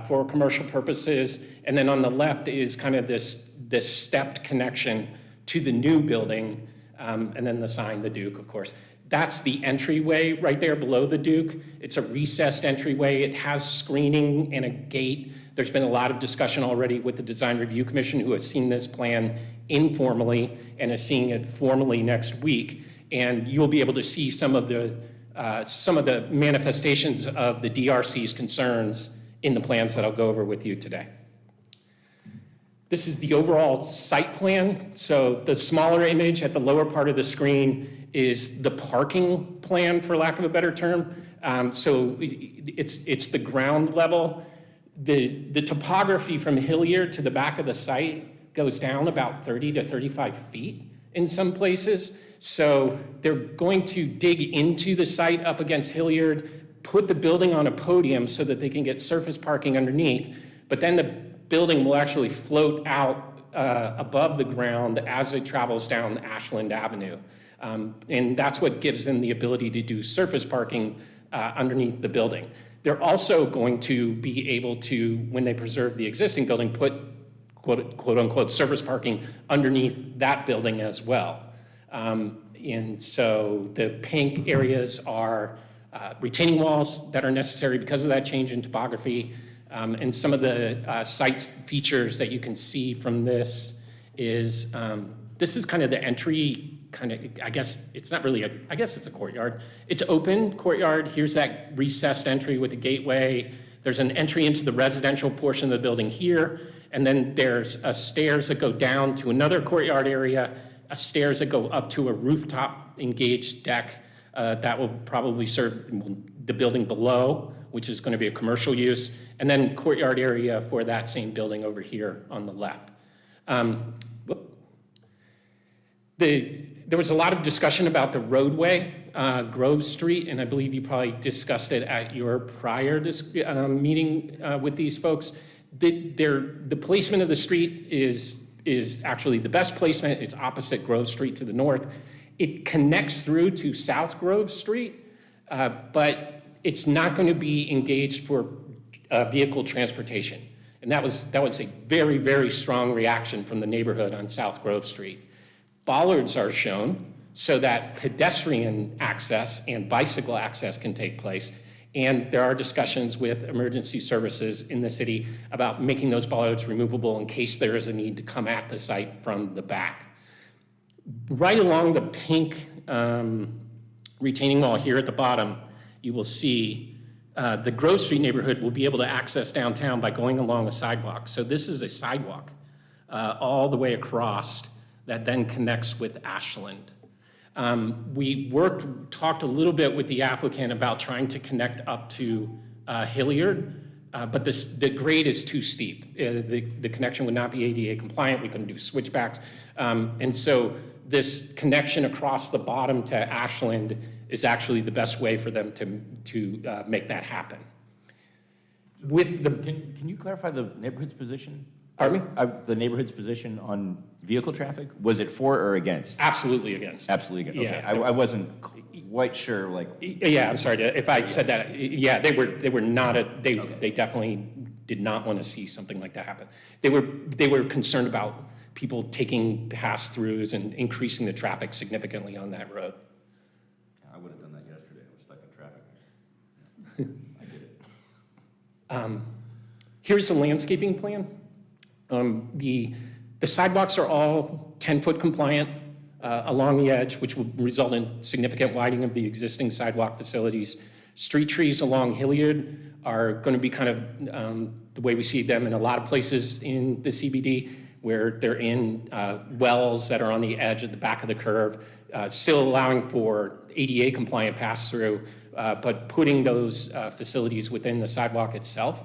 for commercial purposes. And then on the left is kind of this stepped connection to the new building, and then the sign, the Duke, of course. That's the entryway right there below the Duke. It's a recessed entryway. It has screening and a gate. There's been a lot of discussion already with the Design Review Commission, who has seen this plan informally and is seeing it formally next week. And you'll be able to see some of the manifestations of the DRC's concerns in the plans that I'll go over with you today. This is the overall site plan. So the smaller image at the lower part of the screen is the parking plan, for lack of a better term. So it's the ground level. The topography from Hilliard to the back of the site goes down about 30 to 35 feet in some places. So they're going to dig into the site up against Hilliard, put the building on a podium so that they can get surface parking underneath, but then the building will actually float out above the ground as it travels down Ashland Avenue. And that's what gives them the ability to do surface parking underneath the building. They're also going to be able to, when they preserve the existing building, put quote unquote surface parking underneath that building as well. And so the pink areas are retaining walls that are necessary because of that change in topography. And some of the site features that you can see from this is, this is kind of the entry, I guess it's not really I guess it's a courtyard. It's open courtyard. Here's that recessed entry with a gateway. There's an entry into the residential portion of the building here. And then there's stairs that go down to another courtyard area, stairs that go up to a rooftop engaged deck that will probably serve the building below, which is going to be a commercial use, and then courtyard area for that same building over here on the left. There was a lot of discussion about the roadway, Grove Street, and I believe you probably discussed it at your prior meeting with these folks. The placement of the street is actually the best placement. It's opposite Grove Street to the north. It connects through to South Grove Street, but it's not going to be engaged for vehicle transportation. And that was a very, very strong reaction from the neighborhood on South Grove Street. Bollards are shown so that pedestrian access and bicycle access can take place. And there are discussions with emergency services in the city about making those bollards removable in case there is a need to come at the site from the back. Right along the pink retaining wall here at the bottom, you will see the Grove Street neighborhood will be able to access downtown by going along a sidewalk. So this is a sidewalk all the way across that then connects with Ashland. We talked a little bit with the applicant about trying to connect up to Hilliard, but the grade is too steep. The connection would not be ADA compliant. We couldn't do switchbacks. And so this connection across the bottom to Ashland is actually the best way for them to make that happen. Can you clarify the neighborhood's position? Pardon me? The neighborhood's position on vehicle traffic? Was it for or against? Absolutely against. Absolutely against. Yeah, Okay, I wasn't quite sure, like. Yeah, I'm sorry if I said that. Yeah, they were not they definitely did not want to see something like that happen. They were concerned about people taking pass-throughs and increasing the traffic significantly on that road. I would have done that yesterday. I was stuck in traffic. I get it. Here's the landscaping plan. The sidewalks are all 10-foot compliant along the edge, which will result in significant widening of the existing sidewalk facilities. Street trees along Hilliard are going to be kind of the way we see them in a lot of places in the CBD, where they're in wells that are on the edge at the back of the curve, still allowing for ADA compliant pass-through, but putting those facilities within the sidewalk itself.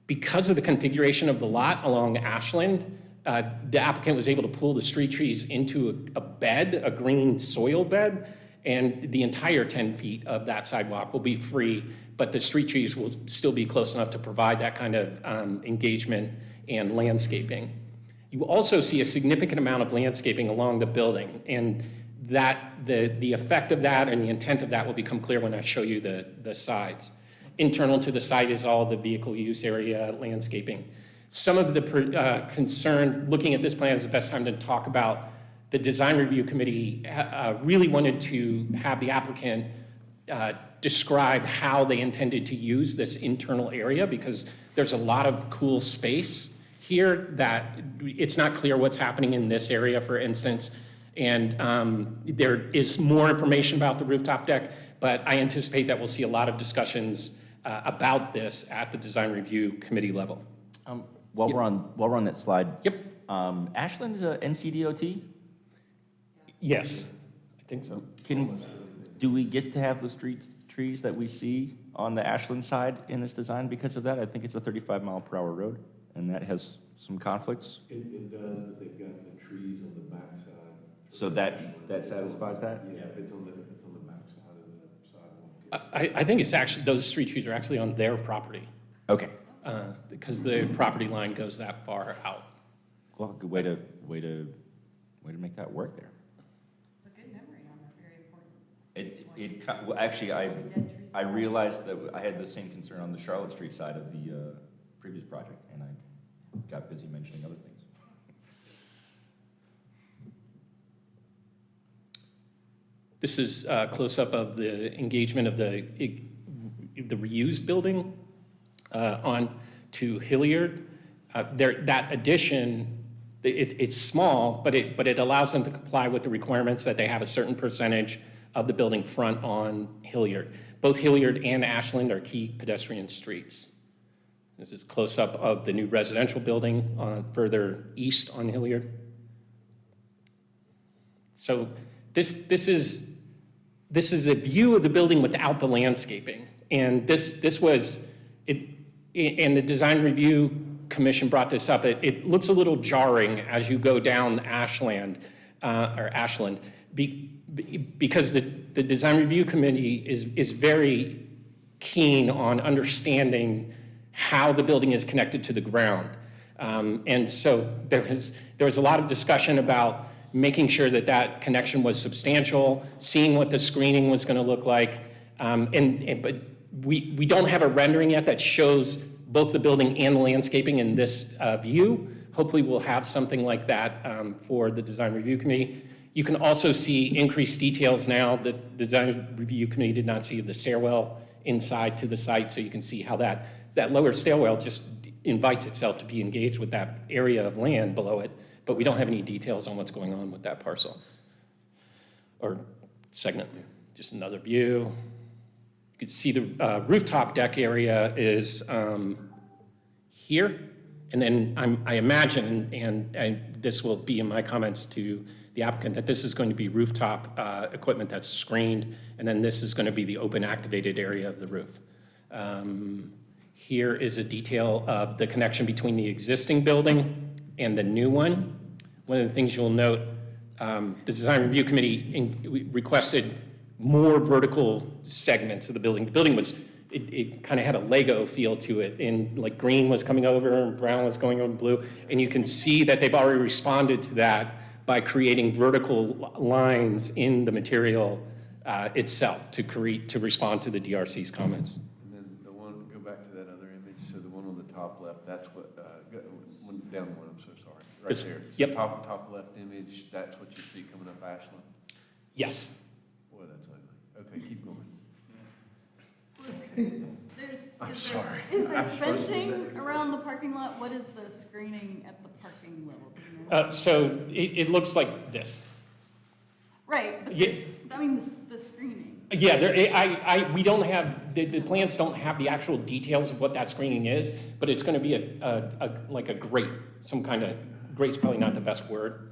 Because of the configuration of the lot along Ashland, the applicant was able to pull the street trees into a bed, a green soil bed, and the entire 10 feet of that sidewalk will be free, but the street trees will still be close enough to provide that kind of engagement and landscaping. You will also see a significant amount of landscaping along the building, and that the effect of that and the intent of that will become clear when I show you the sides. Internal to the site is all the vehicle use area landscaping. Some of the concern, looking at this plan is the best time to talk about, the design review committee really wanted to have the applicant describe how they intended to use this internal area, because there's a lot of cool space here that it's not clear what's happening in this area, for instance. And there is more information about the rooftop deck, but I anticipate that we'll see a lot of discussions about this at the design review committee level. While we're on that slide. Yep. Ashland is a NCDOT? Yes, I think so. Do we get to have the streets trees that we see on the Ashland side in this design because of that. I think it's a 35-mile-per-hour road, and that has some conflicts. It does, but they've got the trees on the backside. So that satisfies that? Yeah, if it's on the backside of the sidewalk. I think it's actually, those street trees are actually on their property. Okay. Because the property line goes that far out. Well, good way to make that work there. But good memory on a very important. Well, actually, I realized that I had the same concern on the Charlotte Street side of the previous project, and I got busy mentioning other things. This is a close-up of the engagement of the reused building on to Hilliard. That addition, it's small, but it allows them to comply with the requirements that they have a certain percentage of the building front on Hilliard. Both Hilliard and Ashland are key pedestrian streets. This is close-up of the new residential building further east on Hilliard. So this is a view of the building without the landscaping. And this was, and the Design Review Commission brought this up. It looks a little jarring as you go down Ashland, because the Design Review Committee is very keen on understanding how the building is connected to the ground. And so there was a lot of discussion about making sure that connection was substantial, seeing what the screening was going to look like. But we don't have a rendering yet that shows both the building and the landscaping in this view. Hopefully we'll have something like that for the Design Review Committee. You can also see increased details now that the Design Review Committee did not see of the stairwell inside to the site, so you can see how that lower stairwell just invites itself to be engaged with that area of land below it, but we don't have any details on what's going on with that parcel or segment. Just another view. You can see the rooftop deck area is here, and then I imagine, and this will be in my comments to the applicant, that this is going to be rooftop equipment that's screened, and then this is going to be the open activated area of the roof. Here is a detail of the connection between the existing building and the new one. One of the things you'll note, the Design Review Committee requested more vertical segments of the building. The building was, it kind of had a Lego feel to it, and like green was coming over and brown was going over blue, and you can see that they've already responded to that by creating vertical lines in the material itself to respond to the DRC's comments. And then go back to that other image, so the one on the top left, that's what, down one, I'm so sorry, right there. So yep. Top left image, that's what you see coming up Ashland? Yes. Boy, that's ugly. Okay, keep going. I'm Is sorry. there I'm supposed to do fencing that. around the parking lot? What is the screening at the parking level? Do you know? So it looks like this. Right, but Yeah. I mean, the screening. Yeah, we don't have, the plans don't have the actual details of what that screening is, but it's going to be like a grate, some kind of, grate's probably not the best word.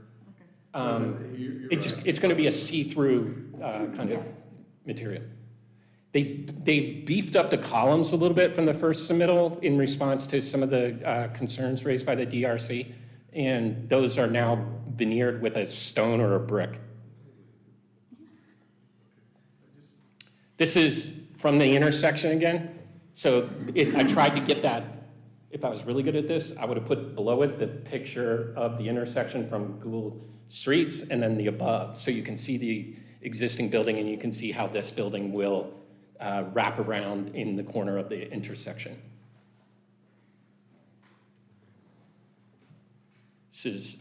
It's going to be a see-through kind of material. They beefed up the columns a little bit from the first submittal in response to some of the concerns raised by the DRC, and those are now veneered with a stone or a brick. This is from the intersection again. So I tried to get that, if I was really good at this, I would have put below it the picture of the intersection from Google Streets and then the above. So you can see the existing building and you can see how this building will wrap around in the corner of the intersection. This is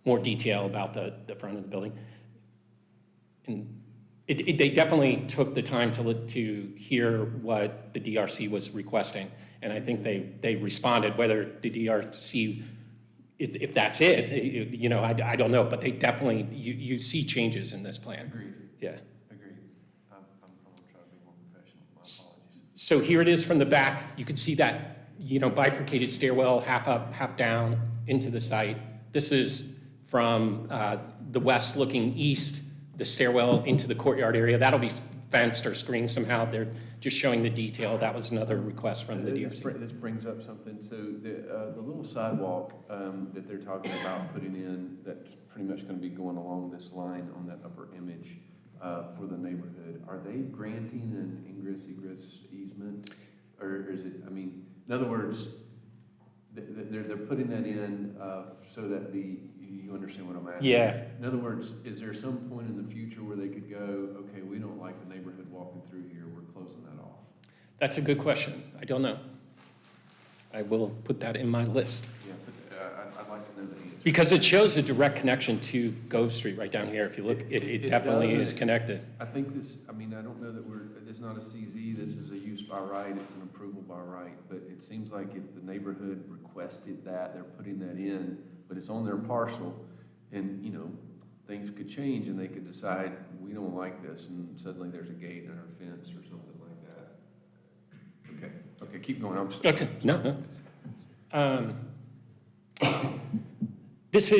more detail about the front of the building. And they definitely took the time to hear what the DRC was requesting, and I think they responded. Whether the DRC, if that's it, you know, I don't know, but they definitely, you see changes in this plan. Agreed. Yeah. Agreed. I'm going to try to be more professional. My apologies. So here it is from the back. You can see that, you know, bifurcated stairwell, half up, half down into the site. This is from the west looking east, the stairwell into the courtyard area. That'll be fenced or screened somehow. They're just showing the detail. That was another request from the This DRC. this brings up something. So the little sidewalk that they're talking about putting in, that's pretty much going to be going along this line on that upper image for the neighborhood. Are they granting an ingress egress easement, or is it? I mean, in other words, they're putting that in so that you understand what I'm asking. Yeah. In other words, is there some point in the future where they could go, okay, we don't like the neighborhood walking through here, we're closing that off? That's a good question. I don't know. I will put that in my list. Yeah, I'd like to know the answer. Because it shows a direct connection to Gove Street right down here. If you look, it definitely does, is connected. I think this, I mean, I don't know that this is not a CZ, this is a use by right, it's an approval by right, but it seems like if the neighborhood requested that, they're putting that in, but it's on their parcel, and, you know, things could change and they could decide, we don't like this, and suddenly there's a gate and a fence or something like that. Okay, keep going, I'm sorry. Okay, no. This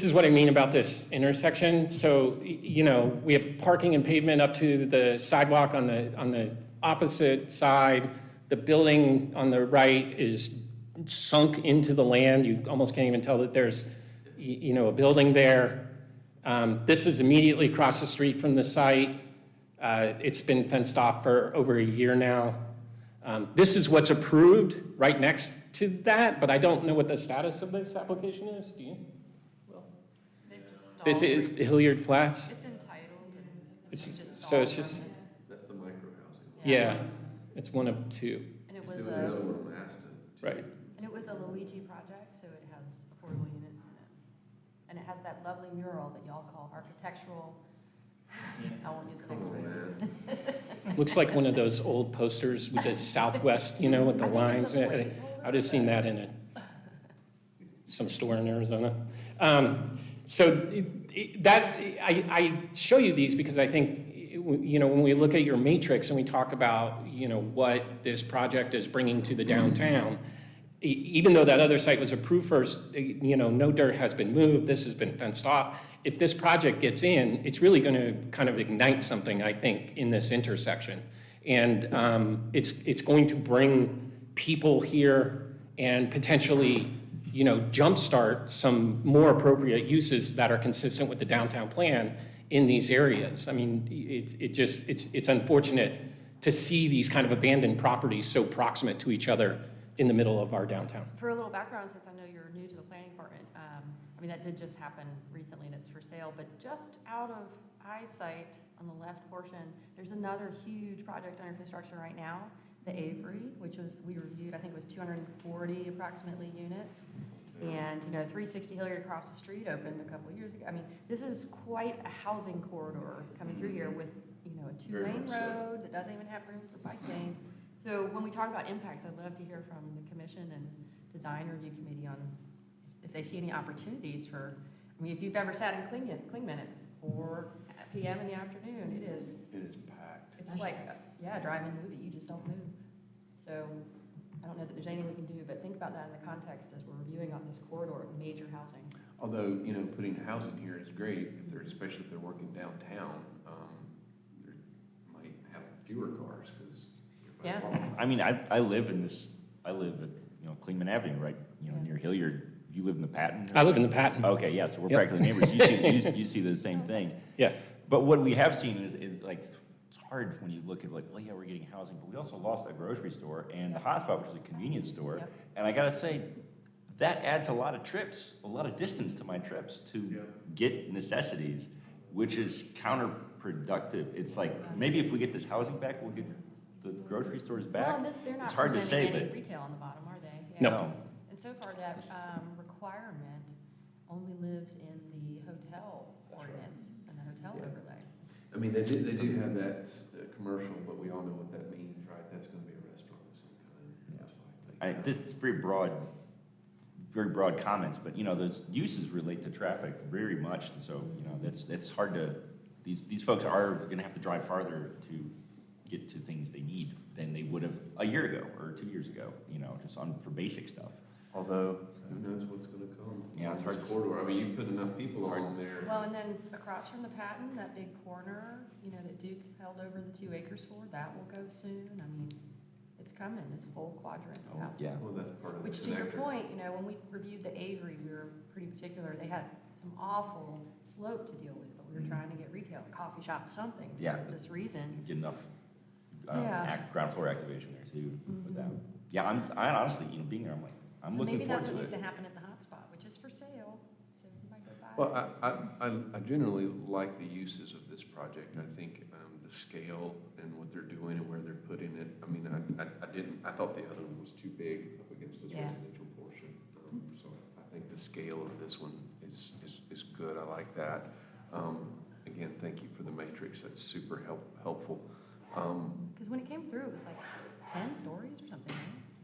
is what I mean about this intersection. So, you know, we have parking and pavement up to the sidewalk on the opposite side. The building on the right is sunk into the land. You almost can't even tell that there's, you know, a building there. This is immediately across the street from the site. It's been fenced off for over a year now. This is what's approved right next to that, but I don't know what the status of this application is. Do you? This is Hilliard Flats? It's entitled and It's, just so it's stalled just, on That's the micro housing. yeah, it's one of two. it. And it He's was doing a, another one on Aston. Right. and it was a Luigi project, so it has affordable units in it. And it has that lovely mural that y'all call architectural. I won't use the next word. Looks like one of those old posters with the Southwest, you know, with the I think lines. it's a placeholder, I've just seen that in some store in Arizona. I show you these because I think, you know, when we look at your matrix and we talk about, you know, what this project is bringing to the downtown, even though that other site was approved first, you know, no dirt has been moved, this has been fenced off. If this project gets in, it's really going to kind of ignite something, I think, in this intersection. And it's going to bring people here and potentially, you know, jumpstart some more appropriate uses that are consistent with the downtown plan in these areas. I mean, it's unfortunate to see these kind of abandoned properties so proximate to each other in the middle of our downtown. For a little background, since I know you're new to the planning department, I mean, that did just happen recently and it's for sale, but just out of eyesight on the left portion, there's another huge project under construction right now, the Avery, which was, we reviewed, I think it was 240 approximately units. And, you know, 360 Hilliard across the street opened a couple of years ago. I mean, this is quite a housing corridor coming through here with, you know, a two-lane road that doesn't even have room for bike lanes. So when we talk about impacts, I'd love to hear from the commission and design review committee on if they see any opportunities for, I mean, if you've ever sat in Klingman at 4 p.m. in the afternoon, it is packed. It's like, yeah, drive-in movie, you just don't move. So I don't know that there's anything we can do, but think about that in the context as we're reviewing on this corridor of major housing. Although, you know, putting housing here is great, especially if they're working downtown, they might have fewer cars, because. Yeah. I mean, I live at, you know, Klingman Avenue, right, you know, near Hilliard. You live in the Patton? I live in the Patton. Okay, yeah, so we're Yep. practically neighbors. You see the same thing. Yeah. But what we have seen is like, it's hard when you look at like, well, yeah, we're getting housing, but we also lost that grocery store and the hotspot, which is a convenience store. Yep. And I gotta say, that adds a lot of trips, a lot of distance to my trips to get necessities, which is counterproductive. It's like, maybe if we get this housing back, we'll get the grocery stores back. Well, and this, they're not It's hard to say, presenting any but retail on the bottom, are they? No. And so far, that requirement only lives in the hotel ordinance and the hotel overlay. I mean, they do have that commercial, but we all know what that means, right? That's gonna be a restaurant of some kind. most likely. This is very broad comments, but you know, those uses relate to traffic very much, and so, you know, that's hard to, these folks are gonna have to drive farther to get to things they need than they would have a year ago or 2 years ago, you know, just for basic stuff. Although, who knows what's gonna come. Yeah, it's hard to Corridor, I mean, you put enough people on there. Well, and then across from the Patton, that big corner, you know, that Duke held over the 2 acres for, that will go soon. I mean, it's coming, this whole quadrant. Oh, yeah. Well, that's part of the Which, to your connector. point, you know, when we reviewed the Avery, we were pretty particular. They had some awful slope to deal with, but we were trying to get retail, coffee shop, something Yeah. for this reason. Get enough Yeah. ground floor activation there too with that. Yeah, I honestly, you know, being there, I'm like, I'm So looking maybe forward that's to what needs it. to happen at the hotspot, which is for sale, so somebody go buy it. Well, I generally like the uses of this project. I think the scale and what they're doing and where they're putting it, I mean, I thought the other one was too big up against this Yeah. residential portion. So I think the scale of this one is good. I like that. Again, thank you for the matrix. That's super helpful. Because when it came through, it was like 10 stories or something,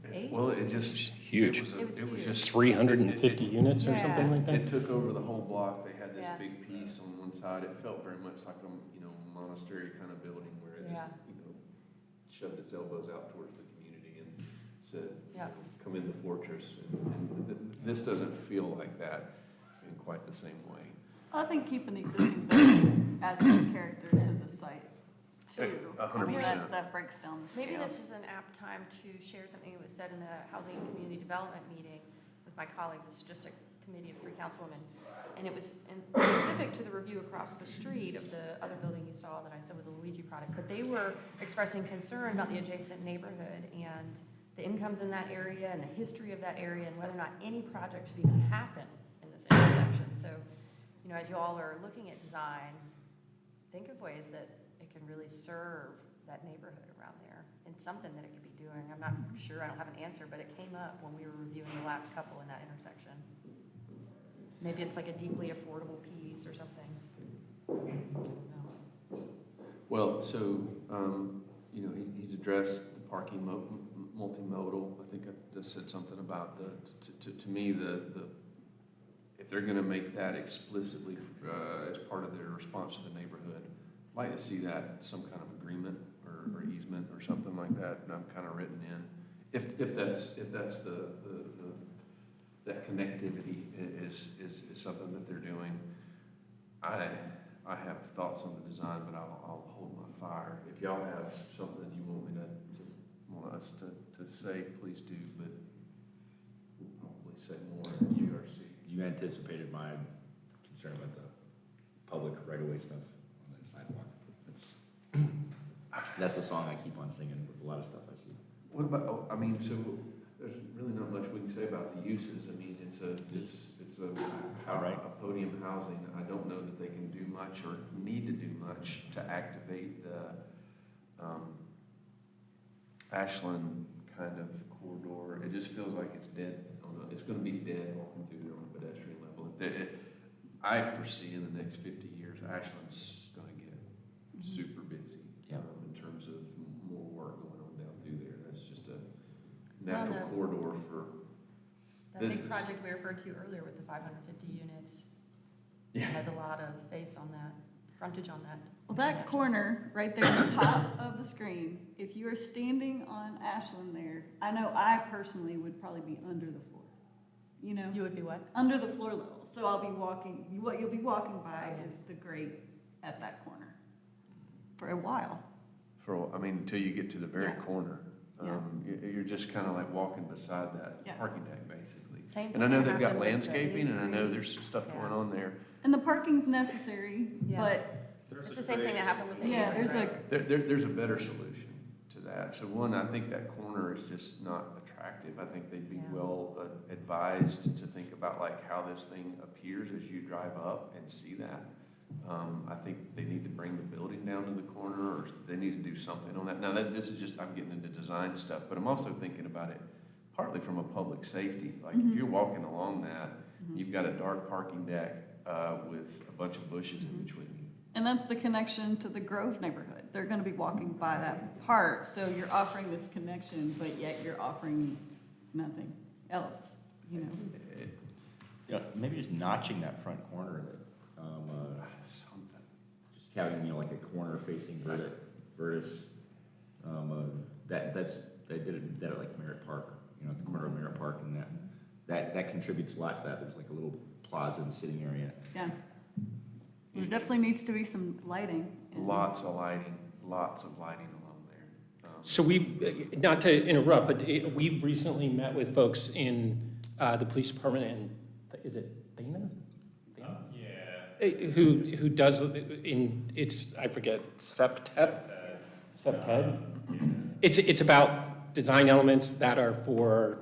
right? 8? Well, it just. Huge. It was huge. just 350 units or Yeah. something like that? It took over the whole block. They had this Yeah. big piece on one side. It felt very much like a, monastery kind of building where it Yeah. just, shoved its elbows out towards the community and said, Yeah. come in the fortress. And this doesn't feel like that in quite the same way. I think keeping the existing building adds some character to the site, too. 100%. That breaks down the scale. Maybe this is an apt time to share something that was said in the Housing and Community Development meeting with my colleagues. It's just a committee of 3 councilwomen. And it was specific to the review across the street of the other building you saw that I said was a Luigi product. But they were expressing concern about the adjacent neighborhood and the incomes in that area and the history of that area and whether or not any project should even happen in this intersection. So, as you all are looking at design, think of ways that it can really serve that neighborhood around there and something that it could be doing. I'm not sure, I don't have an answer, but it came up when we were reviewing the last couple in that intersection. Maybe it's like a deeply affordable piece or something. I don't know. Well, so, he's addressed the parking multimodal. I think I just said something about to me, if they're gonna make that explicitly as part of their response to the neighborhood, I'd like to see that some kind of agreement or easement or something like that, kind of written in. If that's that connectivity is something that they're doing. I have thoughts on the design, but I'll hold my fire. If y'all have something you want me want us to say, please do, but we'll probably say more in GRC. You anticipated my concern about the public right-of-way stuff on that sidewalk. That's the song I keep on singing with a lot of stuff I see. What about, so there's really not much we can say about the uses. I mean, it's a podium housing. I don't know that they can do much or need to do much to activate the Ashland kind of corridor. It just feels like it's dead. It's going to be dead walking through there on a pedestrian level. I foresee in the next 50 years, Ashland's going to get super busy in terms of more work going on down through there. That's just a natural corridor for That business. big project we referred to earlier with the 550 units Yeah. has a lot of face on that, frontage on that. Well, that corner right there at the top of the screen, if you are standing on Ashland there, I know I personally would probably be under the floor. You would be what? Under the floor level. So I'll be walking, what you'll be walking by is the grate at that corner for a while. Until you get to the very Yeah. corner. Yeah. You're just kind of like walking beside that Yeah. parking deck, basically. Same And I know thing they've got happened with the landscaping, and I know Avery. there's stuff Yeah. going on there. And the parking's necessary, Yeah. but It's the same thing that happened with the yeah, Avery, there's a, right? There's a better solution to that. So one, I think that corner is just not attractive. I think they'd be Yeah. well advised to think about like how this thing appears as you drive up and see that. I think they need to bring the building down to the corner, or they need to do something on that. Now, this is just, I'm getting into design stuff, but I'm also thinking about it partly from a public safety. Like if you're walking along that, you've got a dark parking deck with a bunch of bushes in between you. and that's the connection to the Grove neighborhood. They're gonna be walking by that part, so you're offering this connection, but yet you're offering nothing else, Yeah, maybe just notching that front corner that, Something. just having, like a corner facing Vertus. They did it like Merritt Park, at the corner of Merritt Park and that. that contributes a lot to that. There's like a little plaza and sitting area. Yeah. There definitely needs to be some lighting. Lots of lighting along there. So we, not to interrupt, but we recently met with folks in the police department in, is it Dana? Yeah. Who does, it's, I forget, Septet? It's about design elements that are for,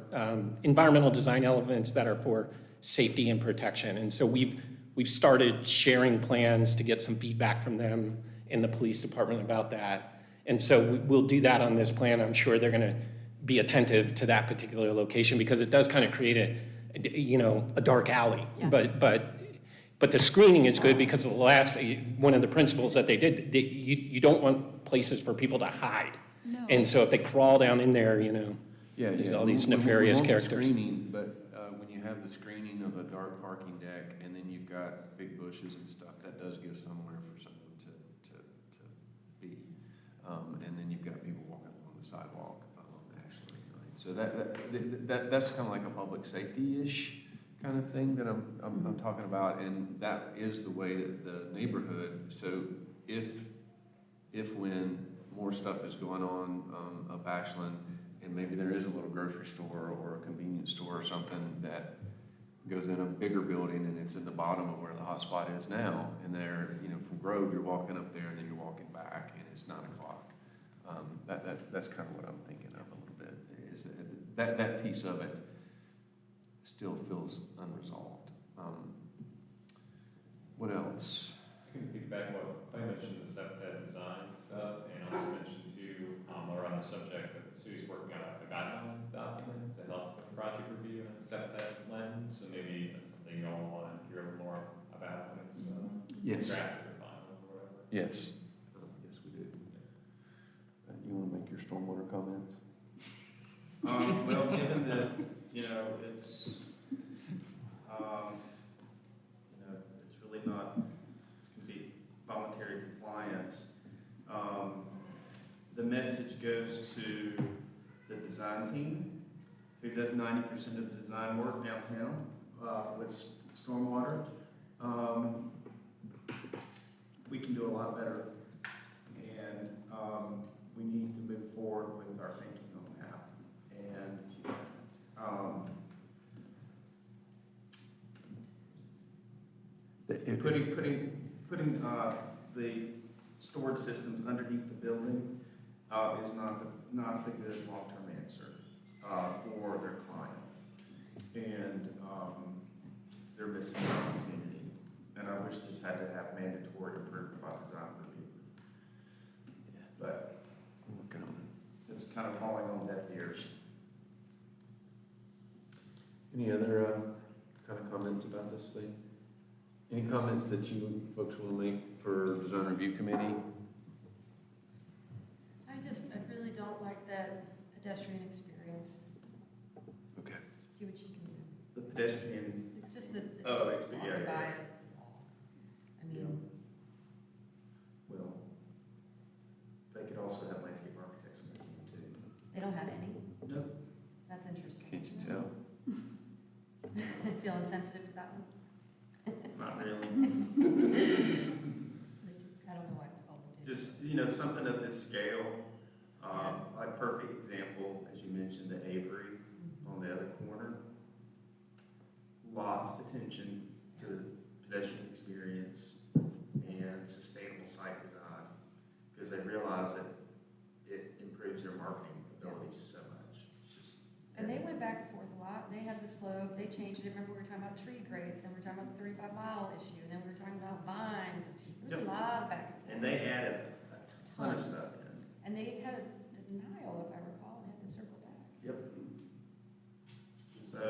environmental design elements that are for safety and protection. And so we've started sharing plans to get some feedback from them in the police department about that. And so we'll do that on this plan. I'm sure they're gonna be attentive to that particular location because it does kind of create a dark alley. Yeah. But the screening is good because one of the principles that they did, you don't want places for people to hide. No. And so if they crawl down in there, there's all these nefarious We want the characters. screening, but when you have the screening of a dark parking deck and then you've got big bushes and stuff, that does give somewhere for someone to be. And then you've got people walking along the sidewalk, actually. Right? So that's kind of like a public safety-ish kind of thing that I'm talking about, and that is the way that the neighborhood, so if when more stuff is going on up Ashland, and maybe there is a little grocery store or a convenience store or something that goes in a bigger building and it's in the bottom of where the hot spot is now, and there, from Grove, you're walking up there and then you're walking back and it's 9 o'clock. That's kind of what I'm thinking of a little bit, is that piece of it still feels unresolved. What else? I can piggyback what Clay mentioned, the Septet design stuff, and also mentioned too, while we're on the subject, that the city's working on a guideline document to help with project review and Septet lens, so maybe that's something you all want to hear a little more about when it's Yes. drafted or final or whatever. Yes. Yes, we do. You want to make your stormwater comments? Well, given that, it's, it's really not, it's going to be voluntary compliance. The message goes to the design team, who does 90% of the design work downtown with stormwater. We can do a lot better, and we need to move forward with our thinking on that. And putting the storage systems underneath the building is not the good long-term answer for their client. And they're missing an opportunity. And I wish this had to have mandatory approved by design review. But it's kind of falling on deaf ears. Any other kind of comments about this thing? Any comments that you folks want to make for design review committee? I really don't like that pedestrian experience. Okay. See what you can do. The pedestrian. It's just that, it's Oh, just it's- walking yeah, by yeah. it. I mean, Well, they could also have landscape architects on their team too. they don't have any. No. That's interesting. Can't you tell? Feel insensitive to that one? Not really. I don't know why it's called. Just, something of this scale, like perfect example, as you mentioned, the Avery on the other corner. Lots of attention to the pedestrian experience and sustainable site design, because they realize that it improves their marketing abilities so much. It's just. And they went back and forth a lot. They had the slope, they changed it. Remember, we were talking about tree grades, then we were talking about the 35-mile issue, and then we were talking about vines. There was a lot of back and forth. And they added a ton of stuff in. And they had a denial, if I recall, and had to circle back. Yep. So.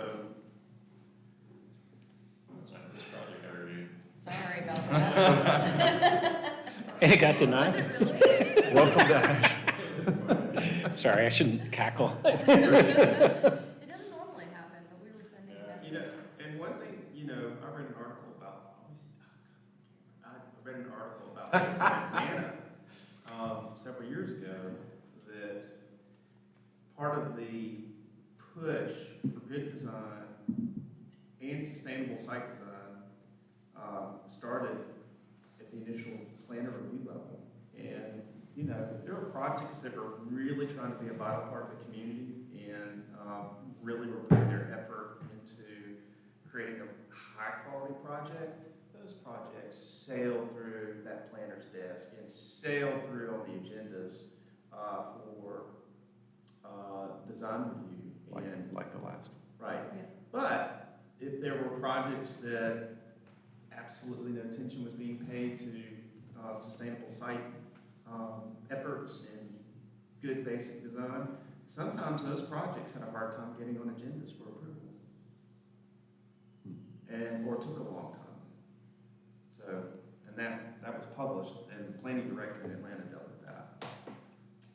That's not this project I reviewed. Sorry about that. It got denied? Was it really? Welcome to Asheville. Sorry, I shouldn't cackle. It doesn't normally happen, but we were sending messages. And one thing, I read an article about this in Atlanta several years ago, that part of the push for good design and sustainable site design started at the initial planner review level. And, you know, there are projects that are really trying to be a vital part of the community and really were putting their effort into creating a high-quality project. Those projects sail through that planner's desk and sail through on the agendas for design review. Like the last. Right. Yeah. But if there were projects that absolutely no attention was being paid to sustainable site efforts and good basic design, sometimes those projects had a hard time getting on agendas for approval. Or took a long time. So, and that was published, and the planning director in Atlanta dealt with that.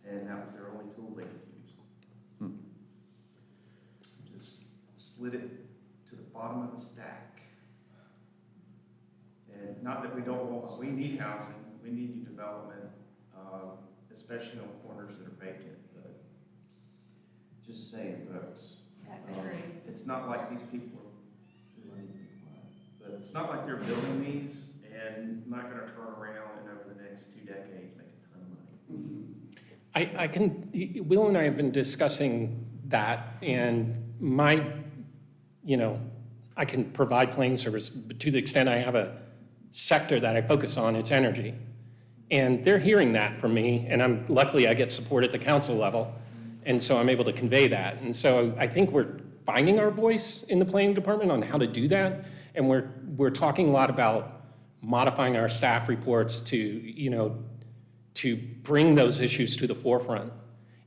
And that was their only tool they could use. Just slid it to the bottom of the stack. And not that we don't want, we need housing, we need new development, especially on corners that are vacant, but just saying, folks. It's not like these people are, I need to be quiet, but it's not like they're building these and not gonna turn around and over the next 2 decades make a ton of money. I can, Will and I have been discussing that, and I can provide planning service, but to the extent I have a sector that I focus on, it's energy. And they're hearing that from me, and luckily I get support at the council level, and so I'm able to convey that. And so I think we're finding our voice in the planning department on how to do that, and we're talking a lot about modifying our staff reports to bring those issues to the forefront.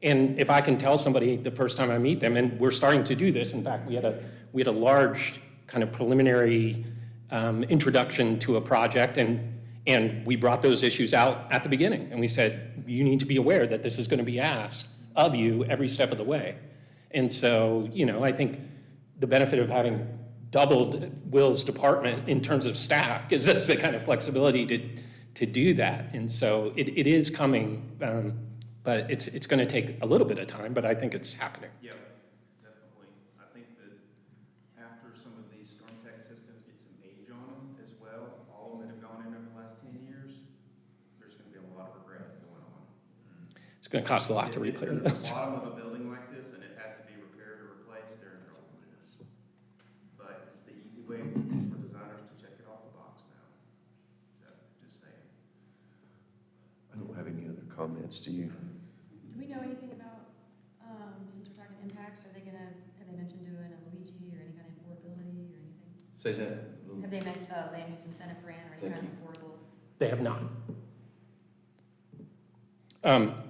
And if I can tell somebody the first time I meet them, and we're starting to do this, in fact, we had a large kind of preliminary introduction to a project, and we brought those issues out at the beginning, and we said, you need to be aware that this is going to be asked of you every step of the way. And so, I think the benefit of having doubled Will's department in terms of staff gives us the kind of flexibility to do that. And so it is coming, but it's going to take a little bit of time, but I think it's happening. Yeah, definitely. I think that after some of these storm tech systems get some age on them as well, all of them that have gone in over the last 10 years, there's going to be a lot of regret going on. It's going to cost a lot to repair It's those. at the bottom of a building like this, and it has to be repaired or replaced, they're in trouble. But it's the easy way for designers to check it off the box now. So, just saying. I don't have any other comments. Do you? Do we know anything about, since we're talking impacts, have they mentioned doing a Luigi or any kind of affordability or anything? Say that. Have they meant a land use incentive grant or any kind of affordable? They have not.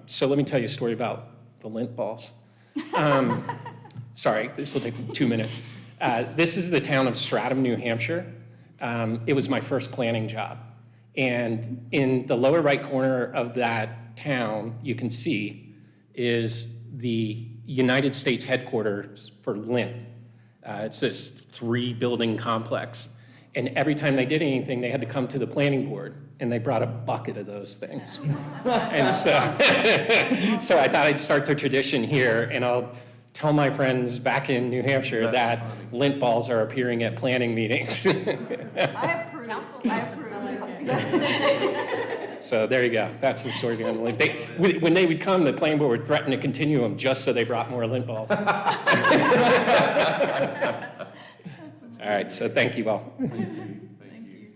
So let me tell you a story about the lint balls. Sorry, this will take 2 minutes. This is the town of Stratham, New Hampshire. It was my first planning job. And in the lower right corner of that town, you can see, is the United States headquarters for lint. It's this 3-building complex. And every time they did anything, they had to come to the planning board, and they brought a bucket of those things. And so, so I thought I'd start the tradition here, and I'll tell my friends back in New Hampshire that lint balls are appearing at planning meetings. I approve. I approve. So there you go. That's the story behind the lint. When they would come, the planning board would threaten to continue them just so they brought more lint balls. All right, so thank you all. Thank you.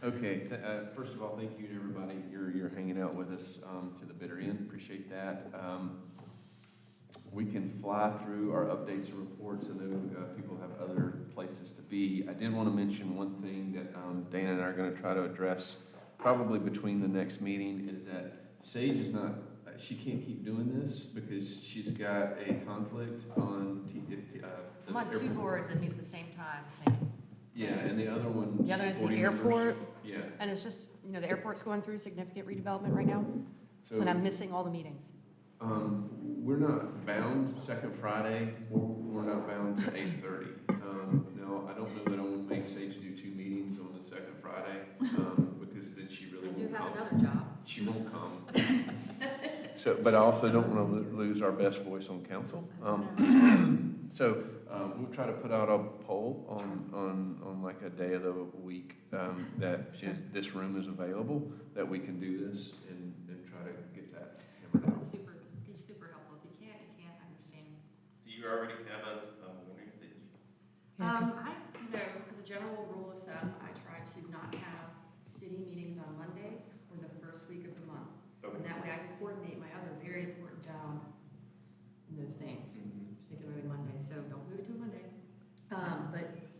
Okay, first of all, thank you to everybody. You're hanging out with us to the bitter end. Appreciate that. We can fly through our updates and reports, and then people have other places to be. I did want to mention one thing that Dana and I are going to try to address probably between the next meeting is that Sage is not, she can't keep doing this because she's got a conflict on I'm on 2 boards that meet at the same time, same. Yeah, and the other one. The other is the airport. Yeah. And it's just, the airport's going through significant redevelopment right now, So, and I'm missing all the meetings. we're not bound second Friday, we're not bound to 8:30. No, I don't know that I would make Sage do 2 meetings on the second Friday, because then she really won't come. I do have another job. She won't come. So, but I also don't want to lose our best voice on council. So we'll try to put out a poll on like a day of the week that this room is available, that we can do this and try to get that hammered out. It's gonna be super helpful. If you can't, I understand. Do you already have a morning that you? As a general rule of thumb, I try to not have city meetings on Mondays or the first week of the month. And that way I can coordinate my other very important job in those things, particularly Monday, so don't move it to a Monday.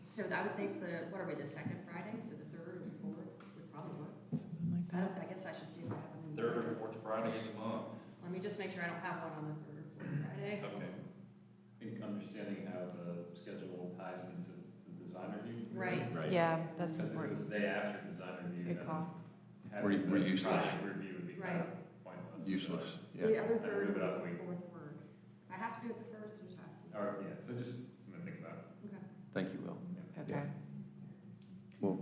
So I would think the second Friday, so the third or the fourth would probably work. Something like that. I guess I should see if I have one. Third or fourth Friday of the month. Let me just make sure I don't have one on the third or fourth Friday. Okay. I think understanding how the schedule ties into the design review. Right. Yeah, that's Because if it was important. the day after design review. Good then call. having We're the useless. project review would be kind Right. of pointless. Useless, So, yeah. The other I'd third move it up a or week. fourth work. If I have to do it the first, I just have to. Or, yeah, so just something to think about. Okay. Thank you, Will. Okay. Well,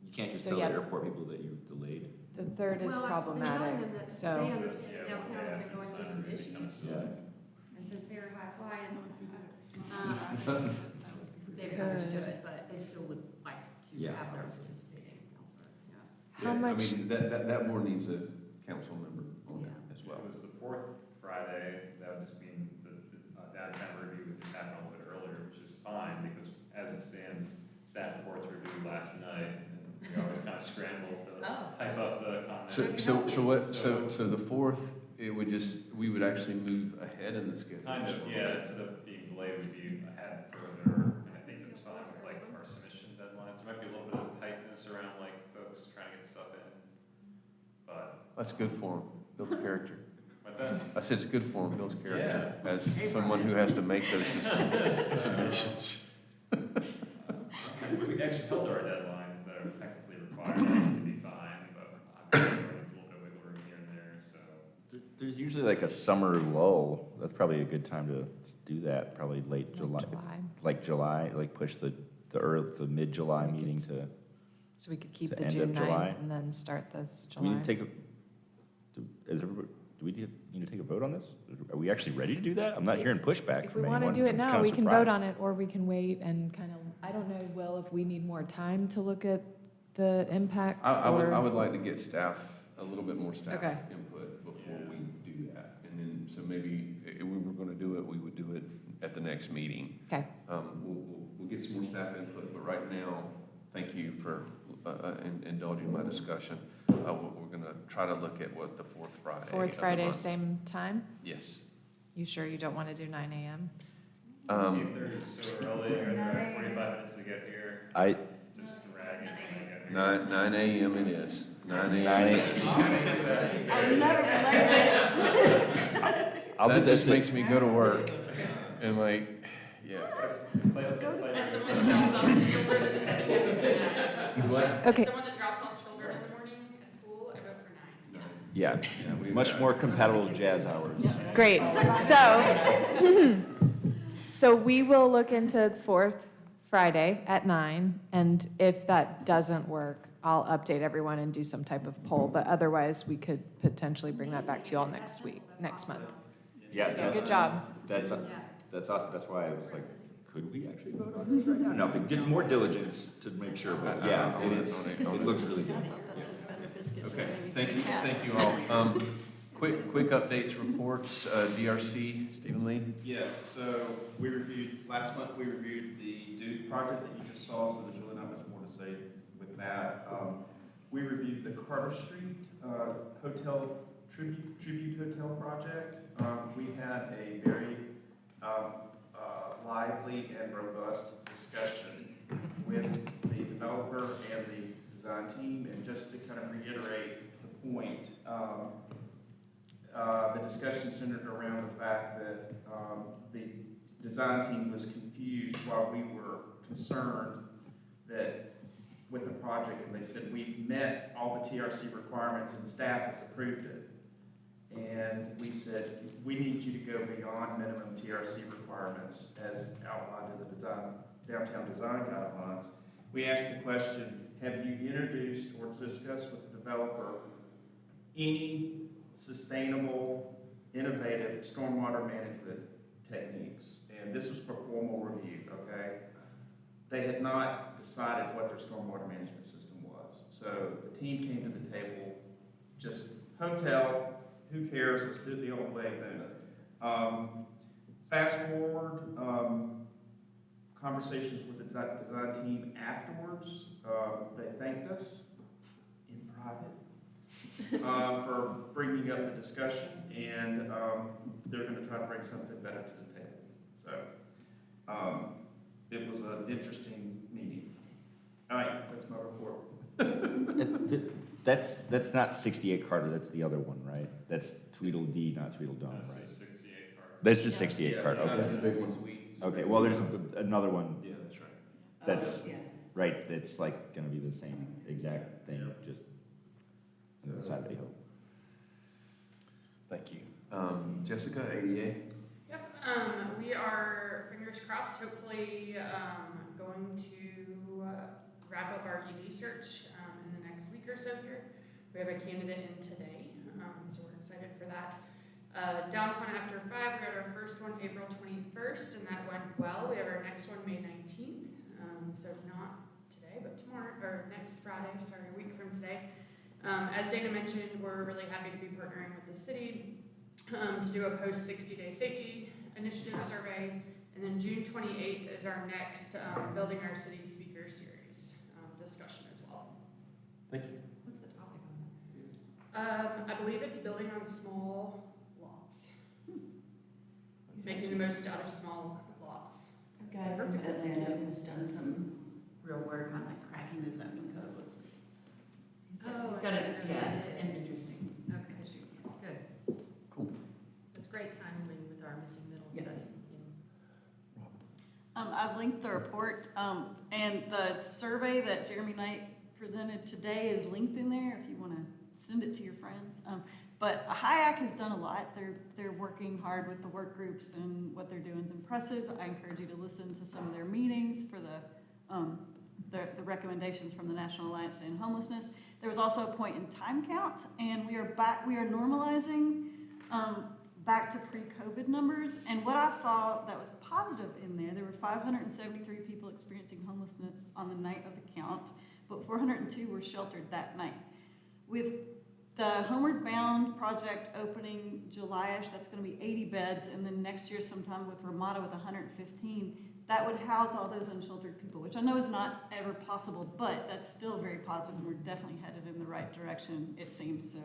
You can't just So, tell yeah. the airport people that you've delayed. The third is Well, I've been telling problematic, them that so. they understand Yeah, downtown has been going through some design review becomes issues. silly. And since they're high flying, they've understood, but they still would like to Yeah. have their participating counselor, yeah. How yeah, much- I mean, that board needs a council member on it as If well. it was the fourth Friday, that would just mean the downtown review would just happen a little bit earlier, which is fine, because as it stands, staff reports were due last night, and we always kind of scramble to type up the comments. So the fourth, we would actually move ahead in the schedule. Kind of, yeah, instead of being delayed, would be ahead further, and I think that's fine with like our submission deadlines. There might be a little bit of tightness around like folks trying to get stuff in, but. That's good for him, builds character. What's that? I said it's good for him, builds character, as someone who has to make those submissions. If we actually held our deadlines that are technically required, it would be fine, but I'm sure it's a little bit wiggle room here and there, so. There's usually like a summer lull. That's probably a good time to do that, probably late July. Like July, like push the mid-July meeting to. So we could keep to the end June of July. 9th and then start this Do we July. need to take do we need to take a vote on this? Are we actually ready to do that? I'm not hearing pushback If we from want to anyone. do it I'm now, kinda we can vote surprised. on it, or we can wait and kind of, I don't know, Will, if we need more time to look at the impacts I or. would like to get staff, a little bit more staff Okay. input before we do that. And then, so maybe if we were gonna do it, we would do it at the next meeting. Okay. We'll get some more staff input, but right now, thank you for indulging my discussion. We're gonna try to look at what the fourth Friday. Fourth of the Friday, month. same time? Yes. You sure you don't want to do 9 a.m.? 8:30 is so early, I got 45 minutes to get here. Just dragging trying to get here. 9 a.m. it is. 9 a.m. I've never been late. That just makes me go to work and like, yeah. As someone that drops off children, I think I vote for 9. What? Okay. As someone that drops off children in the morning at school, I vote for 9. Yeah, much more compatible with jazz hours. Great. So we will look into fourth Friday at 9, and if that doesn't work, I'll update everyone and do some type of poll, but otherwise, we could potentially bring that back to you all next month. Yeah, Good job. That's awesome. That's why I was like, could we actually vote on this right now? No, but get more diligence to make sure, but yeah, it looks really good. Okay, thank you all. Quick updates, reports, DRC, Stephen Lee? Yeah, so last month we reviewed the Duke project that you just saw, so there's really not much more to say with that. We reviewed the Carter Street Hotel Tribute Hotel project. We had a very lively and robust discussion with the developer and the design team, and just to kind of reiterate the point, the discussion centered around the fact that the design team was confused while we were concerned that with the project, and they said we met all the TRC requirements and staff has approved it. And we said, we need you to go beyond minimum TRC requirements as outlined in the downtown design guidelines. We asked the question, have you introduced or discussed with the developer any sustainable innovative stormwater management techniques, and this was for formal review, okay? They had not decided what their stormwater management system was. So the team came to the table, just hotel, who cares, let's do it the old way, boom. Fast forward, conversations with the design team afterwards, they thanked us in private for bringing up the discussion, and they're going to try to bring something better to the table. So it was an interesting meeting. All right, that's my report. That's not 68 Carter, that's the other one, right? That's Tweedledee, not Tweedledum, right? That's the 68 Carter. This is 68 Carter, That's okay. the big one. Okay, well, there's another one. Yeah, that's right. That's, yes. right, that's like gonna be the same exact thing, just on the other side of the hill. Thank you. Jessica, ADA? Yep, we are, fingers crossed, hopefully, going to wrap up our ED search in the next week or so here. We have a candidate in today, so we're excited for that. Downtown After 5, we had our first one April 21st, and that went well. We have our next one May 19th, so not today, but tomorrow, or next Friday, sorry, a week from today. As Dana mentioned, we're really happy to be partnering with the city to do a post 60-day safety initiative survey. And then June 28th is our next Building Our City Speaker Series discussion as well. Thank you. What's the topic on that? I believe it's building on small lots. Making the most out of small lots. A guy from Atlanta who's done some real work on like cracking the zoning code. He's got it, and interesting. Okay, good. Cool. That's great timing with our missing middle Yes. stuff. I've linked the report, and the survey that Jeremy Knight presented today is linked in there if you want to send it to your friends. But HIAC has done a lot. They're working hard with the work groups, and what they're doing is impressive. I encourage you to listen to some of their meetings for the recommendations from the National Alliance to End Homelessness. There was also a point in time count, and we are normalizing back to pre-COVID numbers. And what I saw that was positive in there were 573 people experiencing homelessness on the night of the count, but 402 were sheltered that night. With the Homeward Bound project opening July-ish, that's going to be 80 beds, and then next year sometime with Ramada with 115, that would house all those unsheltered people, which I know is not ever possible, but that's still very positive, and we're definitely headed in the right direction, it seems. So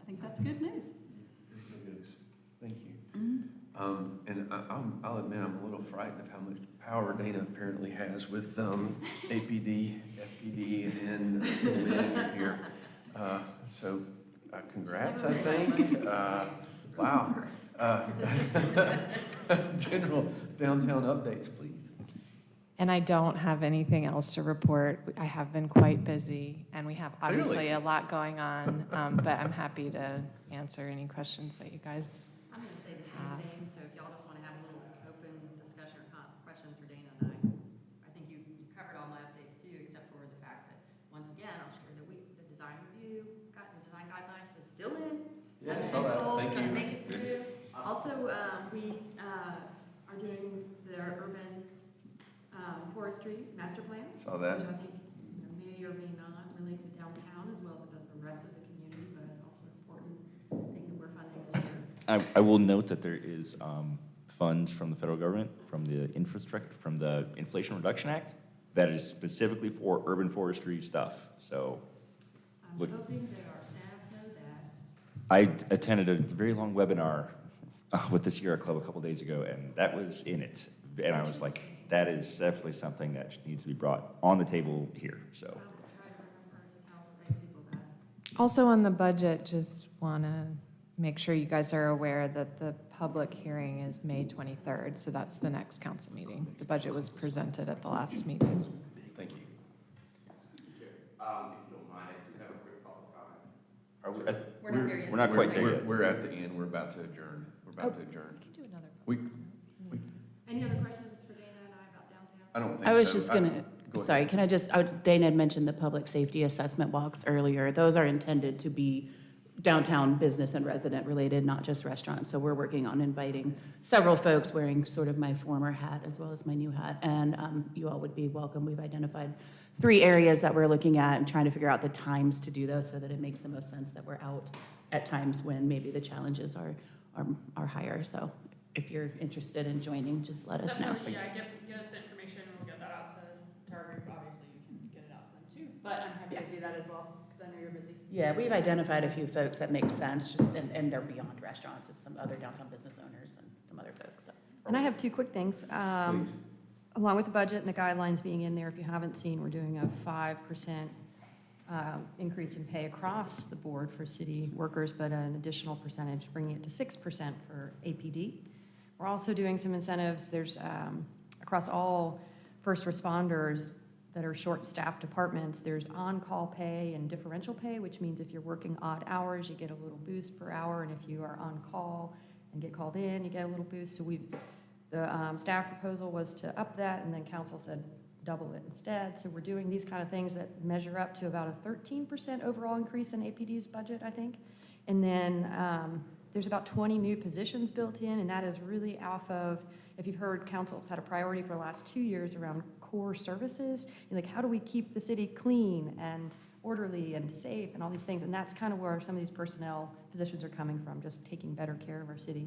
I think that's good news. Thank you. And I'll admit I'm a little frightened of how much power Dana apparently has with APD, FPD, and city manager here. So congrats, I think. Wow. General downtown updates, please. And I don't have anything else to report. I have been quite busy, and we have obviously Clearly. a lot going on, but I'm happy to answer any questions that you guys I'm going to say the same have. thing, so if y'all just want to have a little open discussion or questions for Dana and I think you covered all my updates too, except for the fact that, once again, I'll share that the design review, the design guidelines is still in. Yeah, I Hasn't saw been that. pulled, Thank it's gonna you. make it through. Also, we are doing the urban forestry master plan. Saw that. Which I think may or may not relate to downtown as well as it does the rest of the community, but it's also an important thing that we're funding this year. I will note that there is funds from the federal government, from the Inflation Reduction Act, that is specifically for urban forestry stuff, so. I'm hoping that our staff know that. I attended a very long webinar with the Sierra Club a couple days ago, and that was in it. And I was like, that is definitely something that needs to be brought on the table here, so. I will try to remember to tell the right people that. Also on the budget, just want to make sure you guys are aware that the public hearing is May 23rd, so that's the next council meeting. The budget was presented at the last meeting. Thank you. If you don't mind, I do have a quick public comment. Are we, We're not there yet. We're not quite there yet. We're at the end. We're about to adjourn. We're about to adjourn. We can do another. Any other questions for Dana and I about downtown? I don't think so. I was just Go sorry, ahead. Dana had mentioned the public safety assessment walks earlier. Those are intended to be downtown business and resident related, not just restaurants. So we're working on inviting several folks wearing sort of my former hat as well as my new hat. And you all would be welcome. We've identified 3 areas that we're looking at and trying to figure out the times to do those so that it makes the most sense that we're out at times when maybe the challenges are higher. So if you're interested in joining, just let us know. Definitely, yeah, get us the information, we'll get that out to our group. Obviously, you can get it out to them too, but I'm happy to do that as well, because I know you're busy. Yeah, we've identified a few folks that make sense, just, and they're beyond restaurants. It's some other downtown business owners and some other folks. So. And I have 2 quick things. Along with the budget and the guidelines being in there, if you haven't seen, we're doing a 5% increase in pay across the board for city workers, but an additional percentage, bringing it to 6% for APD. We're also doing some incentives. There's across all first responders that are short-staffed departments, there's on-call pay and differential pay, which means if you're working odd hours, you get a little boost per hour, and if you are on call and get called in, you get a little boost. So the staff proposal was to up that, and then council said double it instead. So we're doing these kind of things that measure up to about a 13% overall increase in APD's budget, I think. And then there's about 20 new positions built in, and that is really off of, if you've heard, council's had a priority for the last 2 years around core services. Like, how do we keep the city clean and orderly and safe and all these things? And that's kind of where some of these personnel positions are coming from, just taking better care of our city.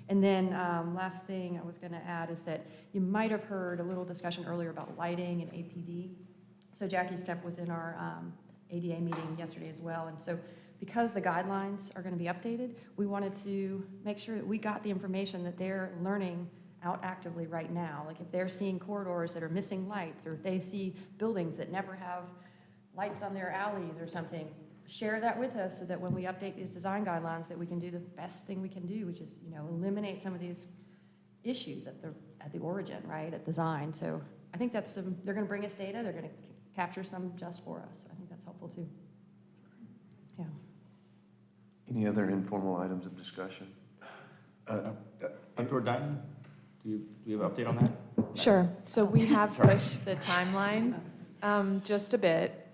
And then last thing I was going to add is that you might have heard a little discussion earlier about lighting and APD. So Jackie Stepp was in our ADA meeting yesterday as well. And so because the guidelines are going to be updated, we wanted to make sure that we got the information that they're learning out actively right now. Like if they're seeing corridors that are missing lights, or if they see buildings that never have lights on their alleys or something, share that with us so that when we update these design guidelines that we can do the best thing we can do, which is, eliminate some of these issues at the origin, right, at design. So I think that's they're going to bring us data, they're going to capture some just for us. So I think that's helpful too. Yeah. Any other informal items of discussion? Outdoor dining, do you have an update on that? Sure. So we have pushed the timeline just a bit.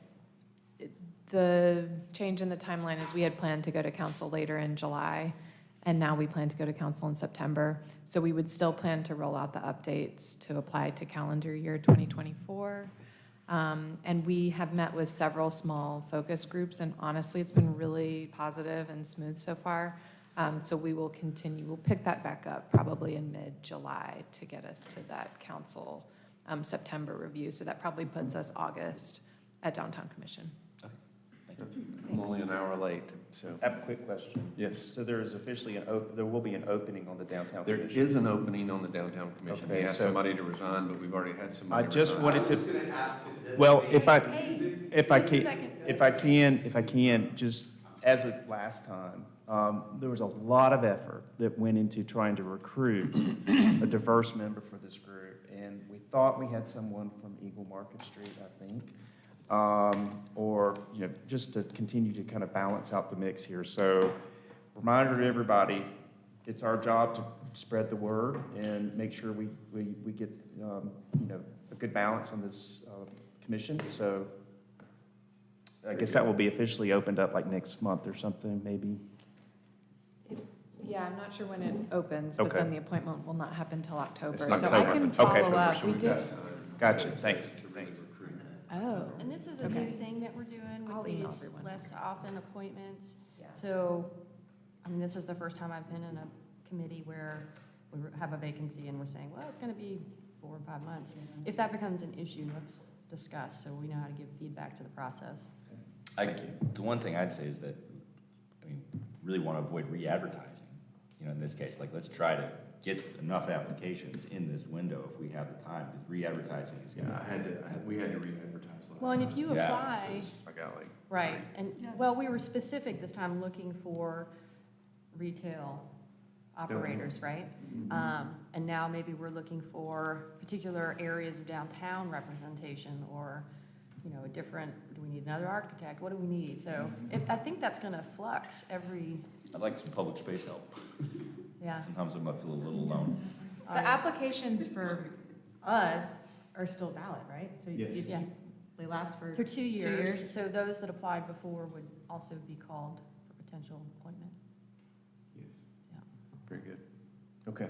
The change in the timeline is we had planned to go to council later in July, and now we plan to go to council in September. So we would still plan to roll out the updates to apply to calendar year 2024. And we have met with several small focus groups, and honestly, it's been really positive and smooth so far. So we will continue, we'll pick that back up probably in mid-July to get us to that council September review. So that probably puts us August at Downtown Commission. I'm only an hour late, so. I have a quick question. Yes. So there is officially there will be an opening on the downtown There commission. is an opening on the downtown commission. Okay, We asked so- somebody to resign, but we've already had somebody I just resign. wanted to, well, if I can, just as of last time, there was a lot of effort that went into trying to recruit a diverse member for this group. And we thought we had someone from Eagle Market Street, I think. Or, just to continue to kind of balance out the mix here. So, reminder to everybody, it's our job to spread the word and make sure we get, a good balance on this commission. So, I guess that will be officially opened up like next month or something, maybe. Yeah, I'm not sure when it opens, but Okay. then the appointment will not happen till October. It's So I October. can Okay. follow up. We did. Gotcha, thanks. Oh. And this is a Okay. new thing that we're doing I'll with email these everyone. less often appointments. So, this is the first time I've been in a committee where we have a vacancy and we're saying, well, it's going to be 4 or 5 months. If that becomes an issue, let's discuss so we know how to give feedback to the process. The one thing I'd say is that, really want to avoid re-advertising. In this case, let's try to get enough applications in this window if we have the time, because re-advertising is going to. We had to re-advertise last Well, and if you Yeah. apply, I got like. right, and, well, we were specific this time looking for retail operators, right? And now maybe we're looking for particular areas of downtown representation or, a different, do we need another architect? What do we need? So I think that's going to flux every, I'd like some public space help. yeah. Sometimes I might feel a little alone. The applications for us are still valid, right? So Yeah. they last for For 2 years. So those that applied before would also be called for potential appointment. Very good. Okay.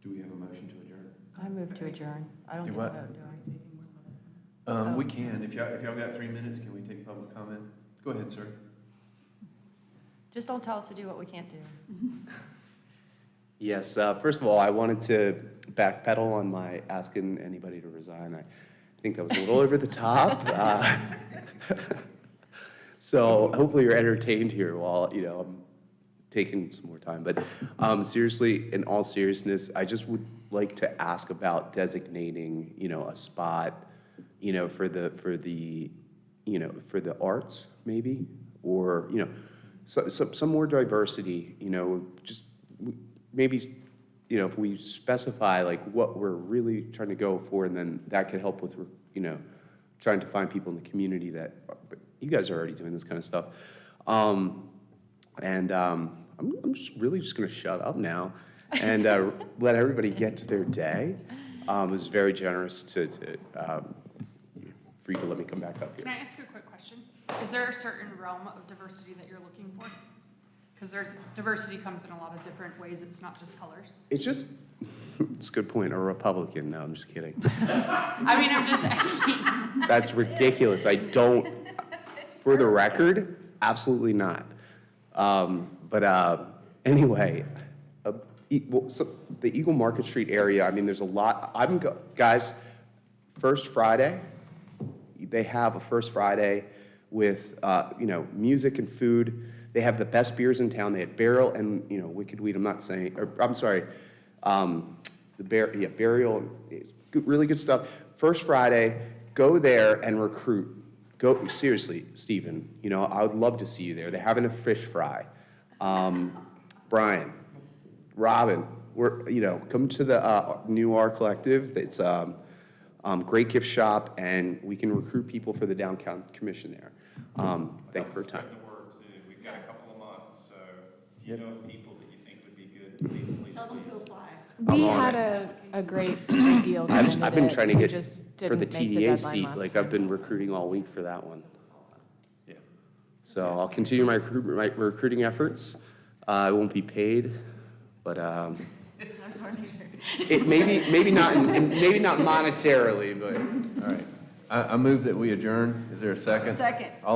Do we have a motion to adjourn? I move to adjourn. I don't Do get to what? vote, do I? We can. If y'all got 3 minutes, can we take public comment? Go ahead, sir. Just don't tell us to do what we can't do. Yes, first of all, I wanted to backpedal on my asking anybody to resign. I think that was a little over the top. So hopefully you're entertained here while, I'm taking some more time. But seriously, in all seriousness, I just would like to ask about designating, a spot, for the arts, maybe, or, some more diversity, just maybe, if we specify like what we're really trying to go for, and then that could help with, trying to find people in the community that, you guys are already doing this kind of stuff. I'm just gonna shut up now and let everybody get to their day. It was very generous for you to let me come back up Can here. I ask you a quick question? Is there a certain realm of diversity that you're looking for? Because diversity comes in a lot of different ways. It's not just colors. It's a good point, a Republican, no, I'm just kidding. I mean, I'm just asking. That's ridiculous. I don't, for the record, absolutely not. Anyway, so the Eagle Market Street area, I mean, there's a lot, guys, First Friday, they have a First Friday with, music and food. They have the best beers in town. They had Barrel and, Wicked Weed, Burial, really good stuff. First Friday, go there and recruit. Go, seriously, Stephen, I would love to see you there. They're having a fish fry. Brian, Robin, come to the New R Collective. It's great gift shop, and we can recruit people for the downtown commission there. Thank you for your time. We've got a couple of months, so if you know of people that you think would be good, please. Tell them to apply. We I'm on had a great ideal candidate. I've been trying to who get just for the didn't make TDA deadline seat, last like time. I've been recruiting all week for that one. So I'll continue my recruiting efforts. I won't be paid, but it maybe not monetarily, but. All right. I move that we adjourn. Is there a second? Second. All